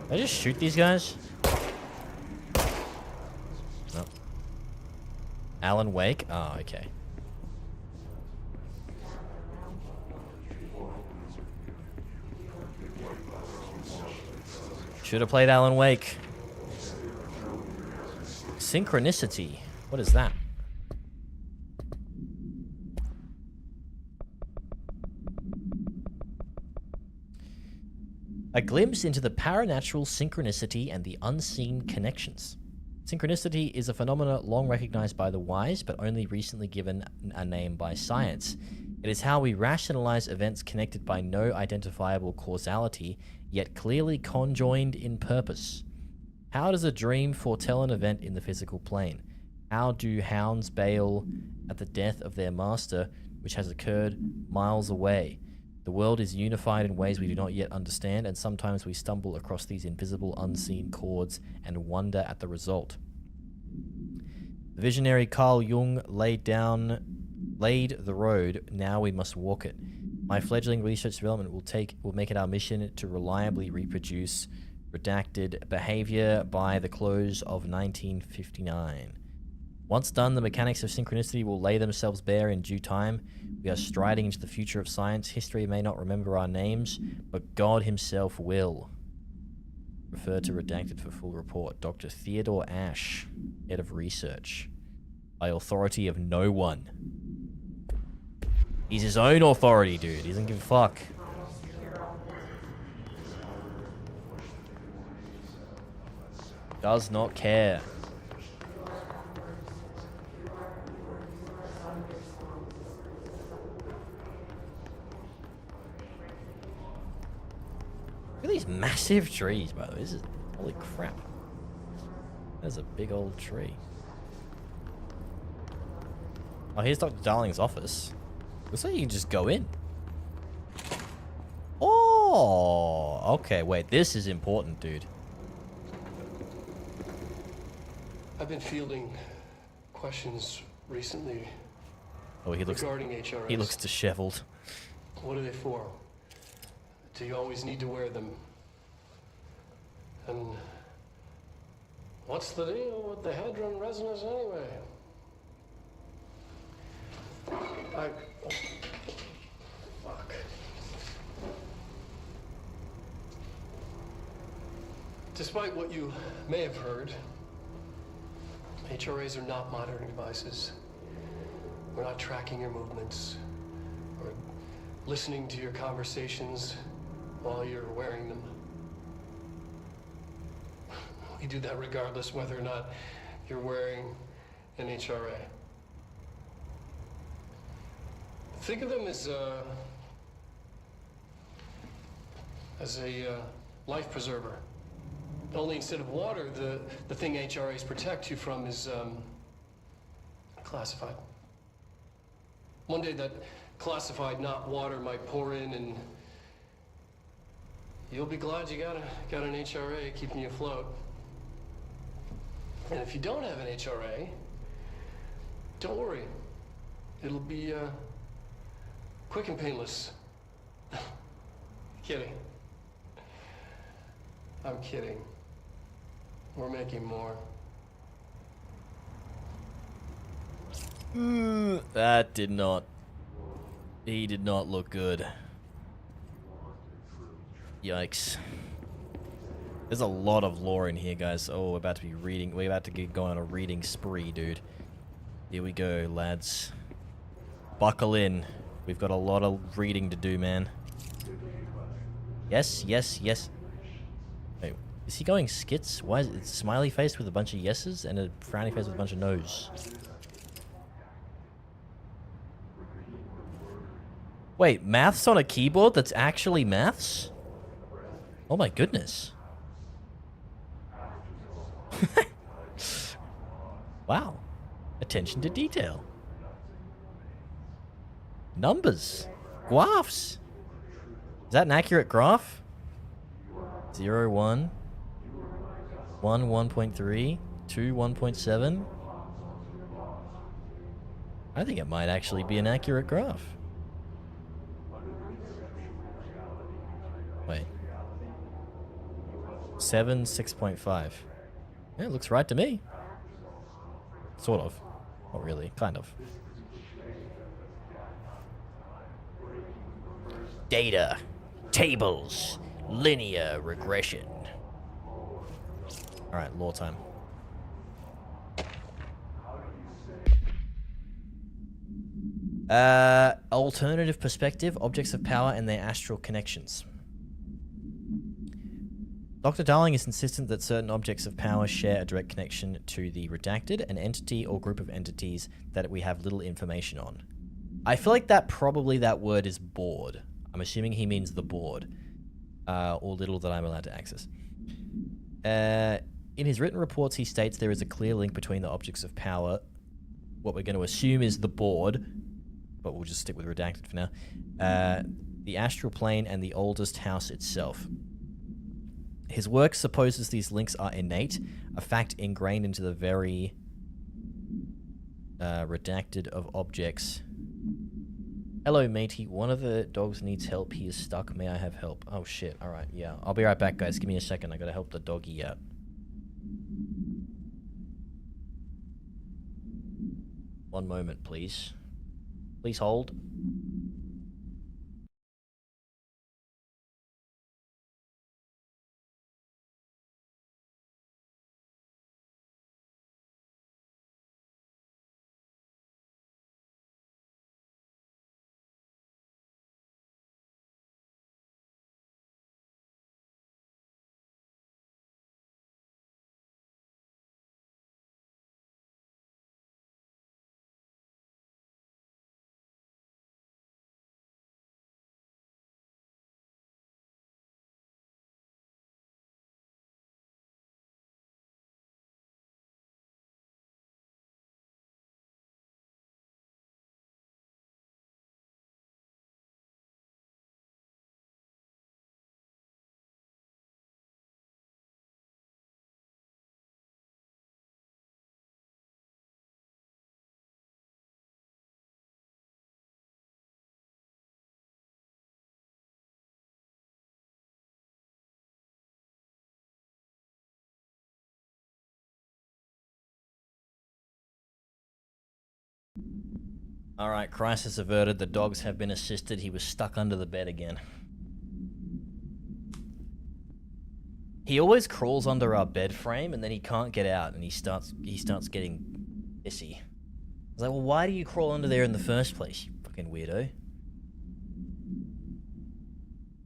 [SPEAKER 13] Did I just shoot these guys? No. Alan Wake? Oh, okay. Should have played Alan Wake. Synchronicity. What is that? A glimpse into the paranatural synchronicity and the unseen connections. Synchronicity is a phenomenon long recognized by the wise, but only recently given a name by science. It is how we rationalize events connected by no identifiable causality, yet clearly conjoined in purpose. How does a dream foretell an event in the physical plane? How do hounds bail at the death of their master, which has occurred miles away? The world is unified in ways we do not yet understand, and sometimes we stumble across these invisible, unseen chords and wonder at the result. The visionary Carl Jung laid the road, now we must walk it. My fledgling research development will make it our mission to reliably reproduce redacted behavior by the close of 1959. Once done, the mechanics of synchronicity will lay themselves bare in due time. We are striding into the future of science. History may not remember our names, but God himself will. Refer to redacted for full report. Dr. Theodore Ash, head of research. By authority of no one. He's his own authority, dude. He doesn't give a fuck. Does not care. Look at these massive trees, by the way. This is... holy crap. That's a big old tree. Oh, here's Dr. Darling's office. Looks like you can just go in. Oh! Okay, wait. This is important, dude.
[SPEAKER 17] I've been fielding questions recently
[SPEAKER 13] regarding HRS. He looks disheveled.
[SPEAKER 17] What are they for? Do you always need to wear them? And what's the deal with the Hadron resonance anyway? Fuck. Despite what you may have heard, HRAs are not monitoring devices. We're not tracking your movements or listening to your conversations while you're wearing them. We do that regardless whether or not you're wearing an HRA. Think of them as a life preserver. Only instead of water, the thing HRAs protect you from is classified. One day that classified, not water, might pour in, and you'll be glad you got an HRA keeping you afloat. And if you don't have an HRA, don't worry. It'll be quick and painless. Kidding. I'm kidding. We're making more.
[SPEAKER 13] That did not... He did not look good. Yikes. There's a lot of lore in here, guys. Oh, we're about to be reading... We're about to get going on a reading spree, dude. Here we go, lads. Buckle in. We've got a lot of reading to do, man. Yes, yes, yes. Wait, is he going skits? Why is it smiley face with a bunch of yeses and a frowny face with a bunch of no's? Wait, maths on a keyboard that's actually maths? Oh my goodness. Wow. Attention to detail. Numbers. Graphs. Is that an accurate graph? 0, 1. 1, 1.3. 2, 1.7. I think it might actually be an accurate graph. Wait. 7, 6.5. Yeah, it looks right to me. Sort of. Not really. Kind of. Data. Tables. Linear regression. Alright, lore time. Alternative perspective, objects of power and their astral connections. Dr. Darling is insistent that certain objects of power share a direct connection to the redacted, an entity or group of entities that we have little information on. I feel like that word is board. I'm assuming he means the board, or little that I'm allowed to access. In his written reports, he states there is a clear link between the objects of power, what we're going to assume is the board, but we'll just stick with redacted for now, the astral plane, and the oldest house itself. His work supposes these links are innate, a fact ingrained into the very redacted of objects. Hello, matey. One of the dogs needs help. He is stuck. May I have help? Oh, shit. All right. Yeah. I'll be right back, guys. Give me a second. I gotta help the doggy out. One moment, please. Please hold. Alright, crisis averted. The dogs have been assisted. He was stuck under the bed again. He always crawls under our bed frame and then he can't get out and he starts getting pissy. I was like, well, why do you crawl under there in the first place, you fucking weirdo?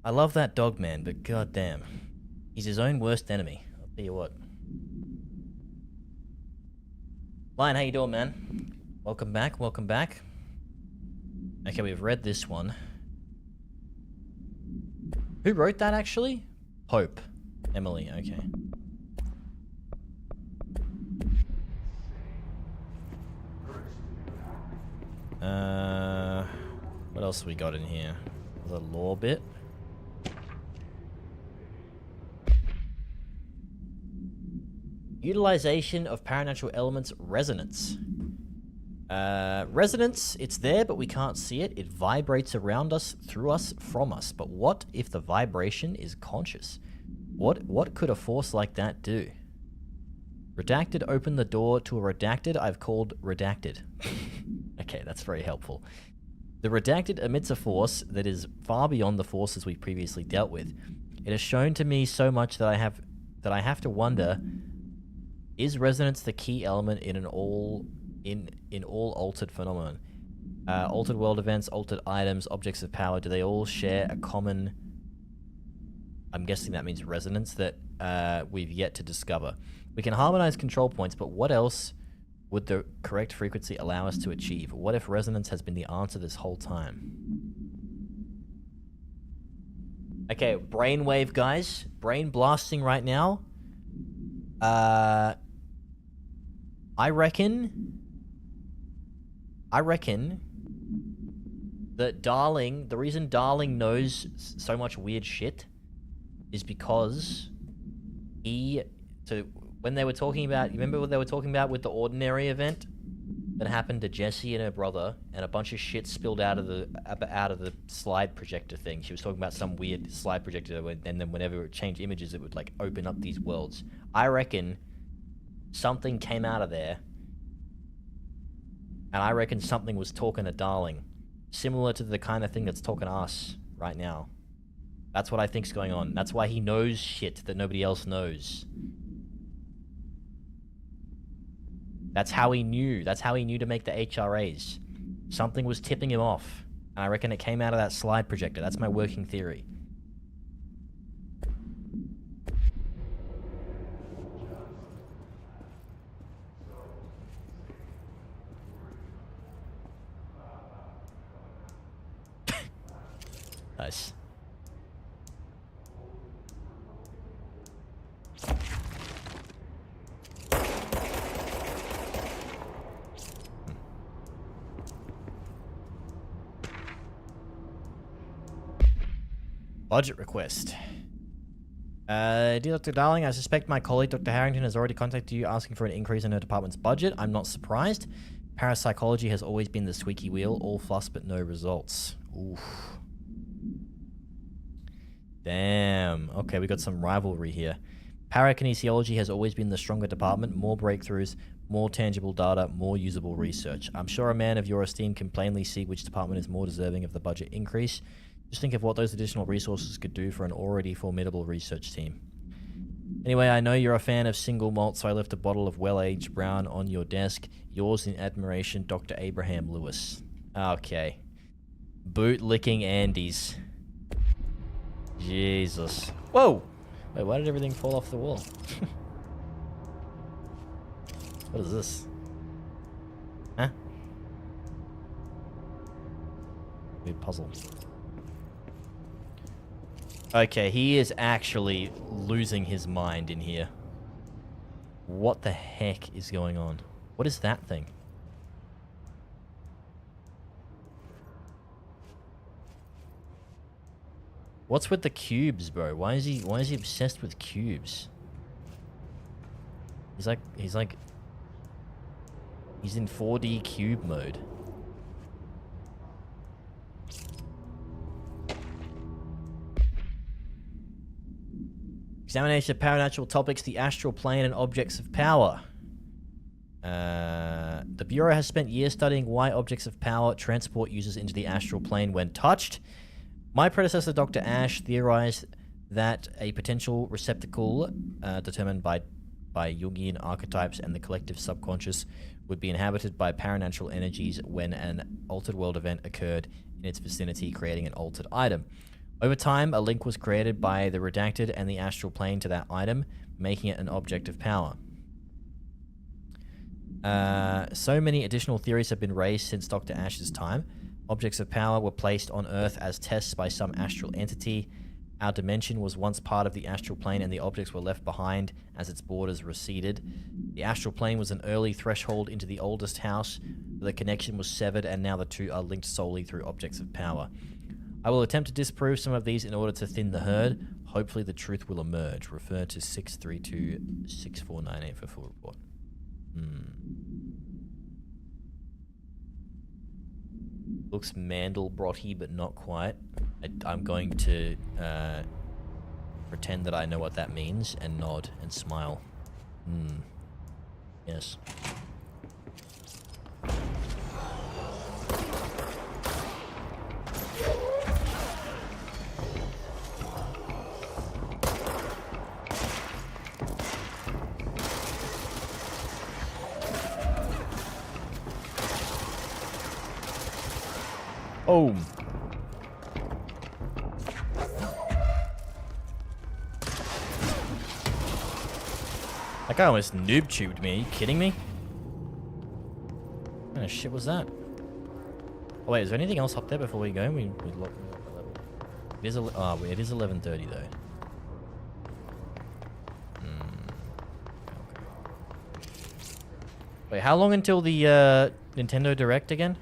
[SPEAKER 13] I love that dog, man, but goddamn. He's his own worst enemy. I'll tell you what. Lion, how you doing, man? Welcome back, welcome back. Okay, we've read this one. Who wrote that, actually? Hope. Emily, okay. What else we got in here? The lore bit. Utilization of paranatural elements, resonance. Resonance, it's there, but we can't see it. It vibrates around us, through us, from us. But what if the vibration is conscious? What could a force like that do? Redacted opened the door to a redacted I've called redacted. Okay, that's very helpful. The redacted emits a force that is far beyond the forces we've previously dealt with. It has shown to me so much that I have to wonder, is resonance the key element in all altered phenomenon? Altered world events, altered items, objects of power, do they all share a common, I'm guessing that means resonance, that we've yet to discover? We can harmonize control points, but what else would the correct frequency allow us to achieve? What if resonance has been the answer this whole time? Okay, brainwave, guys. Brain blasting right now. I reckon that Darling, the reason Darling knows so much weird shit is because when they were talking about, you remember what they were talking about with the Ordinary event that happened to Jessie and her brother, and a bunch of shit spilled out of the slide projector thing. She was talking about some weird slide projector, and then whenever it changed images, it would like open up these worlds. I reckon something came out of there, and I reckon something was talking to Darling, similar to the kind of thing that's talking to us right now. That's what I think's going on. That's why he knows shit that nobody else knows. That's how he knew. That's how he knew to make the HRAs. Something was tipping him off. And I reckon it came out of that slide projector. That's my working theory. Nice. Budget request. Dear Dr. Darling, I suspect my colleague Dr. Harrington has already contacted you asking for an increase in her department's budget. I'm not surprised. Parapsychology has always been the squeaky wheel, all fuss but no results. Oof. Damn. Okay, we got some rivalry here. Parakinesiology has always been the stronger department, more breakthroughs, more tangible data, more usable research. I'm sure a man of your esteem can plainly see which department is more deserving of the budget increase. Just think of what those additional resources could do for an already formidable research team. Anyway, I know you're a fan of single malt, so I left a bottle of well-aged brown on your desk. Yours in admiration, Dr. Abraham Lewis. Okay. Boot-licking Andes. Jesus. Whoa! Wait, why did everything fall off the wall? What is this? Huh? Weird puzzle. Okay, he is actually losing his mind in here. What the heck is going on? What is that thing? What's with the cubes, bro? Why is he obsessed with cubes? He's in 4D cube mode. Examination of paranatural topics, the astral plane, and objects of power. The Bureau has spent years studying why objects of power transport users into the astral plane when touched. My predecessor, Dr. Ash, theorized that a potential receptacle determined by Jungian archetypes and the collective subconscious would be inhabited by paranatural energies when an altered world event occurred in its vicinity, creating an altered item. Over time, a link was created by the Redacted and the astral plane to that item, making it an object of power. So many additional theories have been raised since Dr. Ash's time. Objects of power were placed on Earth as tests by some astral entity. Our dimension was once part of the astral plane and the objects were left behind as its borders receded. The astral plane was an early threshold into the oldest house. The connection was severed and now the two are linked solely through objects of power. I will attempt to disprove some of these in order to thin the herd. Hopefully the truth will emerge. Refer to 632-6498 for full report. Looks Mandelbrotty, but not quite. I'm going to pretend that I know what that means and nod and smile. Yes. Oh. That guy almost noob tubed me. Are you kidding me? What kind of shit was that? Oh wait, is there anything else up there before we go? We locked the level. It is it is 11:30 though. Okay. Wait, how long until the Nintendo Direct again?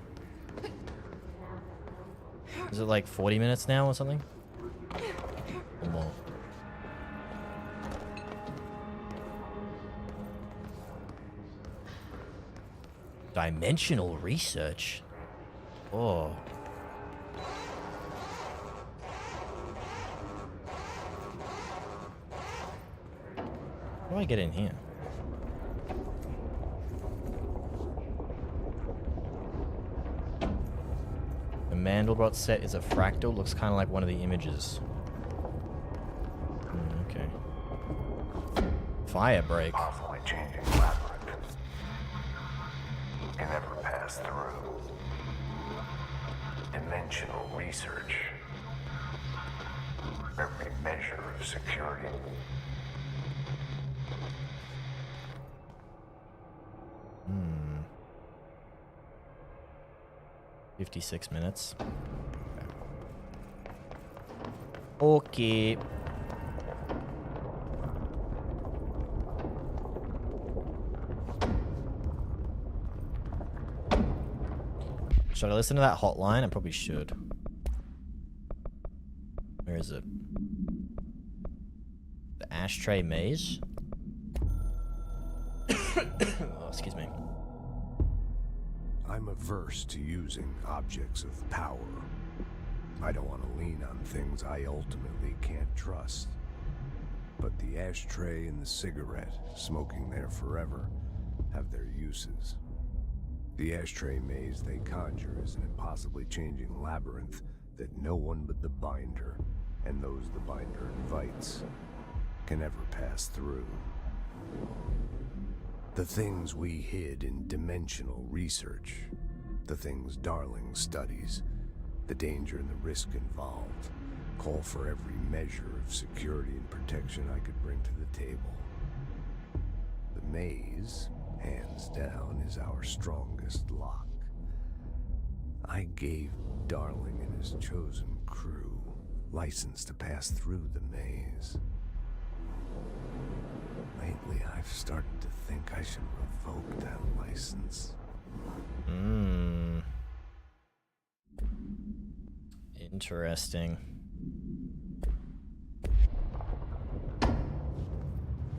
[SPEAKER 13] Is it like 40 minutes now or something? Or more? Dimensional research? Oh. How do I get in here? The Mandelbrot set is a fractal. Looks kind of like one of the images. Okay. Fire break.
[SPEAKER 8] Constantly changing labyrinth. Can never pass through. Dimensional research. Every measure of security.
[SPEAKER 13] Hmm. 56 minutes. Okay. Okay. Should I listen to that hotline? I probably should. Where is it? The ashtray maze? Oh, excuse me.
[SPEAKER 8] I'm averse to using objects of power. I don't want to lean on things I ultimately can't trust. But the ashtray and the cigarette, smoking there forever, have their uses. The ashtray maze they conjure is an impossibly changing labyrinth that no one but the Binder, and those the Binder invites, can ever pass through. The things we hid in dimensional research, the things Darling studies, the danger and the risk involved, call for every measure of security and protection I could bring to the table. The maze, hands down, is our strongest lock. I gave Darling and his chosen crew license to pass through the maze. Lately, I've started to think I should revoke that license.
[SPEAKER 13] Interesting.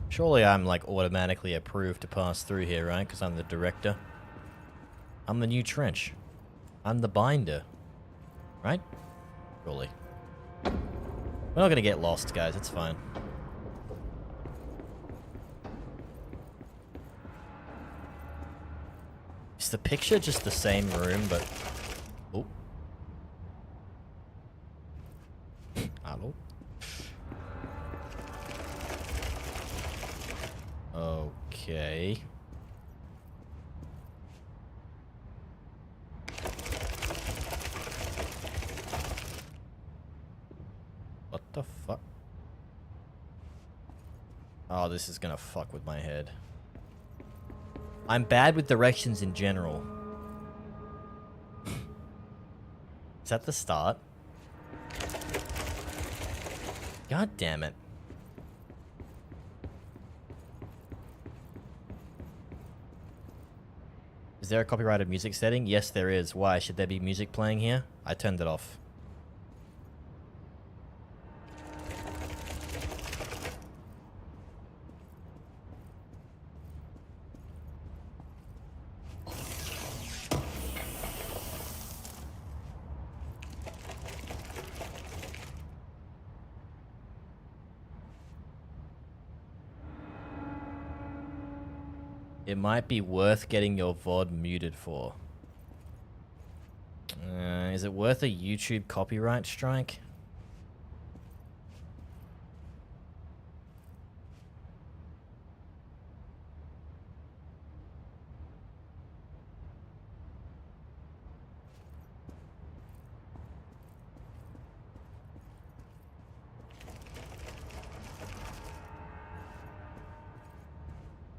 [SPEAKER 13] Surely I'm like automatically approved to pass through here, right? Because I'm the director. I'm the new Trench. I'm the Binder. Right? Surely. We're not gonna get lost, guys. It's fine. Is the picture just the same room, but... Oh. Hello? Okay. What the fuck? Oh, this is gonna fuck with my head. I'm bad with directions in general. Is that the start? God damn it. Is there a copyrighted music setting? Yes, there is. Why? Should there be music playing here? I turned it off. It might be worth getting your VOD muted for. Is it worth a YouTube copyright strike?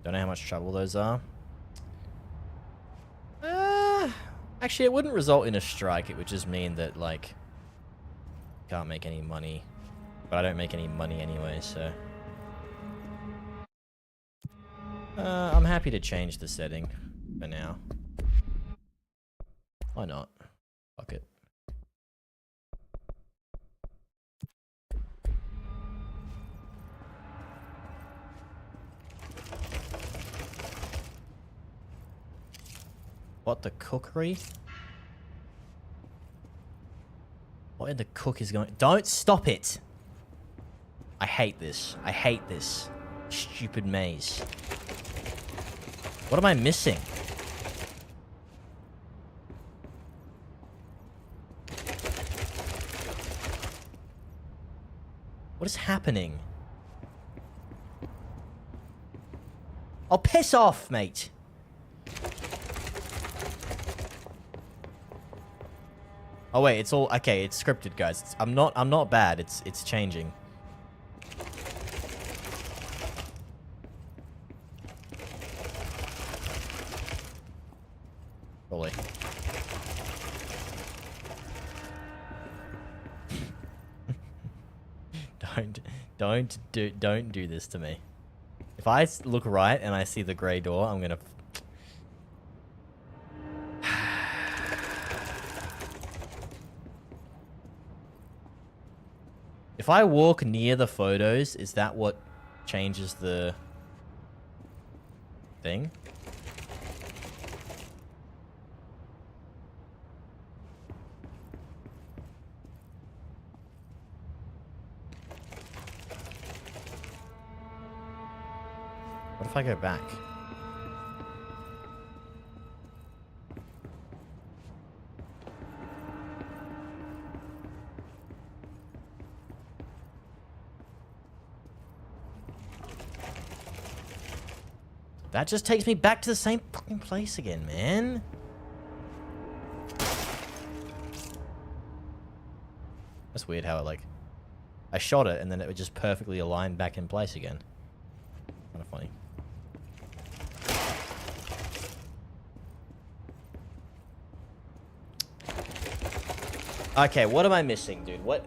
[SPEAKER 13] Don't know how much trouble those are. Actually, it wouldn't result in a strike. It would just mean that, like, can't make any money. But I don't make any money anyway, so... I'm happy to change the setting for now. Why not? Fuck it. What, the cookery? What in the cook is going... Don't stop it! I hate this. I hate this. Stupid maze. What am I missing? What is happening? Oh, piss off, mate! Oh wait, it's all okay. It's scripted, guys. I'm not bad. It's changing. Probably. Don't do this to me. If I look right and I see the grey door, I'm gonna... If I walk near the photos, is that what changes the thing? What if I go back? That just takes me back to the same fucking place again, man. That's weird how it, like... I shot it and then it would just perfectly align back in place again. Kind of funny. Okay, what am I missing, dude? What...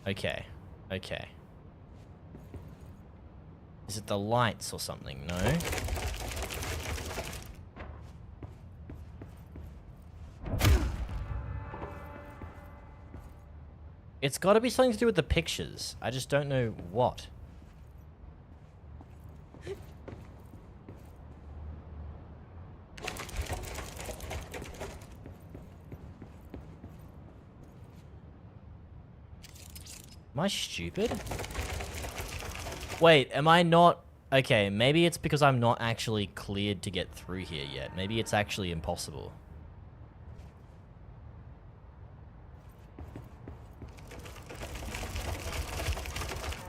[SPEAKER 13] Okay. Okay. Is it the lights or something? No? It's got to be something to do with the pictures. I just don't know what. Am I stupid? Wait, am I not... Okay, maybe it's because I'm not actually cleared to get through here yet. Maybe it's actually impossible.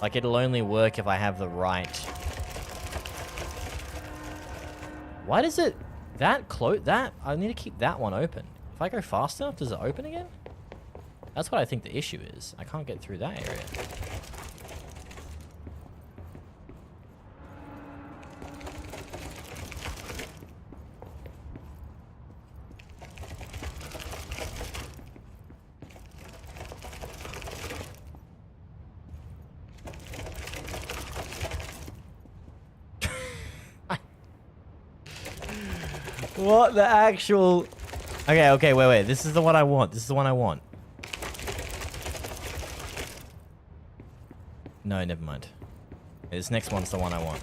[SPEAKER 13] Like, it'll only work if I have the right... Why does it... That close... That... I need to keep that one open. If I go fast enough, does it open again? That's what I think the issue is. I can't get through that area. What the actual... Okay, okay, wait. This is the one I want. This is the one I want. No, never mind. This next one's the one I want.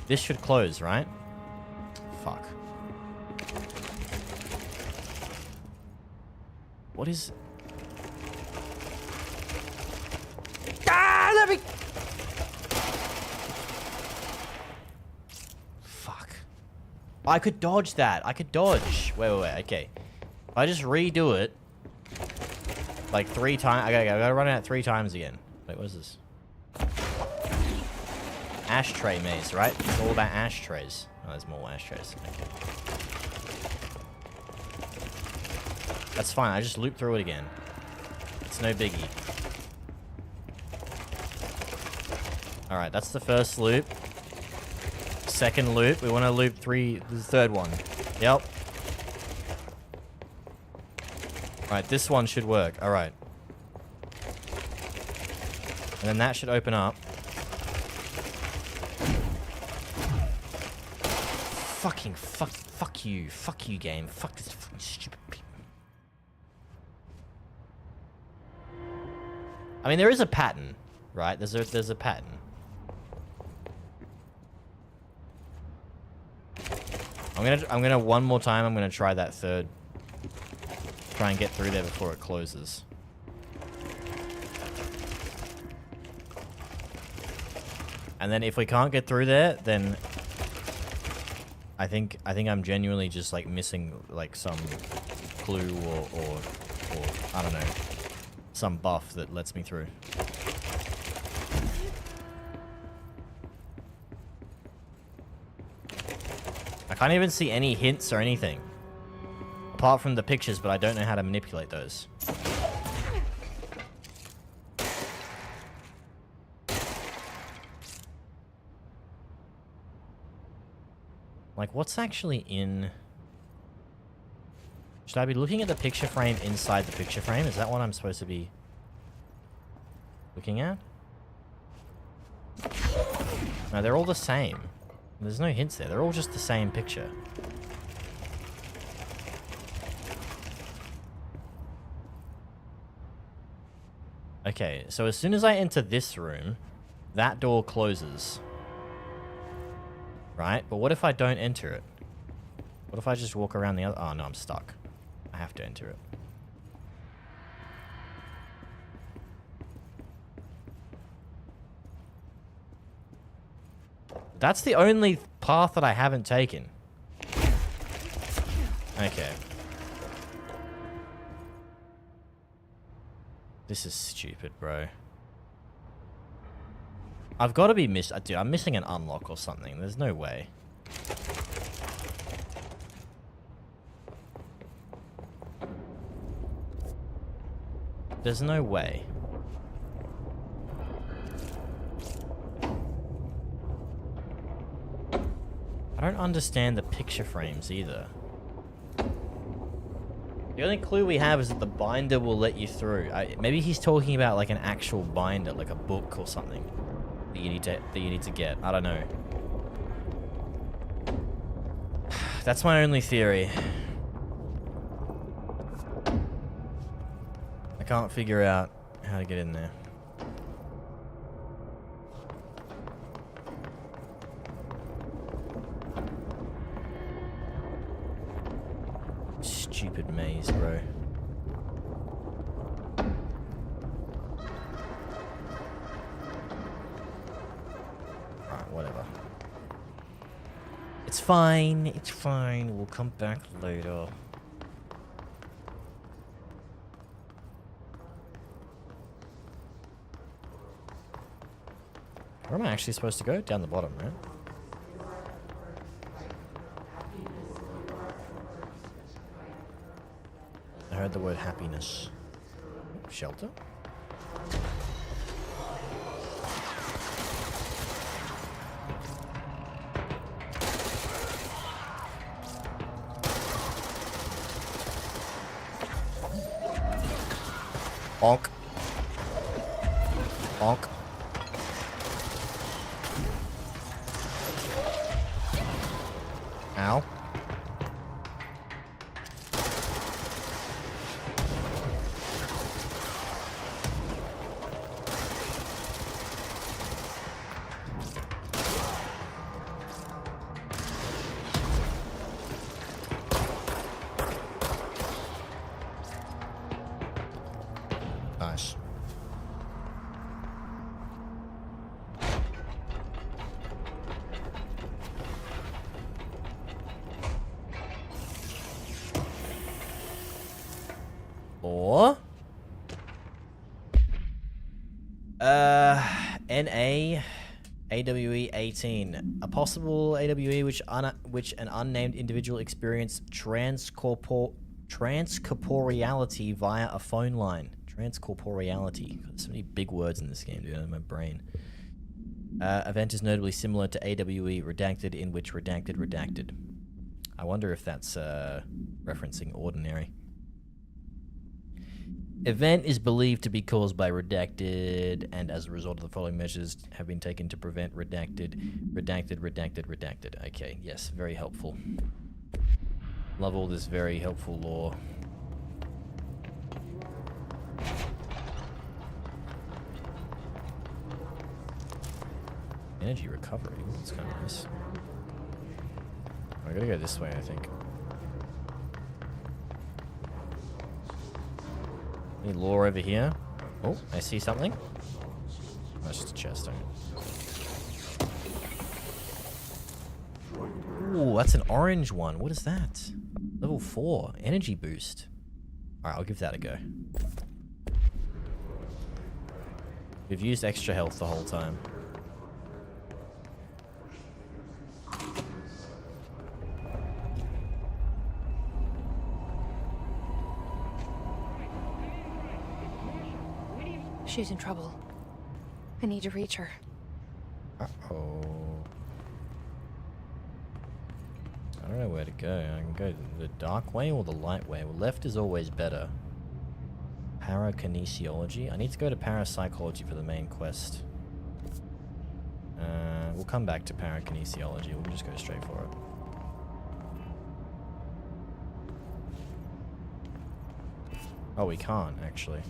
[SPEAKER 13] This should close, right? Fuck. What is... Ah, let me... Fuck. I could dodge that. I could dodge. Wait, okay. If I just redo it... Like 3 times... I gotta run it out 3 times again. Wait, what is this? Ashtray maze, right? It's all about ashtrays. Oh, there's more ashtrays. Okay. That's fine. I just loop through it again. It's no biggie. Alright, that's the first loop. Second loop. We want to loop 3... The third one. Yep. Alright, this one should work. Alright. And then that should open up. Fuck you game, fuck this fucking stupid people. I mean, there is a pattern, right? There's a pattern. I'm gonna one more time. I'm gonna try that third. Try and get through there before it closes. And then if we can't get through there, then I think I'm genuinely just like missing like some clue or I don't know, some buff that lets me through. I can't even see any hints or anything apart from the pictures, but I don't know how to manipulate those. Like, what's actually in... Just Should I be looking at the picture frame inside the picture frame? Is that what I'm supposed to be looking at? No, they're all the same. There's no hints there. They're all just the same picture. Okay, so as soon as I enter this room, that door closes. Right? But what if I don't enter it? What if I just walk around the other... Oh, no, I'm stuck. I have to enter it. That's the only path that I haven't taken. Okay. This is stupid, bro. I've got to be dude, I'm missing an unlock or something. There's no way. There's no way. I don't understand the picture frames either. The only clue we have is that the binder will let you through. Maybe he's talking about like an actual binder, like a book or something that you need to get. I don't know. That's my only theory. I can't figure out how to get in there. Stupid maze, bro. Alright, whatever. It's fine, it's fine. We'll come back later. Where am I actually supposed to go? Down the bottom, right? I heard the word happiness. Shelter? Bonk. Bonk. Ow. Nice. Or NA AWE 18, a possible AWE which an unnamed individual experienced transcorporeality via a phone line. Transcorporeality. There's so many big words in this game, dude, in my brain. Event is notably similar to AWE Redacted, in which redacted. I wonder if that's referencing Ordinary. Event is believed to be caused by Redacted, and as a result of the following measures have been taken to prevent redacted. Okay, yes, very helpful. Love all this very helpful lore. Energy recovery, that's kind of nice. I gotta go this way, I think. Any lore over here? Oh, I see something. Oh, that's just a chest. Ooh, that's an orange one. What is that? Level 4. Energy boost. Alright, I'll give that a go. We've used extra health the whole time.
[SPEAKER 6] She's in trouble. I need to reach her.
[SPEAKER 13] Uh-oh. I don't know where to go. I can go the dark way or the light way. Well, left is always better. Parakinesiology. I need to go to parapsychology for the main quest. We'll come back to parakinesiology. We'll just go straight for it. Oh, we can't, actually.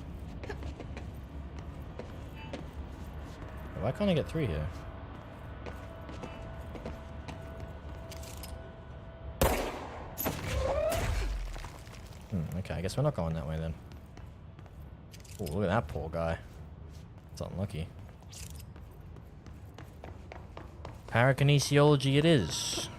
[SPEAKER 13] Why can't I get through here? Okay, I guess we're not going that way then. Oh, look at that poor guy. It's unlucky. Parakinesiology it is.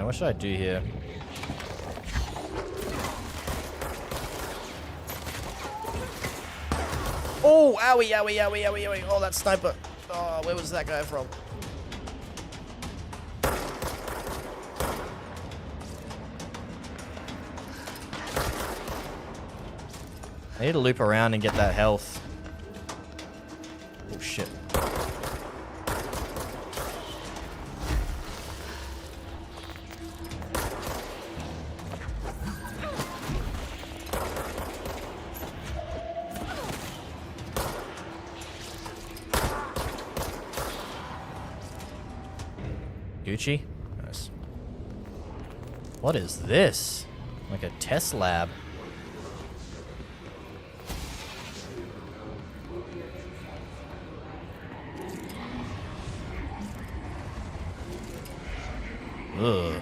[SPEAKER 13] What should I do here? Oh, owie, owie, owie, owie, owie. Oh, that sniper. Oh, where was that guy from? I need to loop around and get that health. Oh, shit. Gucci? Nice. What is this? Like a test lab. Ugh.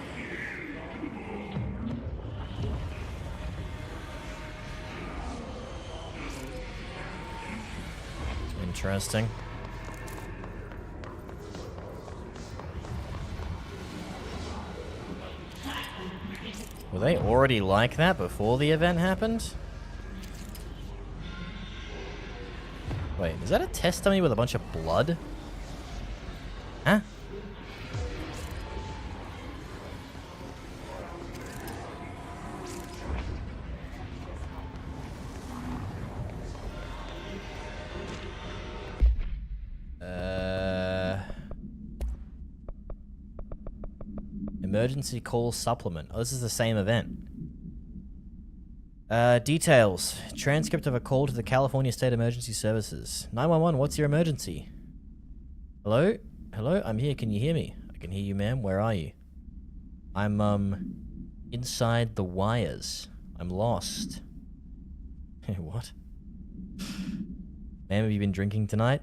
[SPEAKER 13] Interesting. Were they already like that before the event happened? Wait, is that a test dummy with a bunch of blood? Huh? Emergency call supplement. Oh, this is the same event. Details. Transcript of a call to the California State Emergency Services. 911, what's your emergency? Hello? Hello? I'm here. Can you hear me? I can hear you, ma'am. Where are you? I'm, inside the wires. I'm lost. What? Ma'am, have you been drinking tonight?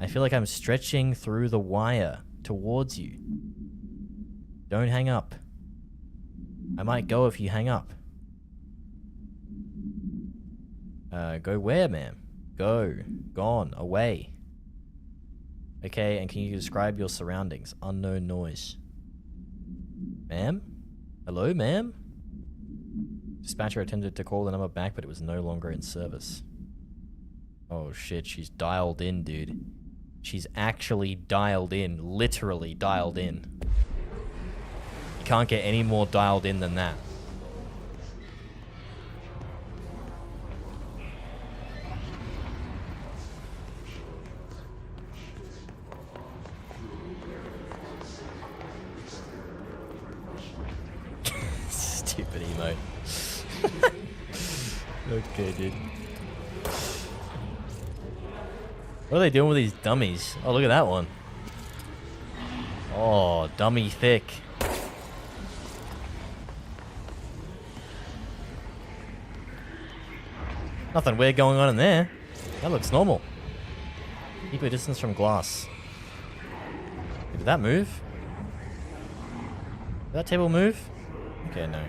[SPEAKER 13] I feel like I'm stretching through the wire towards you. Don't hang up. I might go if you hang up. Go where, ma'am? Go. Gone. Away. Okay, and can you describe your surroundings? Unknown noise. Ma'am? Hello, ma'am? Dispatcher attempted to call the number back, but it was no longer in service. Oh shit, she's dialed in, dude. She's actually dialed in. Literally dialed in. Can't get any more dialed in than that. Stupid emote. Okay, dude. What are they doing with these dummies? Oh, look at that one. Oh, dummy thick. Nothing weird going on in there. That looks normal. Keep your distance from glass. Did that move? Did that table move? Okay, no.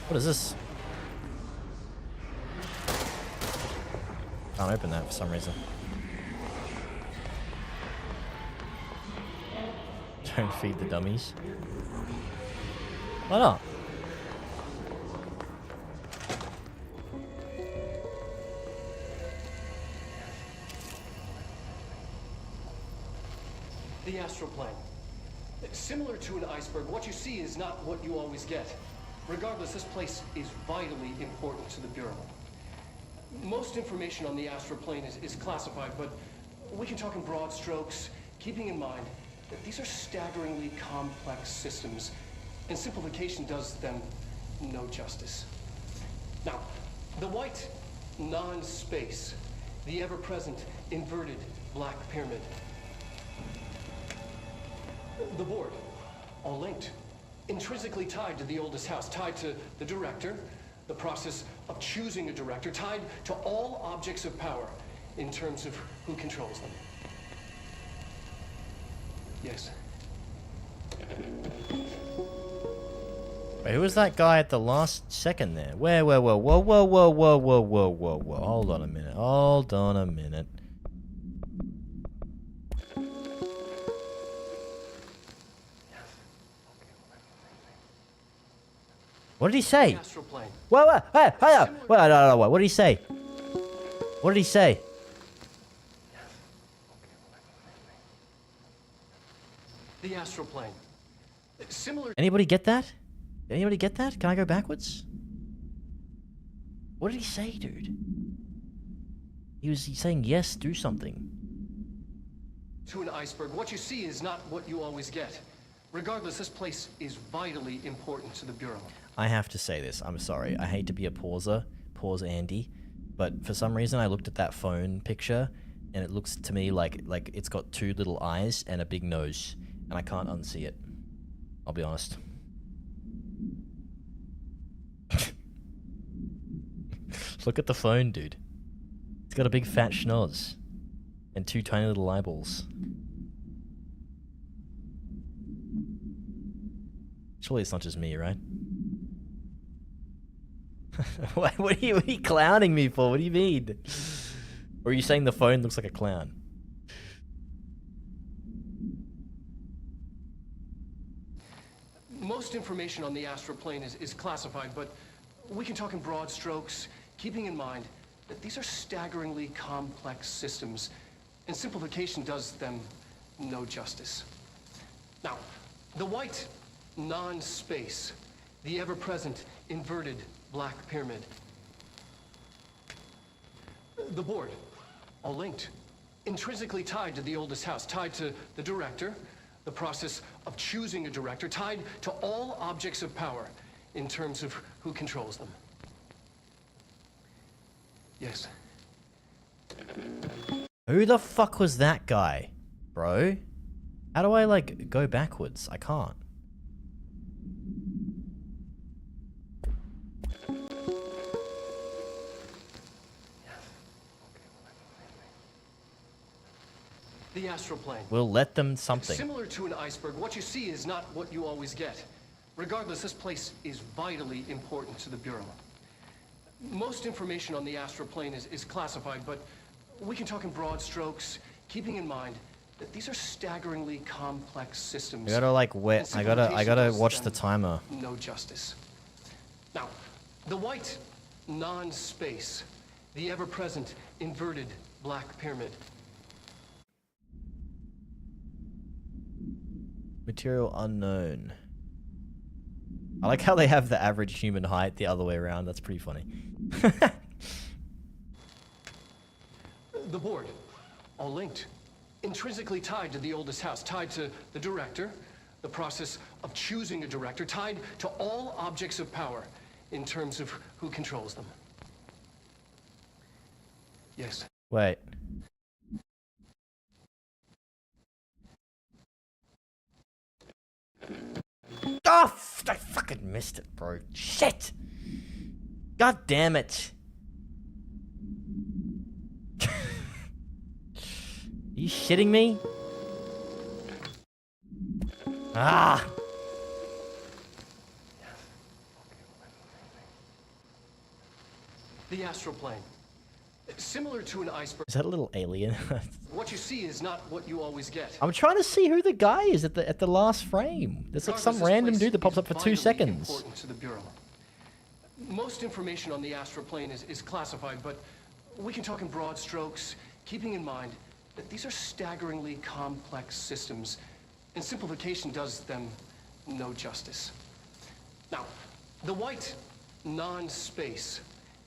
[SPEAKER 13] What is this? Can't open that for some reason. Don't feed the dummies. Why not?
[SPEAKER 17] The astral plane. Similar to an iceberg, what you see is not what you always get. Regardless, this place is vitally important to the Bureau. Most information on the astral plane is classified, but we can talk in broad strokes, keeping in mind that these are staggeringly complex systems, and simplification does them no justice. Now, the white non-space, the ever-present inverted black pyramid. The board, all linked, intrinsically tied to the oldest house, tied to the director, the process of choosing a director, tied to all objects of power in terms of who controls them. Yes.
[SPEAKER 13] Wait, who was that guy at the last second there? Whoa, whoa, whoa, whoa, whoa, whoa, whoa, whoa, whoa, whoa, whoa. Hold on a minute. Hold on a minute. What did he say? Whoa, whoa, hey, hey, wait, no, what did he say? What did he say?
[SPEAKER 17] The astral plane. Similar.
[SPEAKER 13] Anybody get that? Anybody get that? Can I go backwards? What did he say, dude? He's saying yes, do something.
[SPEAKER 17] To an iceberg, what you see is not what you always get. Regardless, this place is vitally important to the Bureau.
[SPEAKER 13] I have to say this. I'm sorry. I hate to be a pauser. Pause Andy. But for some reason, I looked at that phone picture, and it looks to me like it's got two little eyes and a big nose, and I can't unsee it. I'll be honest. Look at the phone, dude. It's got a big fat schnoz and two tiny little eyeballs. Surely it's not just me, right? what are you clowning me for? What do you mean? Or are you saying the phone looks like a clown?
[SPEAKER 17] Most information on the astral plane is classified, but we can talk in broad strokes, keeping in mind that these are staggeringly complex systems, and simplification does them no justice. Now, the white non-space, the ever-present inverted black pyramid. The board, all linked, intrinsically tied to the oldest house, tied to the director, the process of choosing a director, tied to all objects of power in terms of who controls them. Yes.
[SPEAKER 13] Who the fuck was that guy, bro? How do I, like, go backwards? I can't.
[SPEAKER 17] The astral plane.
[SPEAKER 13] We'll let them something.
[SPEAKER 17] Similar to an iceberg, what you see is not what you always get. Regardless, this place is vitally important to the Bureau. Most information on the astral plane is classified, but we can talk in broad strokes, keeping in mind that these are staggeringly complex systems.
[SPEAKER 13] I gotta like wet. I gotta watch the timer.
[SPEAKER 17] No justice. Now, the white non-space, the ever-present inverted black pyramid.
[SPEAKER 13] Material unknown. I like how they have the average human height the other way around. That's pretty funny.
[SPEAKER 17] The board, all linked, intrinsically tied to the oldest house, tied to the director, the process of choosing a director, tied to all objects of power in terms of who controls them. Yes.
[SPEAKER 13] Wait. Oh, I fucking missed it, bro. Shit! God damn it! Are you shitting me? Ah!
[SPEAKER 17] The astral plane. Similar to an iceberg.
[SPEAKER 13] Is that a little alien?
[SPEAKER 17] What you see is not what you always get.
[SPEAKER 13] I'm trying to see who the guy is at the last frame. There's like some random dude that pops up for 2 seconds.
[SPEAKER 17] Important to the Bureau. Most information on the astral plane is classified, but we can talk in broad strokes, keeping in mind These are staggeringly complex systems, and simplification does them no justice. Now, the white non-space,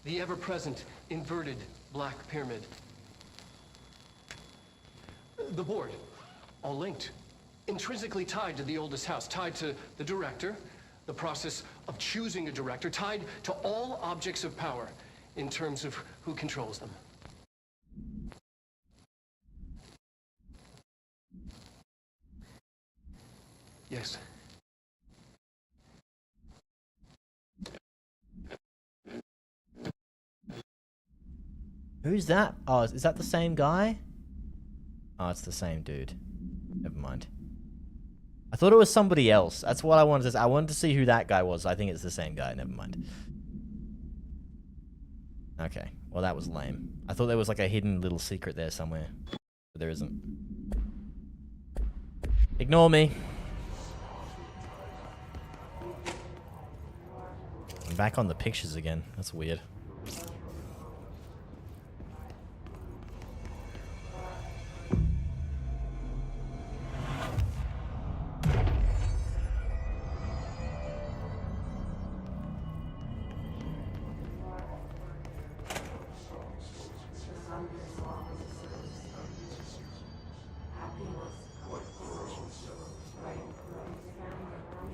[SPEAKER 17] the ever-present inverted black pyramid. The board, all linked, intrinsically tied to the oldest house, tied to the director, the process of choosing a director, tied to all objects of power in terms of who controls them. Yes.
[SPEAKER 13] Who's that? Oh, is that the same guy? Oh, it's the same dude. Never mind. I thought it was somebody else. That's what I wanted to say. I wanted to see who that guy was. I think it's the same guy. Never mind. Okay. Well, that was lame. I thought there was like a hidden little secret there somewhere. But there isn't. Ignore me. I'm back on the pictures again. That's weird.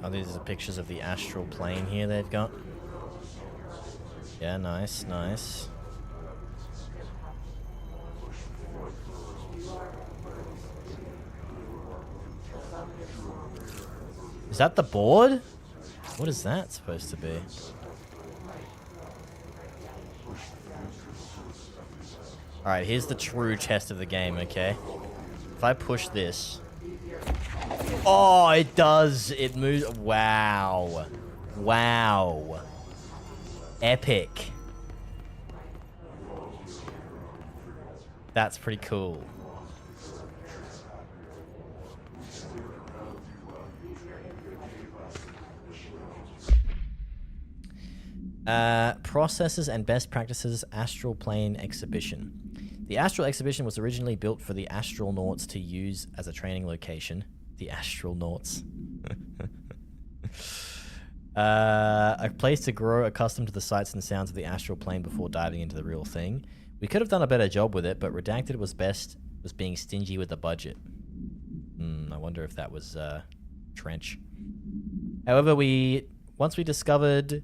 [SPEAKER 13] Oh, these are pictures of the astral plane here they've got. Yeah, nice, nice. Is that the board? What is that supposed to be? Alright, here's the true test of the game, okay? If I push this... Oh, it does! It moves... Wow. Wow. Epic. That's pretty cool. Processes and best practices astral plane exhibition. The astral exhibition was originally built for the astronauts to use as a training location. The astronauts. A place to grow accustomed to the sights and sounds of the astral plane before diving into the real thing. We could have done a better job with it, but Redacted was being stingy with the budget. I wonder if that was Trench. However, once we discovered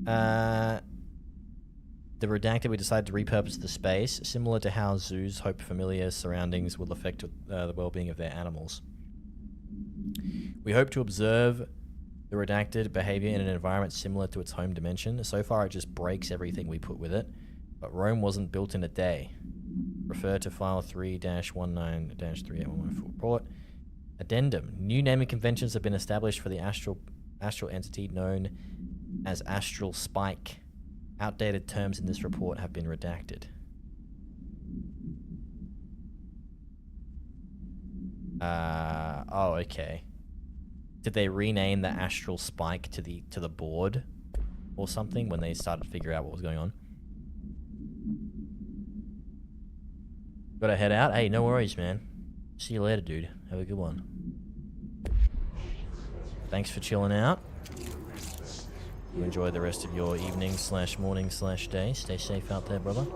[SPEAKER 13] the Redacted, we decided to repurpose the space, similar to how zoos hope familiar surroundings will affect the well-being of their animals. We hope to observe the Redacted behavior in an environment similar to its home dimension. So far, it just breaks everything we put with it. But Rome wasn't built in a day. Refer to file 3-19-38114 report. Addendum. New naming conventions have been established for the astral entity known as Astral Spike. Outdated terms in this report have been redacted. Oh, okay. Did they rename the Astral Spike to the board or something when they started to figure out what was going on? Gotta head out? Hey, no worries, man. See you later, dude. Have a good one. Thanks for chilling out. You enjoy the rest of your evening / morning / day. Stay safe out there, brother.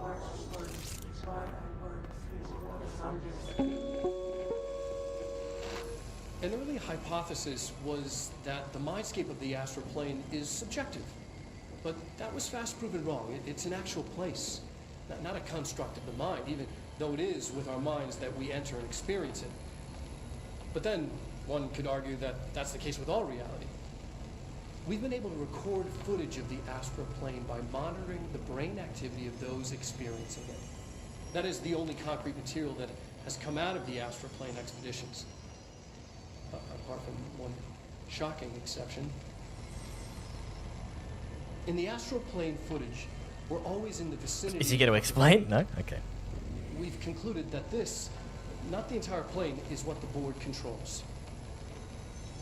[SPEAKER 17] An early hypothesis was that the mindscape of the astral plane is subjective. But that was fast proven wrong. It's an actual place, not a construct of the mind, even though it is with our minds that we enter and experience it. But then, one could argue that that's the case with all reality. We've been able to record footage of the astral plane by monitoring the brain activity of those experiencing it. That is the only concrete material that has come out of the astral plane expeditions. Apart from one shocking exception. In the astral plane footage, we're always in the vicinity...
[SPEAKER 13] Is he going to explain? No? Okay.
[SPEAKER 17] We've concluded that this, not the entire plane, is what the board controls.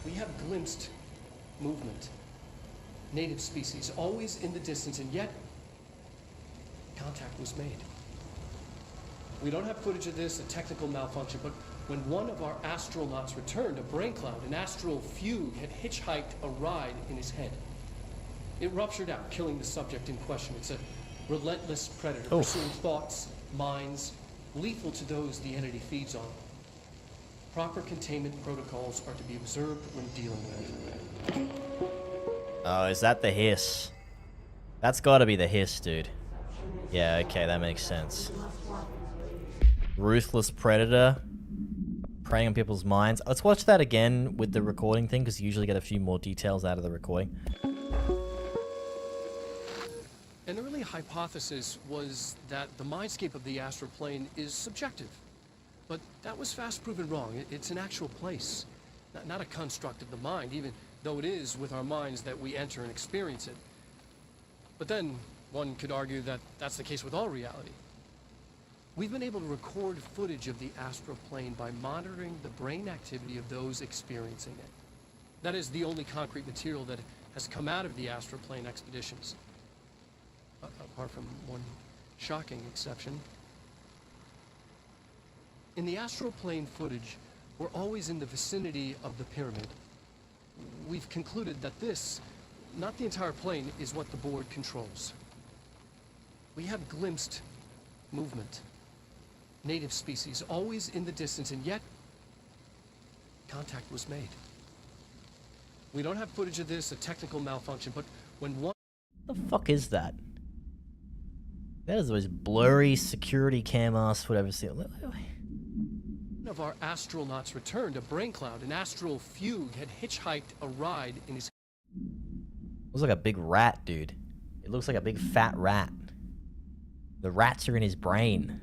[SPEAKER 17] We have glimpsed movement. Native species, always in the distance, and yet contact was made. We don't have footage of this, a technical malfunction, but when one of our astronauts returned, a brain cloud, an astral fugue, had hitchhiked a ride in his head. It ruptured out, killing the subject in question. It's a relentless predator, pursuing thoughts, minds, lethal to those the entity feeds on. Proper containment protocols are to be observed when dealing with it.
[SPEAKER 13] Oh, is that the hiss? That's gotta be the hiss, dude. Yeah, okay, that makes sense. Ruthless predator. Preying on people's minds. Let's watch that again with the recording thing, because you usually get a few more details out of the recording.
[SPEAKER 17] An early hypothesis was that the mindscape of the astral plane is subjective. But that was fast proven wrong. It's an actual place, not a construct of the mind, even though it is with our minds that we enter and experience it. But then, one could argue that that's the case with all reality. We've been able to record footage of the astral plane by monitoring the brain activity of those experiencing it. That is the only concrete material that has come out of the astral plane expeditions. Apart from one shocking exception. In the astral plane footage, we're always in the vicinity of the pyramid. We've concluded that this, not the entire plane, is what the board controls. We have glimpsed movement. Native species, always in the distance, and yet contact was made. We don't have footage of this, a technical malfunction, but when one...
[SPEAKER 13] What the fuck is that? That is those blurry security cam ass whatever.
[SPEAKER 17] One of our astronauts returned, a brain cloud, an astral fugue, had hitchhiked a ride in his...
[SPEAKER 13] Looks like a big rat, dude. It looks like a big fat rat. The rats are in his brain.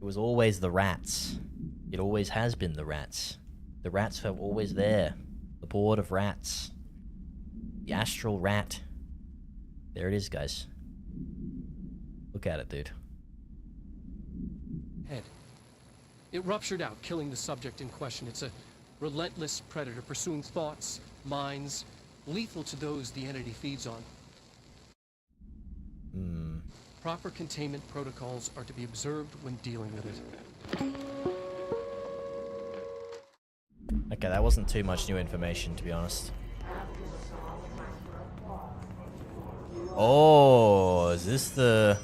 [SPEAKER 13] It was always the rats. It always has been the rats. The rats are always there. The board of rats. The astral rat. There it is, guys. Look at it, dude.
[SPEAKER 17] Head. It ruptured out, killing the subject in question. It's a relentless predator, pursuing thoughts, minds, lethal to those the entity feeds on. Proper containment protocols are to be observed when dealing with it.
[SPEAKER 13] Okay, that wasn't too much new information, to be honest. Oh, is this the...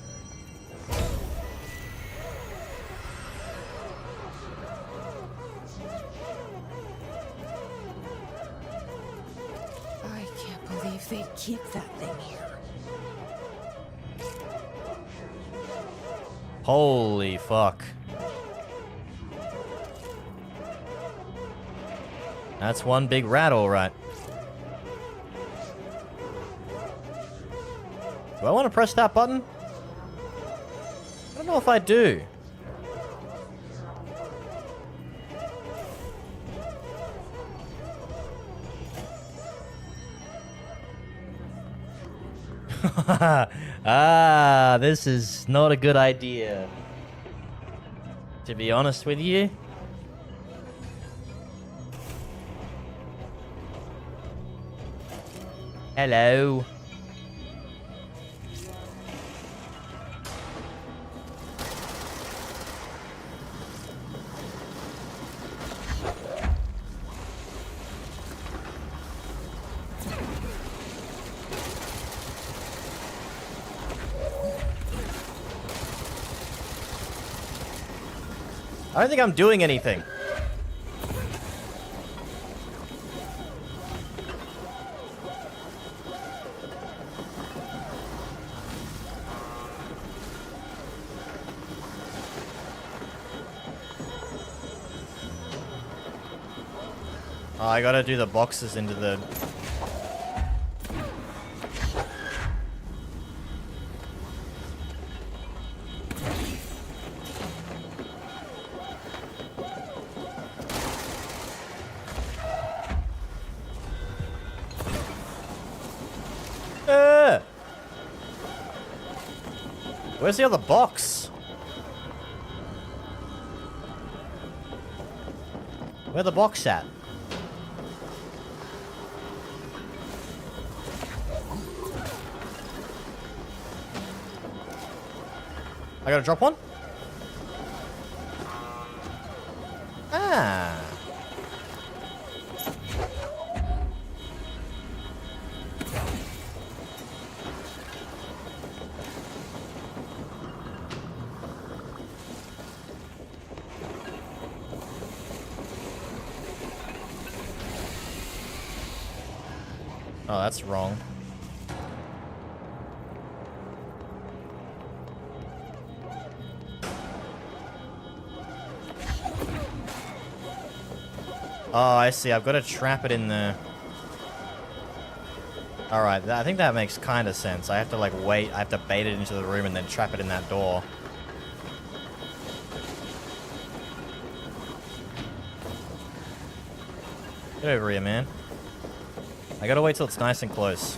[SPEAKER 6] I can't believe they keep that thing here.
[SPEAKER 13] Holy fuck. That's one big rat, alright. Do I want to press that button? I don't know if I do. Ah, this is not a good idea. To be honest with you. Hello. I don't think I'm doing anything. Oh, I gotta do the boxes into the... Where's the other box? Where's the box at? I gotta drop one? Ah. Oh, that's wrong. Oh, I see. I've got to trap it in the... Alright, I think that makes kind of sense. I have to, like, wait. I have to bait it into the room and then trap it in that door. Get over here, man. I gotta wait till it's nice and close.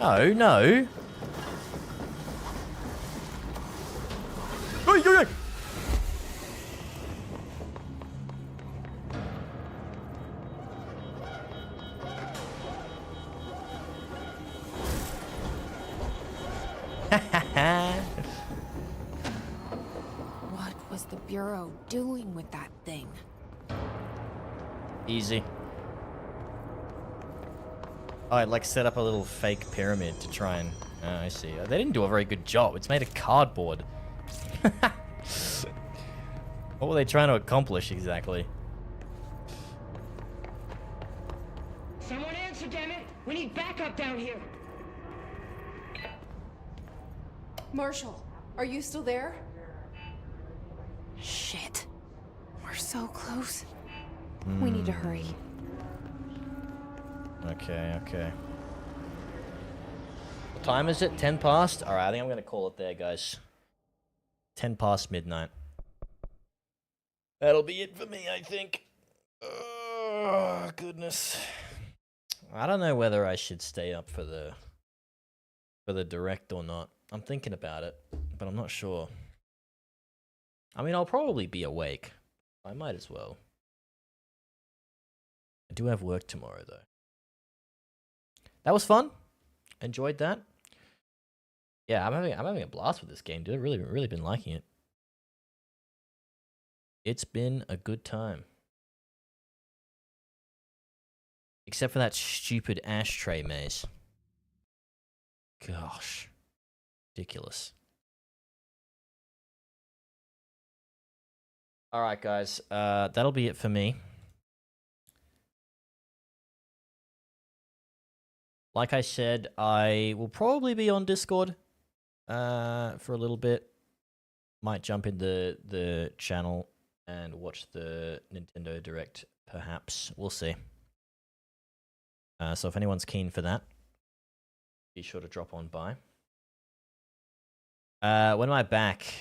[SPEAKER 13] Oh, no. Oi, oi, oi.
[SPEAKER 6] What was the Bureau doing with that thing?
[SPEAKER 13] Easy. Oh, I like set up a little fake pyramid to try and... I see. They didn't do a very good job. It's made of cardboard. What were they trying to accomplish exactly?
[SPEAKER 9] Someone answer, damn it! We need backup down here.
[SPEAKER 7] Marshall, are you still there?
[SPEAKER 6] Shit. We're so close. We need to hurry.
[SPEAKER 13] Okay, okay. What time is it? 10 past? Alright, I think I'm gonna call it there, guys. 10 past midnight. That'll be it for me, I think. Oh, goodness. I don't know whether I should stay up for the direct or not. I'm thinking about it, but I'm not sure. I mean, I'll probably be awake. I might as well. I do have work tomorrow, though. That was fun. Enjoyed that. Yeah, I'm having a blast with this game, dude. I've really been liking it. It's been a good time. Except for that stupid ashtray maze. Gosh. Ridiculous. Alright, guys. That'll be it for me. Like I said, I will probably be on Discord for a little bit. Might jump into the channel and watch the Nintendo Direct, perhaps. We'll see. So if anyone's keen for that, be sure to drop on by. When am I back?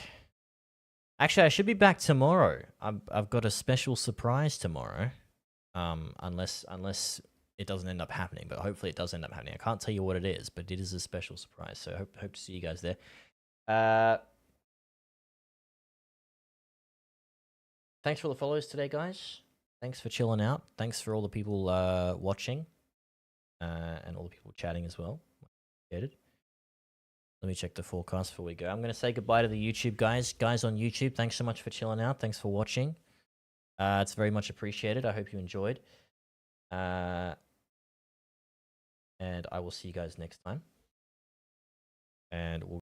[SPEAKER 13] Actually, I should be back tomorrow. I've got a special surprise tomorrow. Unless it doesn't end up happening, but hopefully it does end up happening. I can't tell you what it is, but it is a special surprise. So hope to see you guys there. Thanks for the follows today, guys. Thanks for chilling out. Thanks for all the people watching, and all the people chatting as well. Appreciated. Let me check the forecast before we go. I'm going to say goodbye to the YouTube guys. Guys on YouTube, thanks so much for chilling out. Thanks for watching. It's very much appreciated. I hope you enjoyed. And I will see you guys next time. And we'll